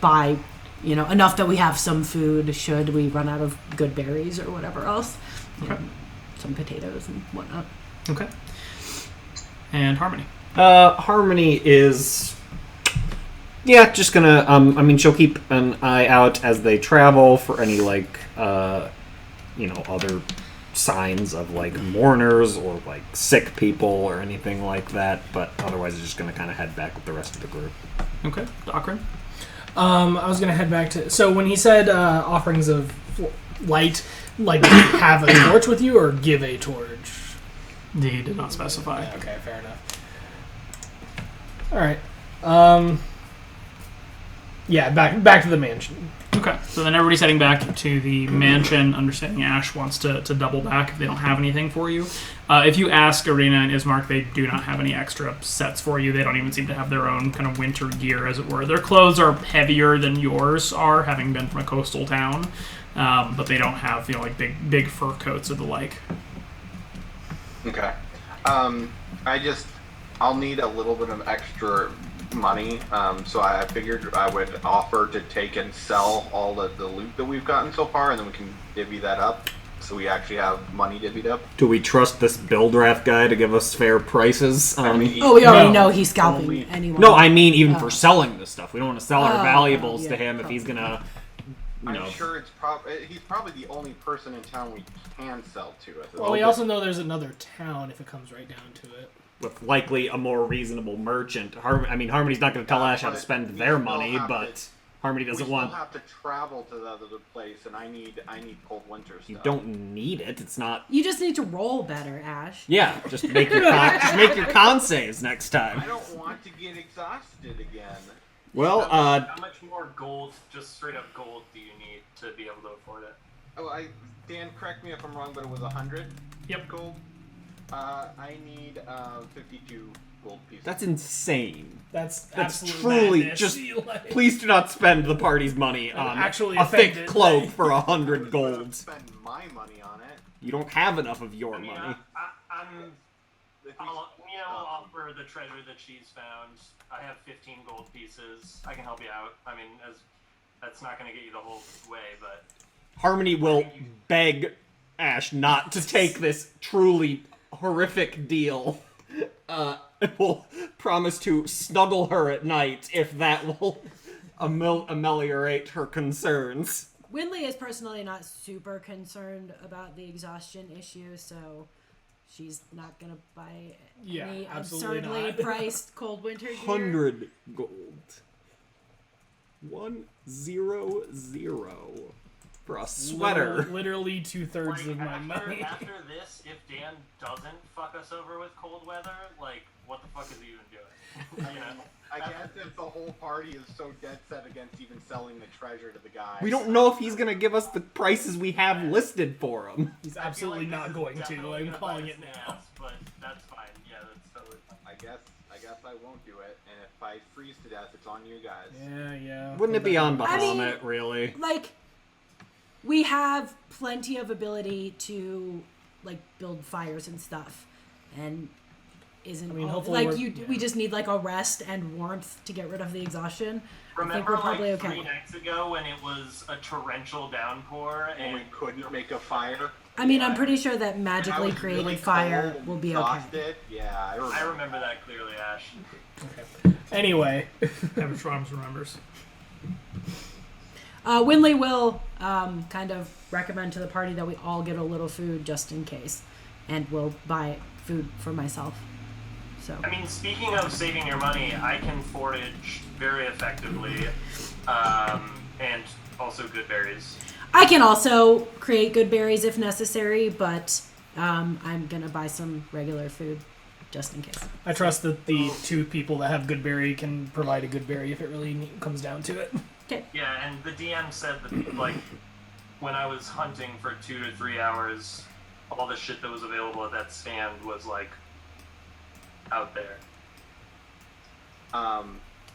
buy, enough that we have some food should we run out of good berries or whatever else. Okay. Some potatoes and whatnot. Okay. And Harmony? Harmony is... Yeah, just gonna... I mean, she'll keep an eye out as they travel for any, other signs of, mourners or, sick people or anything like that. But otherwise, just gonna kind of head back with the rest of the group. Okay. Docrin? I was gonna head back to. So when he said offerings of light, have a torch with you or give a torch? He did not specify. Yeah, okay, fair enough. All right. Yeah, back to the mansion. Okay, so then everybody's heading back to the mansion, understanding Ash wants to double back if they don't have anything for you. If you ask Ireena and Ismark, they do not have any extra sets for you. They don't even seem to have their own kind of winter gear, as it were. Their clothes are heavier than yours are, having been from a coastal town, but they don't have, big fur coats or the like. Okay. I'll need a little bit of extra money, so I figured I would offer to take and sell all of the loot that we've gotten so far, and then we can divvy that up, so we actually have money divvied up. Do we trust this Bill Draft guy to give us fair prices? We already know he's scalping anyone. No, I mean even for selling this stuff. We don't want to sell our valuables to him if he's gonna... I'm sure he's probably the only person in town we can sell to. Well, we also know there's another town if it comes right down to it. With likely a more reasonable merchant. Harmony's not going to tell Ash how to spend their money, but Harmony doesn't want... We still have to travel to the other place, and I need cold winter stuff. You don't need it. It's not... You just need to roll better, Ash. Yeah, just make your con saves next time. I don't want to get exhausted again. Well, how much more gold, just straight up gold, do you need to be able to afford it? Oh, Dan, correct me if I'm wrong, but it was 100. Yep. Gold. I need 52 gold pieces. That's insane. That's truly madness. just. Please do not spend the party's money on actually a thick offended. cloak for 100 gold. Spend my money on it. You don't have enough of your money. I'll offer the treasure that she's found. I have 15 gold pieces. I can help you out. I mean, that's not going to get you the whole way, but... Harmony will beg Ash not to take this truly horrific deal. Will promise to snuggle her at night if that will ameliorate her concerns. Winley is personally not super concerned about the exhaustion issue, so she's not gonna buy any absurdly priced cold winter gear. 100 gold. 100 for a sweater. Literally 2/3 of my money. After this, if Dan doesn't fuck us over with cold weather, what the fuck is he even doing? I guess if the whole party is so dead set against even selling the treasure to the guy. We don't know if he's gonna give us the prices we have listed for him. He's absolutely not going to. I'm calling it now. But that's fine. Yeah, that's totally fine. I guess I won't do it, and if I freeze to death, it's on you guys. Yeah. Wouldn't it be on Bahamut, really? We have plenty of ability to build fires and stuff, and isn't I mean, all, hopefully like we're- you. yeah. We just need like a rest and warmth to get rid of the exhaustion. I think Remember we're probably like okay. 3 nights ago when it was a torrential downpour And and we couldn't make a fire. I mean, I'm Yeah. pretty sure that And I magically was created really fire cold and will be okay. exhausted. Yeah, I remember that clearly, Ash. Anyway, Average Farms remembers. Winley will kind of recommend to the party that we all get a little food just in case, and we'll buy food for myself. So I mean, speaking of saving your money, I can forage very effectively, and also good berries. I can also create good berries if necessary, but I'm gonna buy some regular food just in case. I trust that the 2 people that have good berry can provide a good berry if it really comes down to it. Okay. Yeah, and the DM said that, like, when I was hunting for 2 to 3 hours, all the shit that was available at that stand was, like, out there.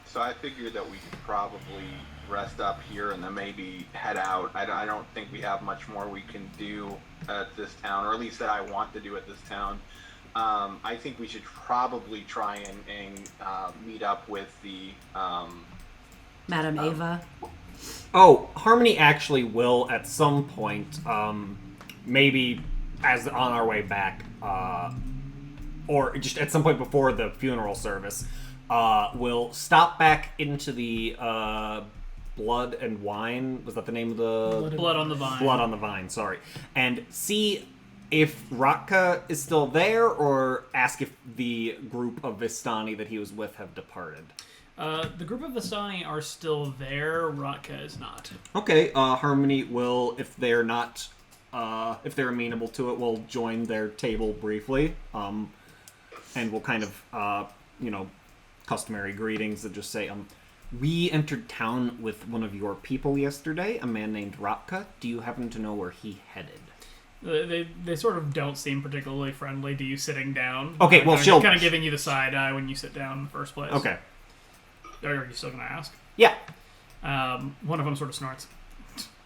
So I figured that we could probably rest up here and then maybe head out. I don't think we have much more we can do at this town, or at least that I want to do at this town. I think we should probably try and meet up with the Madam Ava. Oh, Harmony actually will at some point, maybe as on our way back, or just at some point before the funeral service, will stop back into the Blood and Wine. Was that the name of the Blood on the Vine. Blood on the Vine? Sorry, and see if Ratka is still there, or ask if the group of Vistani that he was with have departed. The group of Vistani are still there. Ratka is not. Okay, Harmony will, if they're not, if they're amenable to it, will join their table briefly, and we'll kind of, customary greetings that just say, we entered town with one of your people yesterday, a man named Ratka. Do you happen to know where he headed? They sort of don't seem particularly friendly to you sitting down. Okay, well, she'll... kind of giving you the side eye when you sit down in the first place. Okay. Are you still going to ask? Yeah. One of them sort of snorts.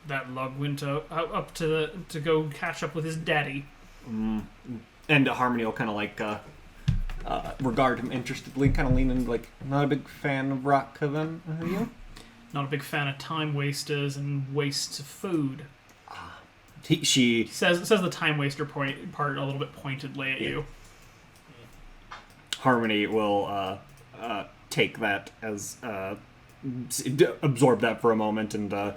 That lug went up to go catch up with his daddy. And Harmony will kind of like regard him interestedly, kind of lean in, like, not a big fan of Ratka then, are you? Not a big fan of time wasters and wastes of food. She Says the time waster part a little bit pointedly at you. Harmony will take that as absorb that for a moment and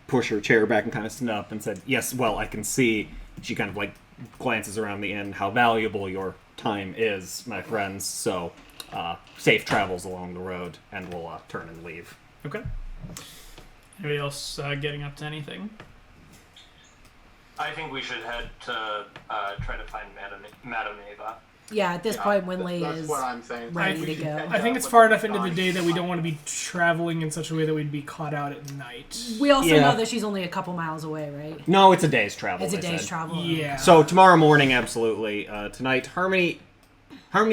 push her chair back and kind of stand up and said, yes, well, I can see. She kind of like glances around the inn, how valuable your time is, my friends, so safe travels along the road, and we'll turn and leave. Okay. Anybody else getting up to anything? I think we should head to try to find Madame Ava. Yeah, at this point, Winley that's is what I'm saying. ready We to should go. head I think out it's with far enough into the Vistani. day that we don't want to be traveling in such a way that we'd be caught out at night. We also Yeah. know that she's only a couple miles away, right? No, it's a day's travel. It's a they day's said. travel. Yeah. So tomorrow morning, absolutely. Tonight, Harmony's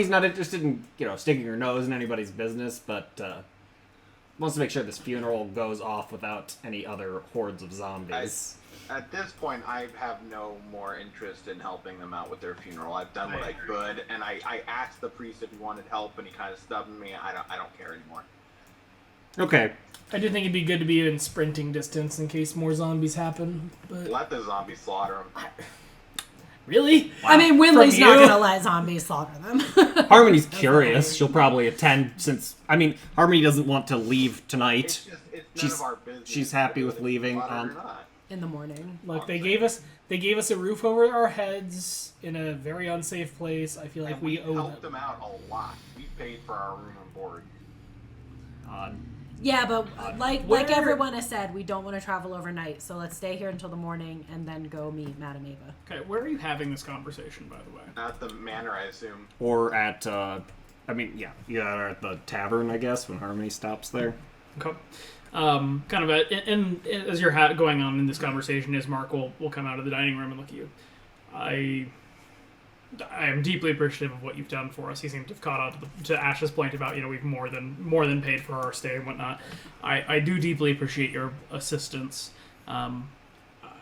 not interested in sticking her nose in anybody's business, but wants to make sure this funeral goes off without any other hordes of zombies. At this point, I have no more interest in helping them out with their funeral. I've done what I could, and I asked the priest if he wanted help, and he kind of stubbed me. I don't care anymore. Okay. I do think it'd be good to be in sprinting distance in case more zombies happen. But Let the zombies slaughter them. really, I mean, Winley's From not you? going to let zombies slaughter them. Harmony's curious. She'll probably attend since, Harmony doesn't want to leave tonight. It's none She's- of our business. she's happy with whether they leaving, slaughter or not. In the morning. look, they gave us a roof over our heads in a very unsafe place. I feel like And we we owe helped them. them out a lot. We paid for our room and board. Yeah, but like Where- everyone has said, we don't want to travel overnight, so let's stay here until the morning and then go meet Madame Ava. Okay, where are you having this conversation, by the way? At the manor, I assume. Or at, either at the tavern, I guess, when Harmony stops there. Okay. Kind of as you're going on in this conversation, Ismark will come out of the dining room and look at you. I am deeply appreciative of what you've done for us. He seemed to have caught on to Ash's point about we've more than paid for our stay and whatnot. I do deeply appreciate your assistance.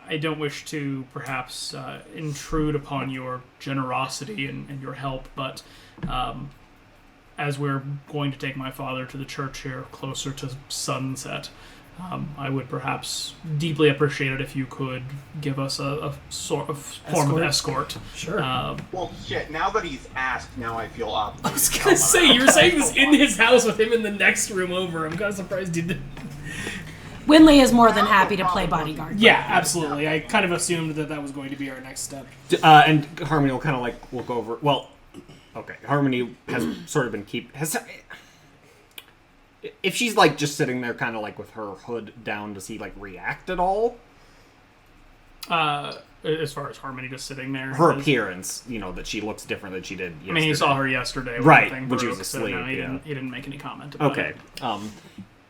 I don't wish to perhaps intrude upon your generosity and your help, but as we're going to take my father to the church here closer to sunset, I would perhaps deeply appreciate it if you could give us a sort of form of escort. Sure. Well, shit, now that he's asked, now I feel obligated. I was gonna say, you were saying this in his house with him in the next room over. I'm kind of surprised you didn't. Winley is more than happy to play bodyguard. Yeah, absolutely. I kind of assumed that was going to be our next step. And Harmony will kind of like look over. Well, okay. Harmony has sort of been if she's like just sitting there, kind of like with her hood down, does he like react at all? As far as Harmony just sitting there, Her appearance, that she looks different than she did yesterday. I mean, he saw her yesterday, right? When When she broke, was so asleep. no, he yeah. didn't make any comment about it. Okay.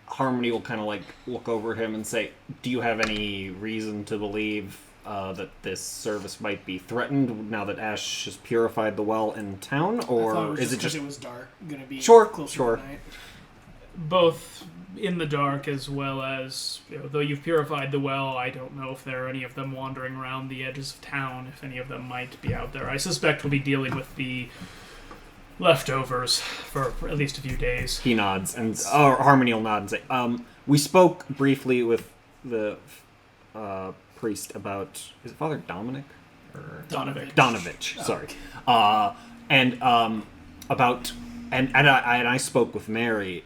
Harmony will kind of like look over at him and say, "Do you have any reason to believe that this service might be threatened now that Ash has purified the well in town, or is it just it was dark? Gonna be Sure, closer sure. to night. Both in the dark as well as, though you've purified the well, I don't know if there are any of them wandering around the edges of town, if any of them might be out there. I suspect we'll be dealing with the leftovers for at least a few days. He nods, and Harmony will nod and say, we spoke briefly with the priest about, is it Father Dominic? Or Donovich, sorry. And I spoke with Mary.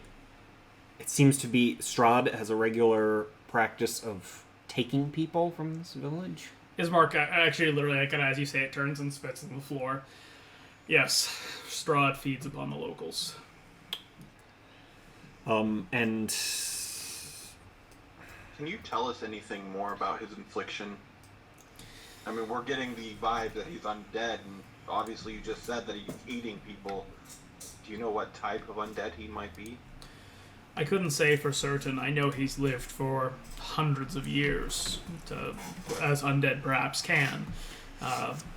It seems to be Strahd has a regular practice of taking people from this village. Ismark, actually, literally, as you say it, turns and spits on the floor. Yes, Strahd feeds upon the locals. And Can you tell us anything more about his infliction? I mean, we're getting the vibe that he's undead, and obviously you just said that he's eating people. Do you know what type of undead he might be? I couldn't say for certain. I know he's lived for hundreds of years, as undead perhaps can.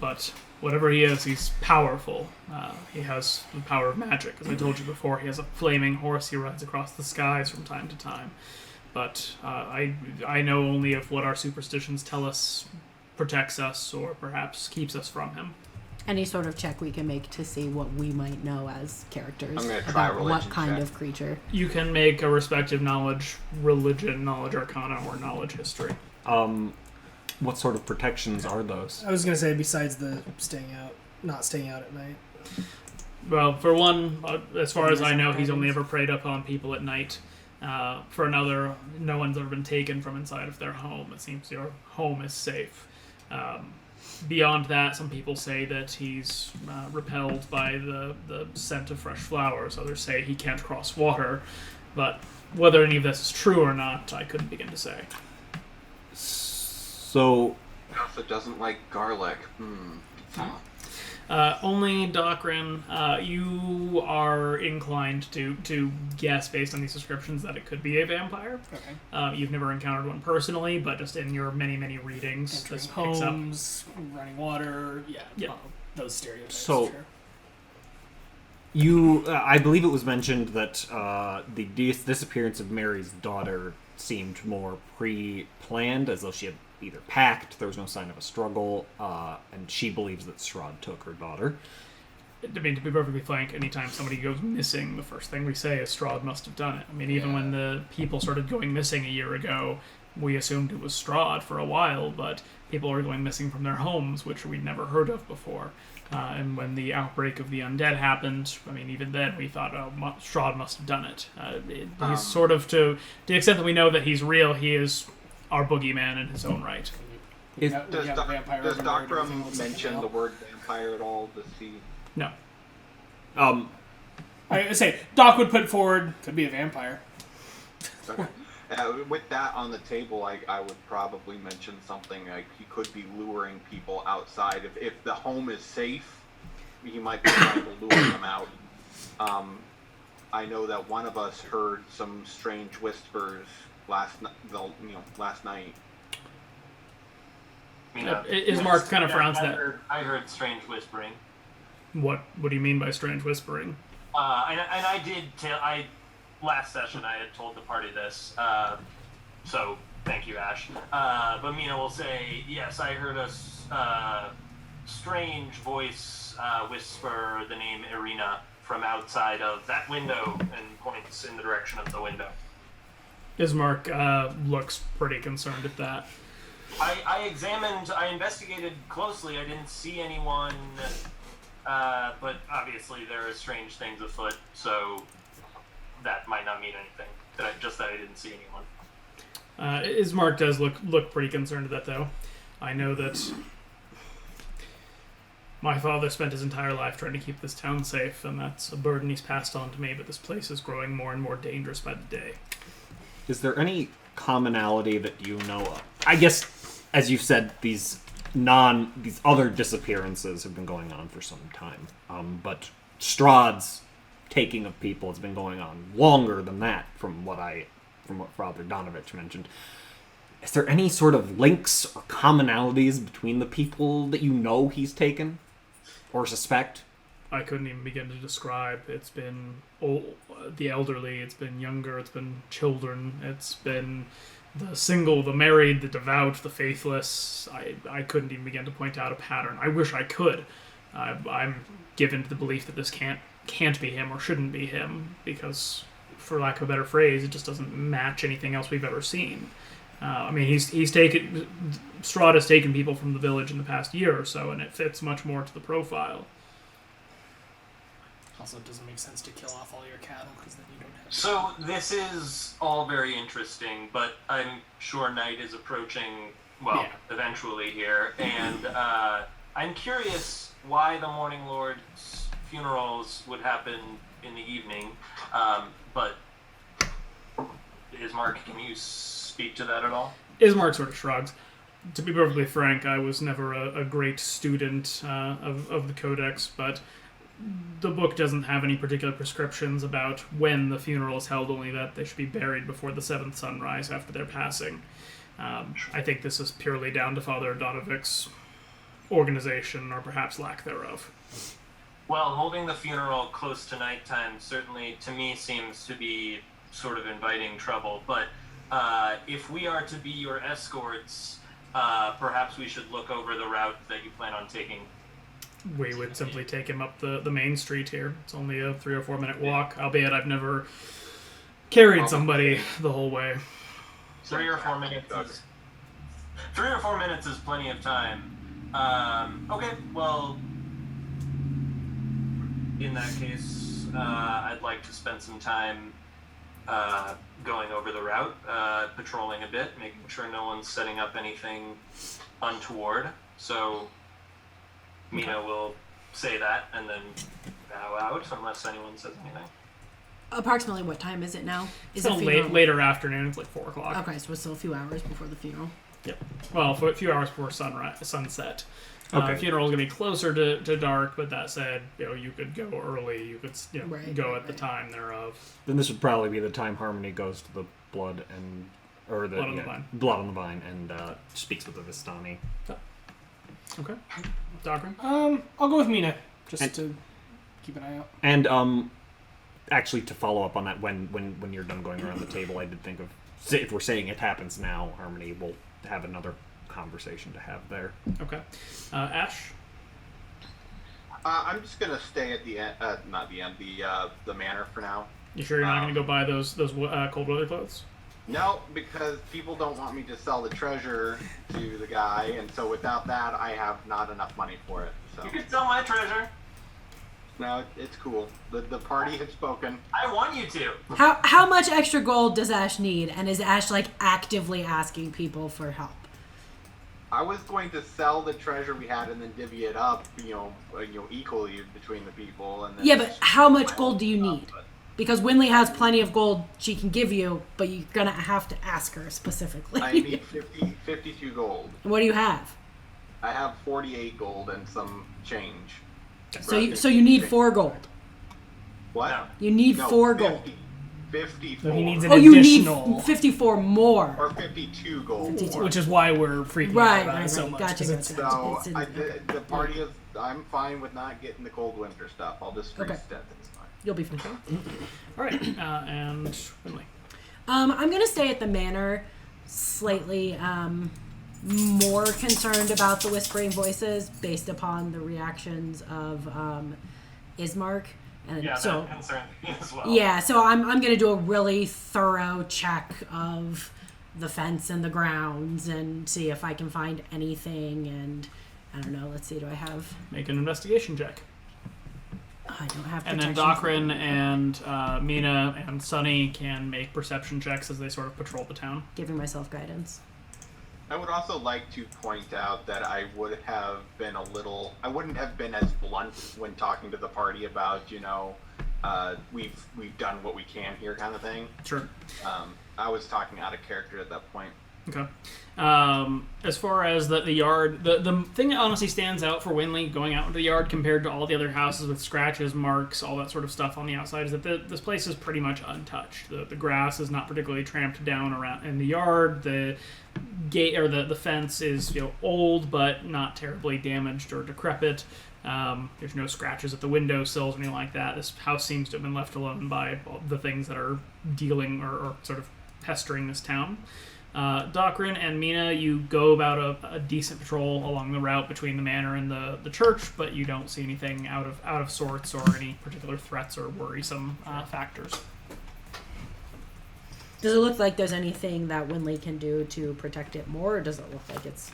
But whatever he is, he's powerful. He has the power of magic. As I told you before, he has a flaming horse he rides across the skies from time to time. But I know only of what our superstitions tell us protects us or perhaps keeps us from him. Any sort of check we can make to see what we might know as characters I'm gonna try a about what religion kind check. of creature. You can make a respective knowledge, religion, knowledge arcana, or knowledge history. what sort of protections are those? I was gonna say besides the not staying out at night. Well, for one, as far as I know, he's only ever preyed upon people at night. For another, no one's ever been taken from inside of their home. It seems your home is safe. Beyond that, some people say that he's repelled by the scent of fresh flowers. Others say he can't cross water. But whether any of this is true or not, I couldn't begin to say. So, Also doesn't like garlic. Only Docrin, you are inclined to guess based on these descriptions that it could be a vampire. Okay. You've never encountered one personally, but just in your many readings, Entering this picks up. homes, running water, Yeah. those stereotypes. So- sure. you, I believe it was mentioned that the disappearance of Mary's daughter seemed more pre-planned, as though she had either packed, there was no sign of a struggle, and she believes that Strahd took her daughter. I mean, to be perfectly frank, anytime somebody goes missing, the first thing we say is Strahd must have done it. I mean, even when the people started going missing a year ago, we assumed it was Strahd for a while, but people were going missing from their homes, which we'd never heard of before. And when the outbreak of the undead happened, I mean, even then we thought, oh, Strahd must have done it. He's sort of, to the extent that we know that he's real, he is our boogeyman in his own right. Is- Does Dr. mention the word vampire at all? Does he? No. I say Doc would put forward could be a vampire. Okay. With that on the table, I would probably mention something like he could be luring people outside. If the home is safe, he might be trying to lure them out. I know that one of us heard some strange whispers last night. I mean, Ismark kind of frowns that. I heard strange whispering. What do you mean by strange whispering? And I did tell. Last session I had told the party this. So thank you, Ash. But Mina will say, yes, I heard a strange voice whisper the name Ireena from outside of that window and points in the direction of the window. Ismark looks pretty concerned at that. I investigated closely. I didn't see anyone, but obviously there are strange things afoot, so that might not mean anything. Just that I didn't see anyone. Ismark does look pretty concerned at that, though. I know that my father spent his entire life trying to keep this town safe, and that's a burden he's passed on to me, but this place is growing more and more dangerous by the day. Is there any commonality that you know of? I guess, as you've said, these other disappearances have been going on for some time. But Strahd's taking of people has been going on longer than that, from what Father Donovich mentioned. Is there any sort of links or commonalities between the people that you know he's taken? Or suspect? I couldn't even begin to describe. It's been the elderly, it's been younger, it's been children, it's been the single, the married, the devout, the faithless. I couldn't even begin to point out a pattern. I wish I could. I'm given to the belief that this can't be him or shouldn't be him, because, for lack of a better phrase, it just doesn't match anything else we've ever seen. I mean, Strahd has taken people from the village in the past year or so, and it fits much more to the profile. Also, it doesn't make sense to kill off all your cattle, because then you don't have... So, this is all very interesting, but I'm sure night is approaching, eventually here, and I'm curious why the Morning Lord's funerals would happen in the evening, but Ismark, can you speak to that at all? Ismark sort of shrugs. To be perfectly frank, I was never a great student of the Codex, but the book doesn't have any particular prescriptions about when the funeral is held, only that they should be buried before the seventh sunrise after their passing. I think this is purely down to Father Donovich's organization, or perhaps lack thereof. Well, holding the funeral close to nighttime certainly, to me, seems to be sort of inviting trouble, but if we are to be your escorts, perhaps we should look over the route that you plan on taking. We would simply take him up the main street here. It's only a 3 or 4 minute walk, albeit I've never carried somebody the whole way. 3 or 4 minutes is plenty of time. Okay, well, in that case, I'd like to spend some time going over the route, patrolling a bit, making sure no one's setting up anything untoward. So Mina will say that and then bow out unless anyone says anything. Approximately what time is it now? Is it's it later afternoon. It's like 4 o'clock. Okay, so it's still a few hours before the funeral. Yep. Well, for a few hours before sunset. Okay. Funeral's gonna be closer to dark, but that said, you could go early. You could go at the time thereof. Then this would probably be the time Harmony goes to the blood on the vine and speaks with the Vistani. Okay. Doctrine? I'll go with Mina, just to keep an eye out. And actually, to follow up on that, when you're done going around the table, I did think of, if we're saying it happens now, Harmony will have another conversation to have there. Okay. Ash? I'm just gonna stay at the end, not the end, the manor for now. You sure you're not gonna go buy those cold weather clothes? No, because people don't want me to sell the treasure to the guy, and so without that, I have not enough money for it. So You can sell my treasure. no, it's cool. The party has spoken. I want you to. How much extra gold does Ash need? And is Ash actively asking people for help? I was going to sell the treasure we had and then divvy it up, equally between the people. And then Yeah, but how much gold do you need? Because Winley has plenty of gold she can give you, but you're gonna have to ask her specifically. I need 52 gold. What do you have? I have 48 gold and some change. So you need 4 gold. What? No. You need 4 gold. 54. So he needs an You additional... need 54 more. Or 52 gold. 52. Which is why we're freaking out about it so much. Gotcha. 'cause it's- So It's the party is. I'm fine with not getting the cold winter stuff. I'll just freeze Okay. to death. It's fine. You'll be fine. All right. And Winley. I'm gonna stay at the manor slightly more concerned about the whispering voices based upon the reactions of Ismark. And Yeah, so, that concerned me as well. yeah, so I'm going to do a really thorough check of the fence and the grounds and see if I can find anything. And I don't know, let's see, do I have... Make an investigation check. I don't have And then protection. Docrin and Mina and Sunny can make perception checks as they sort of patrol the town. Giving myself guidance. I would also like to point out that I wouldn't have been as blunt when talking to the party about, we've done what we can here kind of thing. Sure. I was talking out of character at that point. Okay. As far as the yard, the thing that honestly stands out for Winley going out into the yard compared to all the other houses with scratches, marks, all that sort of stuff on the outside is that this place is pretty much untouched. The grass is not particularly tramped down around in the yard. The gate or the fence is old but not terribly damaged or decrepit. There's no scratches at the windowsills or anything like that. This house seems to have been left alone by the things that are dealing or sort of pestering this town. Docrin and Mina, you go about a decent patrol along the route between the manor and the church, but you don't see anything out of sorts or any particular threats or worrisome factors. Does it look like there's anything that Winley can do to protect it more, or does it look like it's...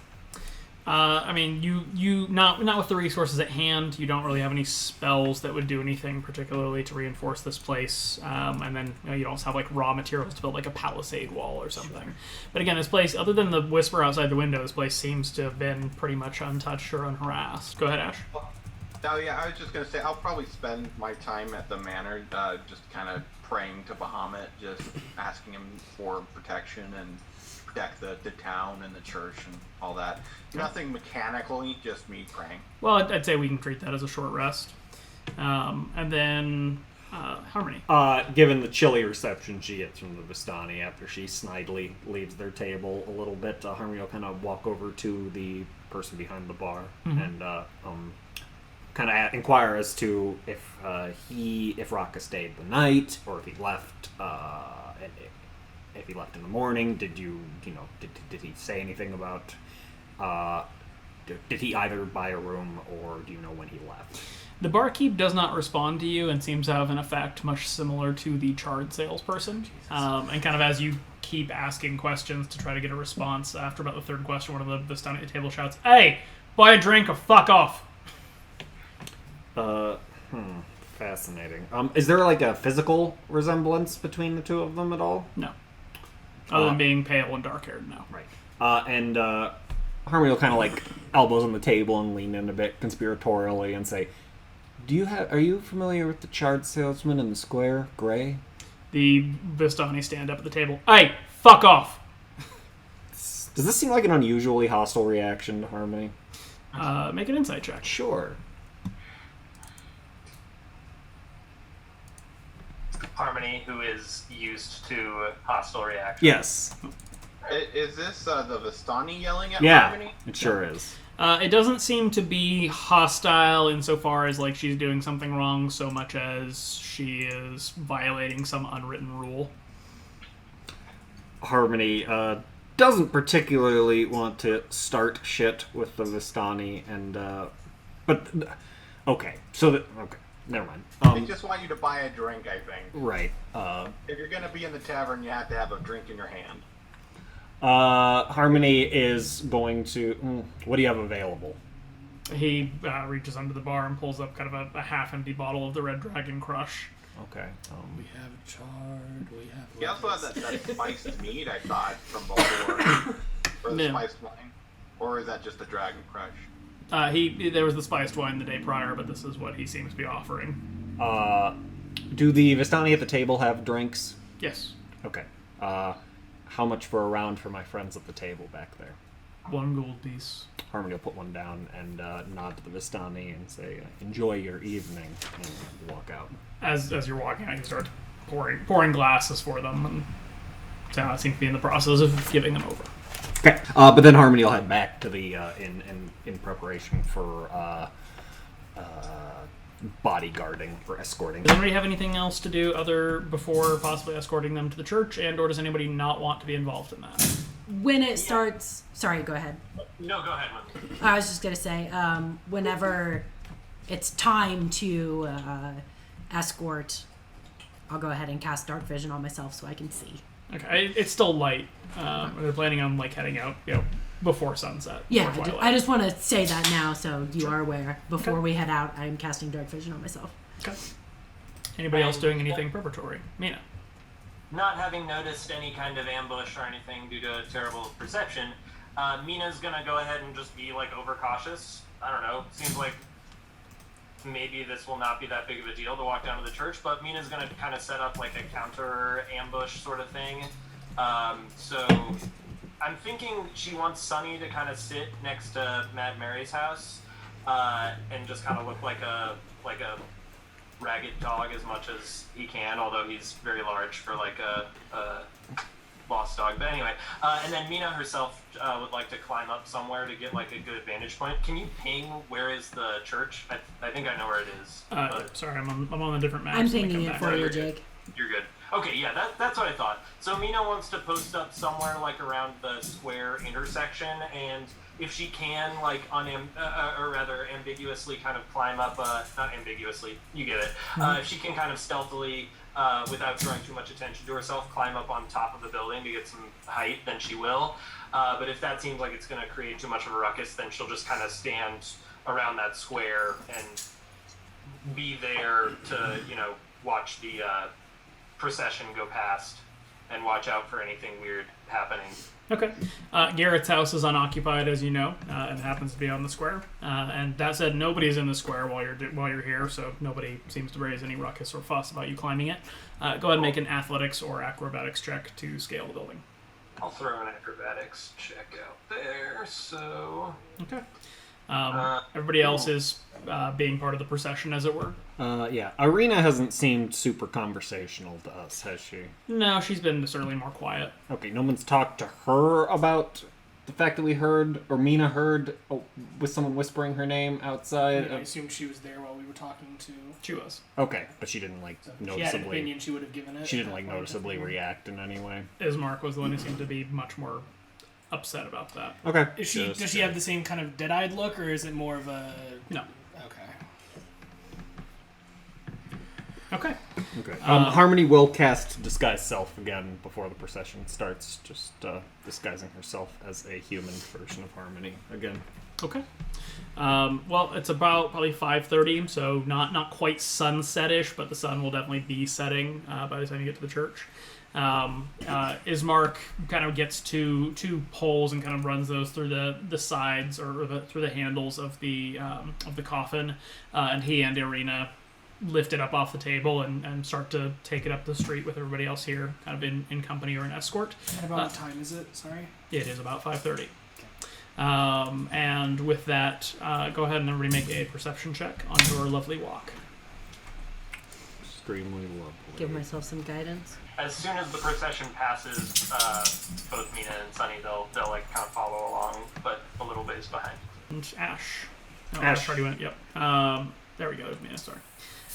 I mean, you not with the resources at hand. You don't really have any spells that would do anything particularly to reinforce this place. And then you don't have like raw materials to build like a palisade wall or something. Sure. But again, this place, other than the whisper outside the window, this place seems to have been pretty much untouched or unharassed. Go ahead, Ash. Oh yeah, I was just gonna say I'll probably spend my time at the manor, just kind of praying to Bahamut, just asking him for protection and protect the town and the church and all that. Nothing mechanically, just me praying. Well, I'd say we can treat that as a short rest. And then Harmony. Given the chilly reception she gets from the Vistani after she snidely leaves their table a little bit, Harmony will kind of walk over to the person behind the bar and kind of inquire as to if Raka stayed the night or if he left. If he left in the morning, did he say anything about? Did he either buy a room or do you know when he left? The barkeep does not respond to you and seems to have an effect much similar to the charred salesperson. And kind of as you keep asking questions to try to get a response, after about the third question, one of the Vistani at the table shouts, "Hey, buy a drink or fuck off!" Fascinating. Is there like a physical resemblance between the two of them at all? No. Other than being pale and dark-haired, no. Right. And Harmony will kind of like elbows on the table and lean in a bit conspiratorially and say, are you familiar with the charred salesman in the square, Gray? The Vistani stand up at the table. "Hey, fuck off!" Does this seem like an unusually hostile reaction to Harmony? Make an insight check. Sure. Harmony, who is used to hostile reactions. Yes. Is this the Vistani yelling at Yeah, Harmony? it sure is. It doesn't seem to be hostile insofar as like she's doing something wrong so much as she is violating some unwritten rule. Harmony doesn't particularly want to start shit with the Vistani, and okay, never mind. They just want you to buy a drink, I think. Right. If you're gonna be in the tavern, you have to have a drink in your hand. Harmony is going to. What do you have available? He reaches under the bar and pulls up kind of a half-empty bottle of the Red Dragon Crush. Okay. We have a chard. We have. He also had that spiced mead, I thought, from before. Or the Yeah. spiced wine. Or is that just the Dragon Crush? There was the spiced wine the day prior, but this is what he seems to be offering. Do the Vistani at the table have drinks? Yes. Okay. How much for a round for my friends at the table back there? 1 gold piece. Harmony will put one down and nod to the Vistani and say, "Enjoy your evening," and walk out. As you're walking out, you start pouring glasses for them, and so I seem to be in the process of giving them over. Okay. But then Harmony will head back to the in preparation for bodyguarding or escorting. Does anybody have anything else to do before possibly escorting them to the church, and or does anybody not want to be involved in that? when it starts... Sorry, go ahead. No, go ahead, Wendell. I was just going to say, whenever it's time to escort, I'll go ahead and cast Dark Vision on myself so I can see. Okay, it's still light. They're planning on like heading out, before sunset. Yeah, before twilight. I just want to say that now so you are aware. Before we head out, I'm casting Dark Vision on myself. Okay. Anybody else doing anything preparatory? Mina. Not having noticed any kind of ambush or anything due to terrible perception, Mina's gonna go ahead and just be like overcautious. I don't know. Seems like maybe this will not be that big of a deal to walk down to the church, but Mina's gonna kind of set up like a counter ambush sort of thing. So I'm thinking she wants Sunny to kind of sit next to Mad Mary's house and just kind of look like a ragged dog as much as he can, although he's very large for like a lost dog. But anyway, and then Mina herself would like to climb up somewhere to get like a good vantage point. Can you ping where is the church? I think I know where it is. Sorry, I'm on a different map. I'm so let me pinging come it back. for you, Jake. You're good. Okay, yeah, that's what I thought. So Mina wants to post up somewhere like around the square intersection, and if she can, like or rather ambiguously kind of climb up, not ambiguously, you get it. If she can kind of stealthily, without drawing too much attention to herself, climb up on top of the building to get some height, then she will. But if that seems like it's going to create too much of a ruckus, then she'll just kind of stand around that square and be there to, watch the procession go past and watch out for anything weird happening. Okay. Garrett's house is unoccupied, as you know, and happens to be on the square. And that said, nobody's in the square while you're here, so nobody seems to raise any ruckus or fuss about you climbing it. Go ahead and make an athletics or acrobatics check to scale the building. I'll throw an acrobatics check out there, so... Okay. Everybody else is being part of the procession, as it were. Yeah. Ireena hasn't seemed super conversational to us, has she? No, she's been certainly more quiet. Okay, no one's talked to her about the fact that we heard, or Mina heard, with someone whispering her name outside. I assumed she was there while we were talking to... She was. Okay, but she didn't, She had an noticeably... opinion, she would have given it. She didn't, noticeably react in any way. Ismark was the one who seemed to be much more upset about that. Okay. Does she have the same kind of dead-eyed look, or is it more of a... No. Okay. Okay. Harmony will cast Disguise Self again before the procession starts, just disguising herself as a human version of Harmony again. Okay. Well, it's about probably 5:30, so not quite sunset-ish, but the sun will definitely be setting by the time you get to the church. Ismark kind of gets two poles and kind of runs those through the sides or through the handles of the coffin, and he and Ireena lift it up off the table and start to take it up the street with everybody else here, kind of in company or an escort. And about what time is it? Sorry? It is about 5:30. And with that, go ahead and everybody make a perception check on your lovely walk. Extremely lovely. Give myself some guidance. As soon as the procession passes, both Mina and Sunny, they'll like kind of follow along, but a little ways behind. And Ash. Oh, Ash. Already went. Yep. There we go. Mina, sorry.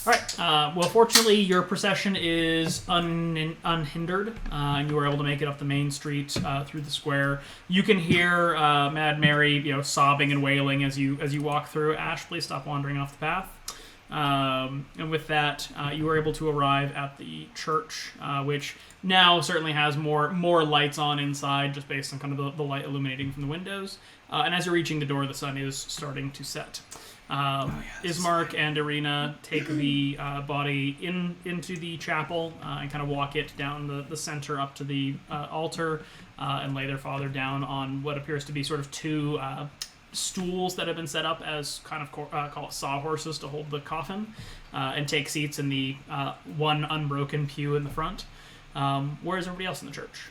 All right. Well, fortunately, your procession is unhindered, and you are able to make it up the main street through the square. You can hear Mad Mary, sobbing and wailing as you walk through. Ash, please stop wandering off the path. And with that, you are able to arrive at the church, which now certainly has more lights on inside, just based on kind of the light illuminating from the windows. And as you're reaching the door, the sun is starting to set. Ismark and Ireena take the body into the chapel and kind of walk it down the center up to the altar and lay their father down on what appears to be sort of two stools that have been set up as kind of call it sawhorses to hold the coffin, and take seats in the one unbroken pew in the front. Where is everybody else in the church?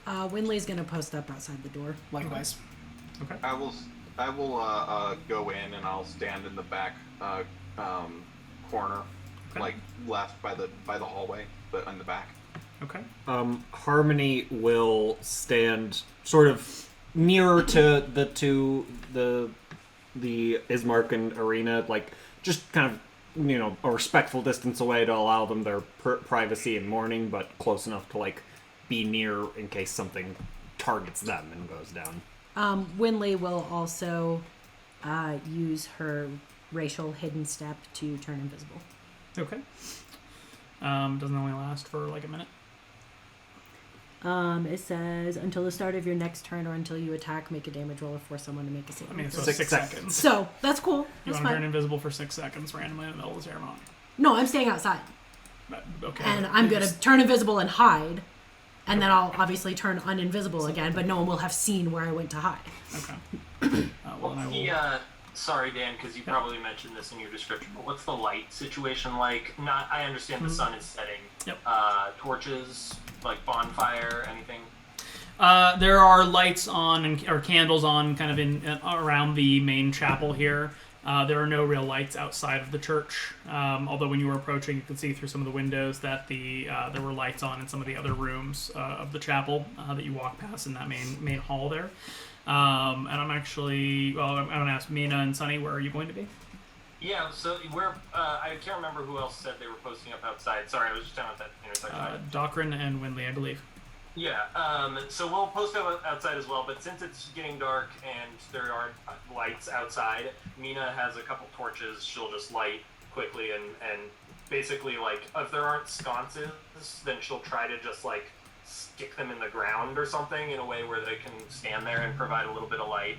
Winley's going to post up outside the door. Likewise. Okay. I will go in and I'll stand in the back corner, Okay. like left by the hallway, but in the back. Okay. Harmony will stand sort of nearer to the Ismark and Ireena, like just kind of a respectful distance away to allow them their privacy and mourning, but close enough to like be near in case something targets them and goes down. Winley will also use her racial hidden step to turn invisible. Okay. Doesn't only last for like a minute. It says until the start of your next turn or until you attack, make a damage roll or force someone to make a saving. I mean, so throw. 6 seconds. So that's cool. You That's want to turn fine. invisible for 6 seconds randomly in the middle of the ceremony. No, I'm staying outside, Okay. and I'm gonna turn invisible and hide, and then I'll obviously turn uninvisible again. But no one will have seen where I went to hide. Okay. Well, then I will. Sorry, Dan, because you probably mentioned this in your description, but what's the light situation like? I understand the sun is setting. Yep. Torches, like bonfire, anything? There are lights on or candles on kind of in around the main chapel here. There are no real lights outside of the church, although when you were approaching, you could see through some of the windows that there were lights on in some of the other rooms of the chapel that you walk past in that main hall there. And I'm actually, I'm going to ask Mina and Sunny, where are you going to be? Yeah, so I can't remember who else said they were posting up outside. Sorry, I was just down at that intersection. Docrin and Winley, I believe. Yeah, so we'll post up outside as well, but since it's getting dark and there aren't lights outside, Mina has a couple torches she'll just light quickly and basically, like, if there aren't sconces, then she'll try to just, like, stick them in the ground or something in a way where they can stand there and provide a little bit of light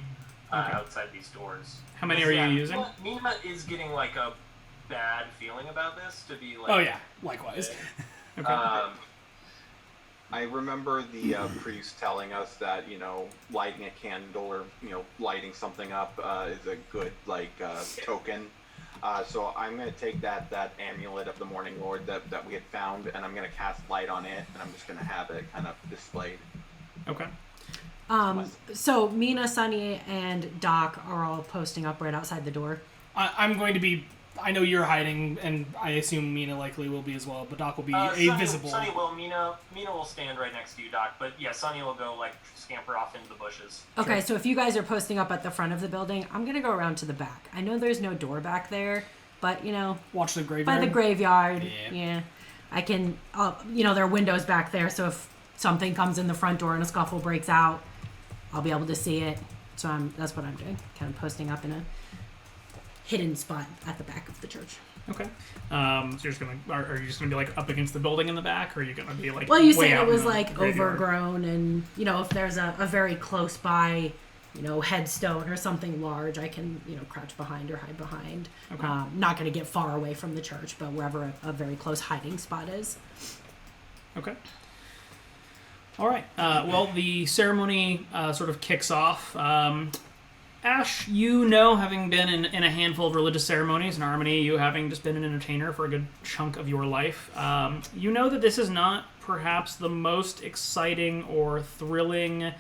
outside these doors. How many are you using? Mina is getting, like, a bad feeling about this to be, like... Oh, yeah. Likewise. Okay. I remember the priest telling us that, lighting a candle or, lighting something up is a good, token. So I'm going to take that amulet of the Morning Lord that we had found, and I'm going to cast light on it, and I'm just going to have it kind of displayed. Okay. So Mina, Sunny, and Doc are all posting up right outside the door. I'm going to be... I know you're hiding, and I assume Mina likely will be as well, but Doc will be visible. Sunny will. Mina will stand right next to you, Doc, but yeah, Sunny will go, scamper off into the bushes. Okay, Sure. so if you guys are posting up at the front of the building, I'm going to go around to the back. I know there's no door back there, but, Watch the graveyard. by the graveyard, Yeah. I can, there are windows back there, so if something comes in the front door and a scuffle breaks out, I'll be able to see it. So that's what I'm doing, kind of posting up in a hidden spot at the back of the church. Okay. So you're just gonna, are you just gonna be like up against the building in the back, or are you gonna be like? Well, you way said out it was in the like graveyard? overgrown, and if there's a very close by, headstone or something large, I can crouch behind or hide behind. Okay. Not going to get far away from the church, but wherever a very close hiding spot is. Okay. All right. Well, the ceremony sort of kicks off. Ash, having been in a handful of religious ceremonies, and Harmony, you having just been an entertainer for a good chunk of your life, you know that this is not perhaps the most exciting or thrilling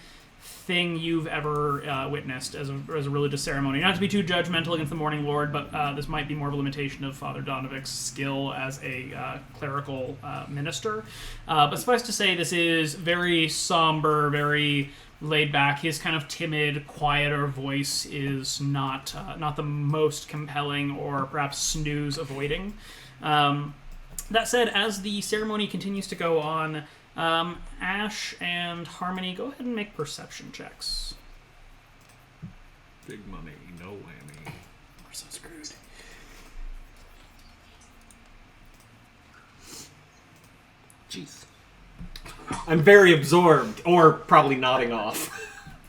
thing you've ever witnessed as a religious ceremony. Not to be too judgmental against the Morning Lord, but this might be more of a limitation of Father Donovic's skill as a clerical minister. But suffice to say, this is very somber, very laid back. His kind of timid, quieter voice is not the most compelling or perhaps snooze avoiding. That said, as the ceremony continues to go on, Ash and Harmony, go ahead and make perception checks. Big money, no whammy. We're so screwed. Jeez. I'm very absorbed, or probably nodding off.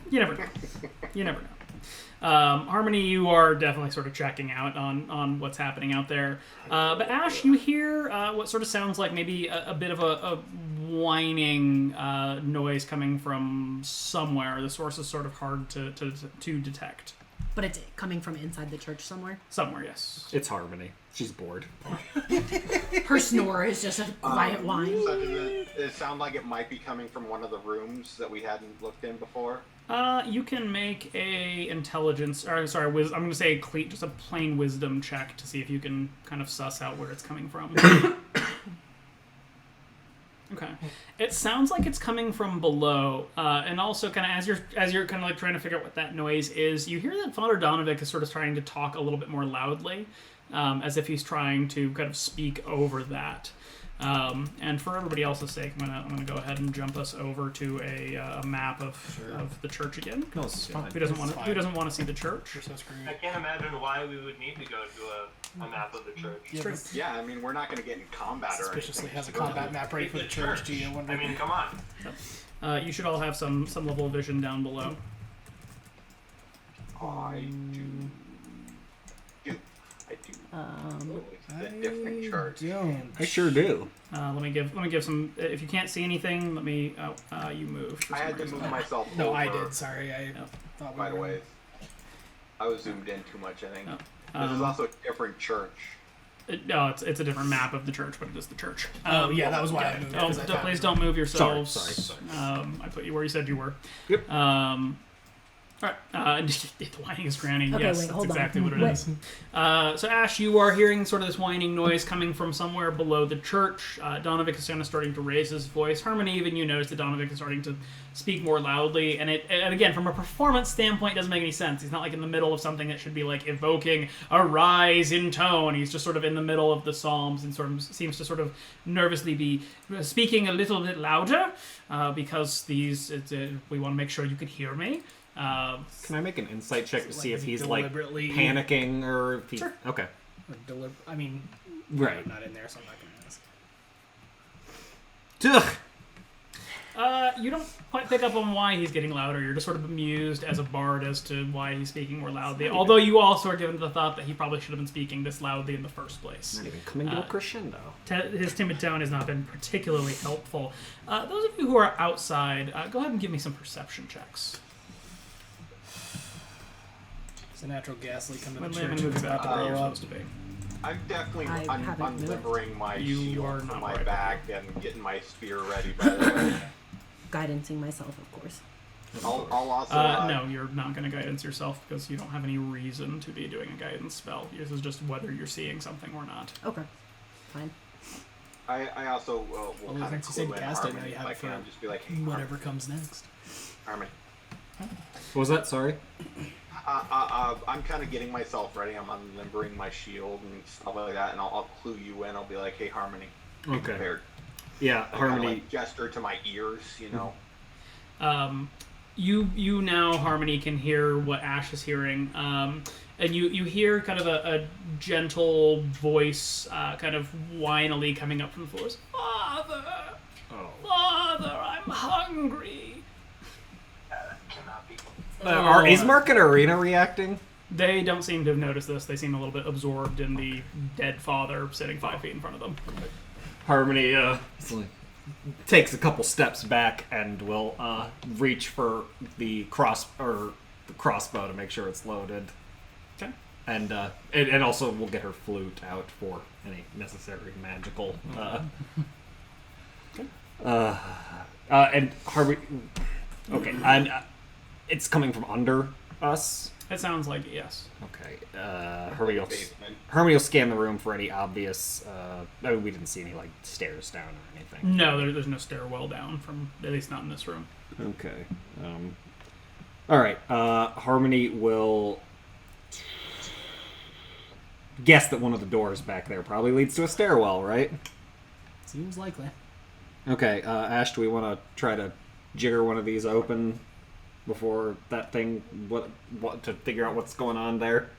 You never know. Harmony, you are definitely sort of checking out on what's happening out there. But Ash, you hear what sort of sounds like maybe a bit of a whining noise coming from somewhere. The source is sort of hard to detect. But it's coming from inside the church somewhere. Somewhere, yes. It's Harmony. She's bored. Her snore is just a quiet whine. So does it sound like it might be coming from one of the rooms that we hadn't looked in before? You can make a intelligence, or sorry, I'm going to say just a plain wisdom check to see if you can kind of suss out where it's coming from. Okay. It sounds like it's coming from below, and also kind of as you're kind of like trying to figure out what that noise is, you hear that Father Donovic is sort of trying to talk a little bit more loudly, as if he's trying to kind of speak over that. And for everybody else's sake, I'm gonna go ahead and jump us over to a map of the church again. No, it's fine. Who doesn't want to see the church? You're so screwed. I can't imagine why we would need to go to a map of the church. Yeah, Straight. this Yeah, I mean, we're not going to get in combat or suspiciously anything. has a combat map ready for the church. Do you wonder? I mean, come on. You should all have some level of vision down below. I do. Oh, it's a different church. Don't. I sure do. Let me give some. If you can't see anything, let me. You move. for I some had to reason. move myself No, over, I did. Sorry, I Oh. thought we by the were. way. I was zoomed in too much, I think. Oh. This is also a different church. No, it's a different map of the church, but it is the church. Oh, yeah, that was why I moved. Oh, 'cause I thought please we were- don't move yourselves. Sorry. I put you where you said you were. Yep. All right. The whining is granny. Okay, Yes, wait, that's hold on. exactly what it Wait. is. So Ash, you are hearing sort of this whining noise coming from somewhere below the church. Donovic is kind of starting to raise his voice. Harmony, even you notice that Donovic is starting to speak more loudly. And again, from a performance standpoint, it doesn't make any sense. He's not like in the middle of something that should be like evoking a rise in tone. He's just sort of in the middle of the psalms and sort of seems to sort of nervously be speaking a little bit louder because we want to make sure you can hear me. Can I make an insight check to see Like, if is he he's like deliberately- panicking or if he? Sure. Okay. I mean, Right. I'm not in there, so I'm not going to ask. Ugh. You don't quite pick up on why he's getting louder. You're just sort of amused as a bard as to why he's speaking more loudly. Although you also are given the thought that he probably should have been speaking this loudly in the first place. Not even coming to a crescendo. His timid tone has not been particularly helpful. Those of you who are outside, go ahead and give me some perception checks. It's a natural gas leak coming to When the Layman church. moves It's about about to to where you're blow up. supposed to be. I'm definitely I haven't moved. unlimbering my You are shield not from my right. back and getting my spear ready, by the way. Guidancing myself, of course. I'll also... No, you're not going to guidance yourself because you don't have any reason to be doing a guidance spell. This is just whether you're seeing something or not. Okay, fine. I also will Well, kind of since you said clue in cast it, now Harmony you if have I it for can. Just be like, hey, Whatever comes next. Harmony. What was that? Sorry. I'm kind of getting myself ready. I'm unlimbering my shield and stuff like that, and I'll clue you in. I'll be like, hey, Harmony. Be Okay. prepared. Yeah, I kinda, Harmony. like, gesture to my ears, you know. You now, Harmony, can hear what Ash is hearing, and you hear kind of a gentle voice, kind of whinily coming up from the floors. Father, Oh. Father, I'm hungry. Cannot be. Are Ismark and Ireena reacting? They don't seem to have noticed this. They seem a little bit absorbed in the dead father sitting 5 feet in front of them. Harmony takes a couple steps back and will reach for the crossbow to make sure it's loaded. Okay. And also we'll get her flute out for any necessary magical. And Harvey. Okay, and it's coming from under us. It sounds like yes. Okay, Hermione will, Basement. Hermione will scan the room for any obvious. I mean, we didn't see any like stairs down or anything. No, there's no stairwell down from, at least not in this room. Okay. All right. Harmony will guess that one of the doors back there probably leads to a stairwell, right? Seems likely. Okay. Ash, do we want to try to jigger one of these open before that thing? What to figure out what's going on there?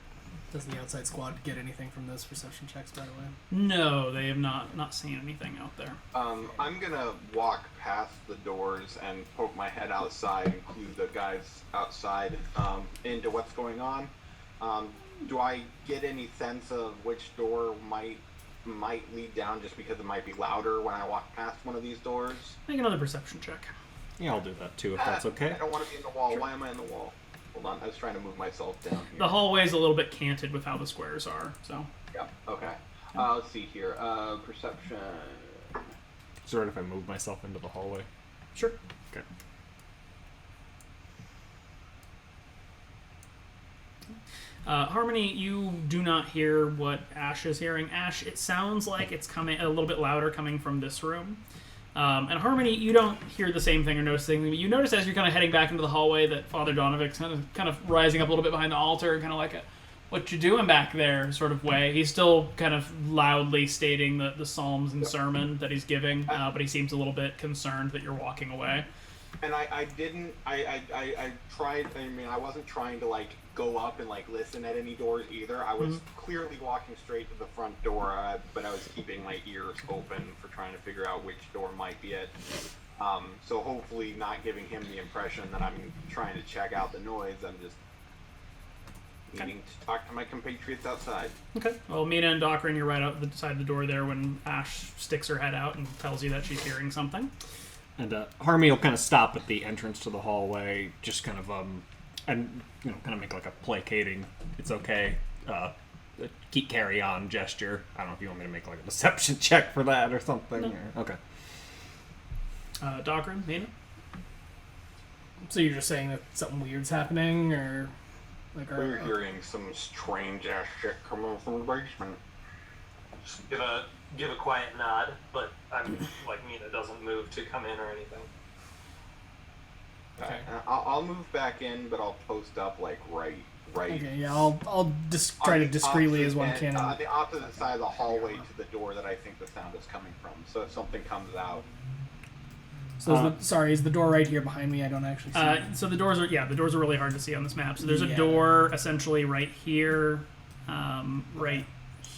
Does the outside squad get anything from those perception checks, by the way? No, they have not seen anything out there. I'm gonna walk past the doors and poke my head outside and clue the guys outside into what's going on. Do I get any sense of which door might lead down just because it might be louder when I walk past one of these doors? Make another perception check. Yeah, I'll do that too if that's okay. I don't want to be in the wall. Why am I in the wall? Hold on, I was trying to move myself down here. The hallway's a little bit canted with how the squares are, so. Yeah. Okay. Let's see here. Perception. Is it right if I move myself into the hallway? Sure. Okay. Harmony, you do not hear what Ash is hearing. Ash, it sounds like it's coming a little bit louder coming from this room. And Harmony, you don't hear the same thing or notice anything, but you notice as you're kind of heading back into the hallway that Father Donovic's kind of rising up a little bit behind the altar, kind of like what you doing back there sort of way. He's still kind of loudly stating the psalms and sermon that he's giving, but he seems a little bit concerned that you're walking away. And I tried, I mean, I wasn't trying to, like, go up and, like, listen at any doors either. I was clearly walking straight to the front door, but I was keeping my ears open for trying to figure out which door might be it. So hopefully not giving him the impression that I'm trying to check out the noise. I'm just needing to talk to my compatriots outside. Okay. Well, Mina and Dockerin, you're right outside the door there when Ash sticks her head out and tells you that she's hearing something. And Harmony will kind of stop at the entrance to the hallway, just kind of and kind of make like a placating, it's okay, keep carry on gesture. I don't know if you want me to make like a deception check for that or something. No. Or, okay. Dockerin, Mina. So you're just saying that something weird's happening, or like We're hearing some strange ass shit coming from the basement. Just give a quiet nod, but I'm like Mina doesn't move to come in or anything. Okay. I'll move back in, but I'll post up like right. Okay, yeah, I'll try to discreetly as one can. The opposite side of the hallway to the door that I think the sound is coming from. So if something comes out. So is the door right here behind me? I don't actually see it. So the doors are really hard to see on this map. So there's a door essentially right here, right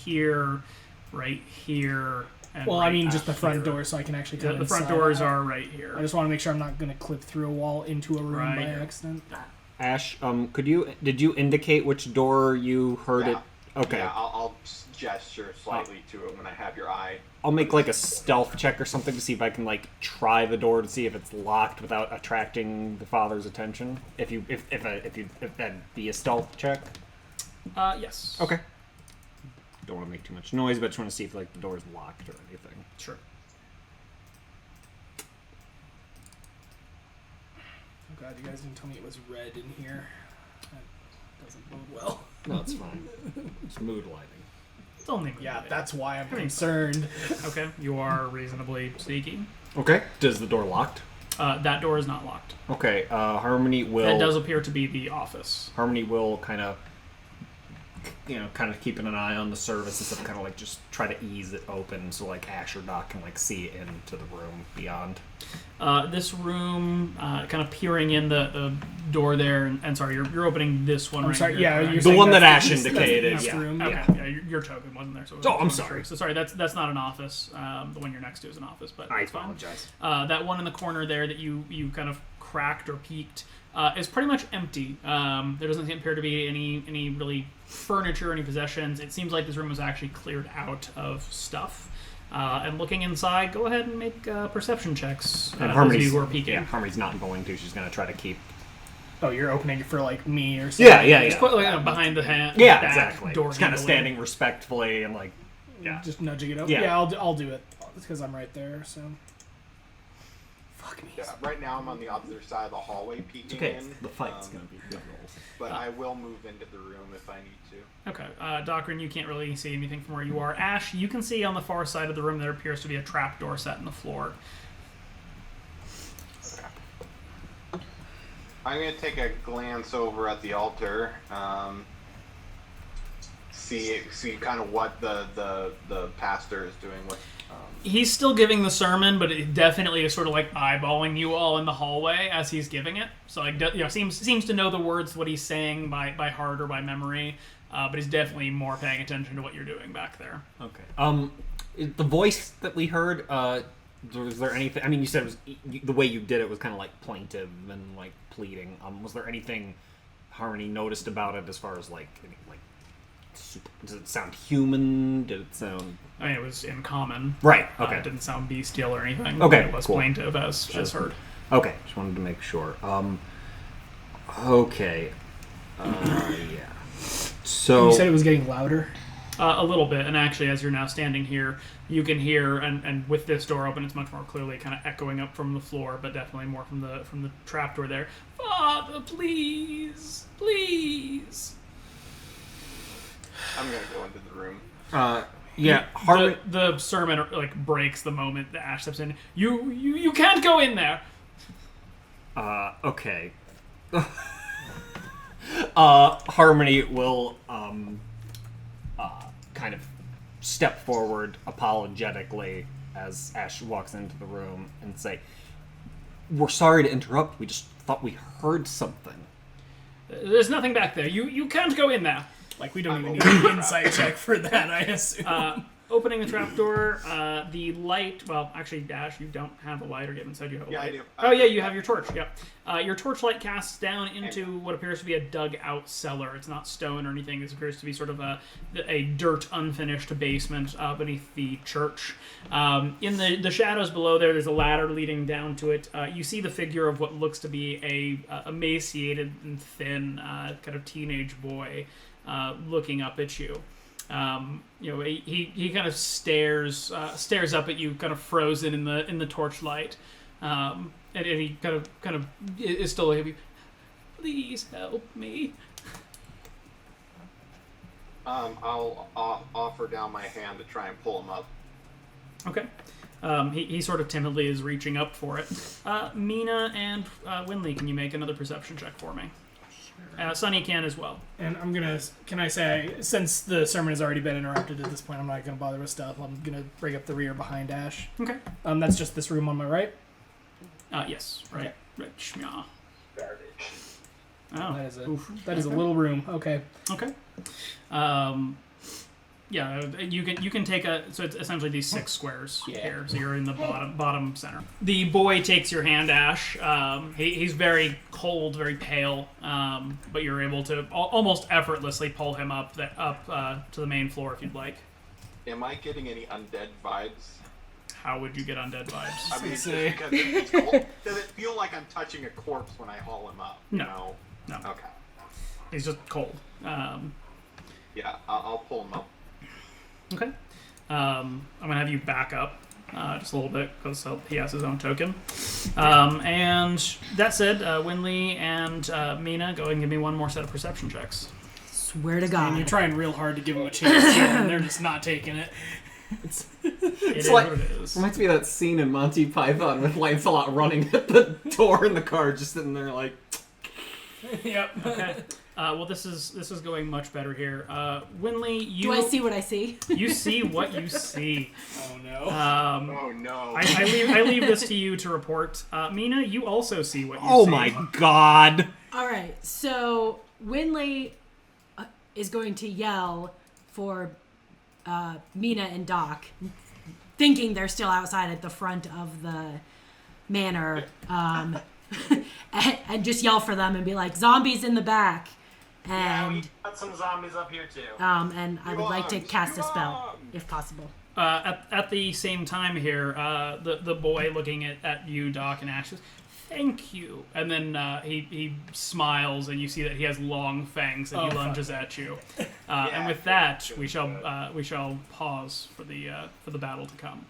here, right here. And Well, right I mean just the front here. door, so I can actually come The front inside. doors are right here. I just want to make sure I'm not going to clip through a wall into a room Right. by accident. Ash, did you indicate which door you heard it? Okay. Yeah, I'll gesture slightly to it when I have your eye. I'll make like a stealth check or something to see if I can like try the door to see if it's locked without attracting the father's attention. If that'd be a stealth check. Yes. Okay. Don't want to make too much noise, but just want to see if like the door's locked or anything. Sure. Oh god, you guys didn't tell me it was red in here. That doesn't bode well. No, it's fine. It's mood lighting. It's only Yeah, moving. that's why I'm concerned. Okay. You are reasonably sneaky. Okay. Does the door locked? That door is not locked. Okay. Harmony will. That does appear to be the office. Harmony will kind of keeping an eye on the services and kind of like just try to ease it open so like Ash or Doc can like see into the room beyond. This room, kind of peering in the door there, and sorry, you're opening this one. I'm right sorry, here, yeah, correct? you're The saying one that that's Ash the- that's the indicated, next yeah. room, Okay, yeah. yeah, your token wasn't there. So Oh, I'm sorry. So sorry, that's not an office. The one you're next to is an office, but I it's fine. apologize. That one in the corner there that you kind of cracked or peeked is pretty much empty. There doesn't appear to be any really furniture, any possessions. It seems like this room was actually cleared out of stuff. And looking inside, go ahead and make perception checks. And Those of Harmony's you who are peeking. Yeah, Harmony's not going to. She's going to try to keep. Oh, you're opening it for like me or something? Yeah. Just put like behind the hand. Yeah, back exactly. Door Just kind of handle. standing respectfully and like. Yeah. Just nudging it over. Yeah. Yeah, I'll do it because I'm right there. So. Fuck me. Yeah, right now I'm on the opposite side of the hallway peeking Okay, in. the fight's going to be good rolls. But I will move into the room if I need to. Okay, Dockerin, you can't really see anything from where you are. Ash, you can see on the far side of the room there appears to be a trapdoor set in the floor. I'm going to take a glance over at the altar, see kind of what the pastor is doing. He's still giving the sermon, but it definitely is sort of like eyeballing you all in the hallway as he's giving it. So like, seems to know the words, what he's saying by heart or by memory, but he's definitely more paying attention to what you're doing back there. Okay. The voice that we heard, was there anything? I mean, you said it was the way you did it was kind of like plaintive and like pleading. Was there anything Harmony noticed about it as far as like does it sound human? Did it sound? I mean, it was in common. Right. Okay. It didn't sound bestial or anything. Okay, It was cool. plaintive as heard. Okay. Just wanted to make sure. Okay. Yeah. So You said it was getting louder. A little bit, and actually, as you're now standing here, you can hear, and with this door open, it's much more clearly kind of echoing up from the floor, but definitely more from the trapdoor there. Father, please, please. I'm going to go into the room. yeah. Harmony. The sermon like breaks the moment that Ash steps in. You can't go in there. Okay. Harmony will kind of step forward apologetically as Ash walks into the room and say, "We're sorry to interrupt. We just thought we heard something." There's nothing back there. You can't go in there. Like, we don't even need an insight check for that, I assume. Opening the trapdoor, the light... Well, actually, Dash, you don't have a light, or you haven't said you have a light. I do. Oh, yeah, you have your torch, yep. Your torchlight casts down into what appears to be a dug-out cellar. It's not stone or anything. This appears to be sort of a dirt, unfinished basement beneath the church. In the shadows below there's a ladder leading down to it. You see the figure of what looks to be a emaciated and thin kind of teenage boy looking up at you. He kind of stares up at you, kind of frozen in the torchlight, and he kind of is still looking at you. Please help me. I'll offer down my hand to try and pull him up. Okay. He sort of timidly is reaching up for it. Mina and Winley, can you make another perception check for me? Sunny can as well. And can I say, since the sermon has already been interrupted at this point, I'm not going to bother with stuff. I'm going to bring up the rear behind Ash. Okay. That's just this room on my right? Yes, right. Okay. Right. Yeah. Garbage. Oh. That is a little room. Okay. Okay. Yeah, you can take so it's essentially these 6 squares here. So you're in the bottom center. The boy takes your hand, Ash. He's very cold, very pale, but you're able to almost effortlessly pull him up to the main floor if you'd like. Am I getting any undead vibes? How would you get undead vibes? I mean, just because it's cold. Does it feel like I'm touching a corpse when I haul him up? No. No. Okay. He's just cold. Yeah, I'll pull him up. Okay. I'm going to have you back up just a little bit because he has his own token. And that said, Winley and Mina, go ahead and give me one more set of perception checks. Swear to And God. you're trying real hard to give them a chance here, and they're just not taking it. It is like- what it is. Reminds me of that scene in Monty Python with Lancelot running at the door in the car, just sitting there like... Yep. Okay. Well, this is going much better here. Winley, you... Do I see what I see? You see what you see. Oh, no. Oh no. I leave this to you to report. Mina, you also see what you see. Oh my god! All right, so Winley is going to yell for Mina and Doc, thinking they're still outside at the front of the manor, and just yell for them and be like, "Zombies in the back!" Yeah, we And got some zombies up here too. and I would like to cast a spell if possible. At the same time here, the boy looking at you, Doc, and Ash says, "Thank you." And then he smiles, and you see that he has long fangs, and he lunges at you. And with that, we shall pause for the battle to come.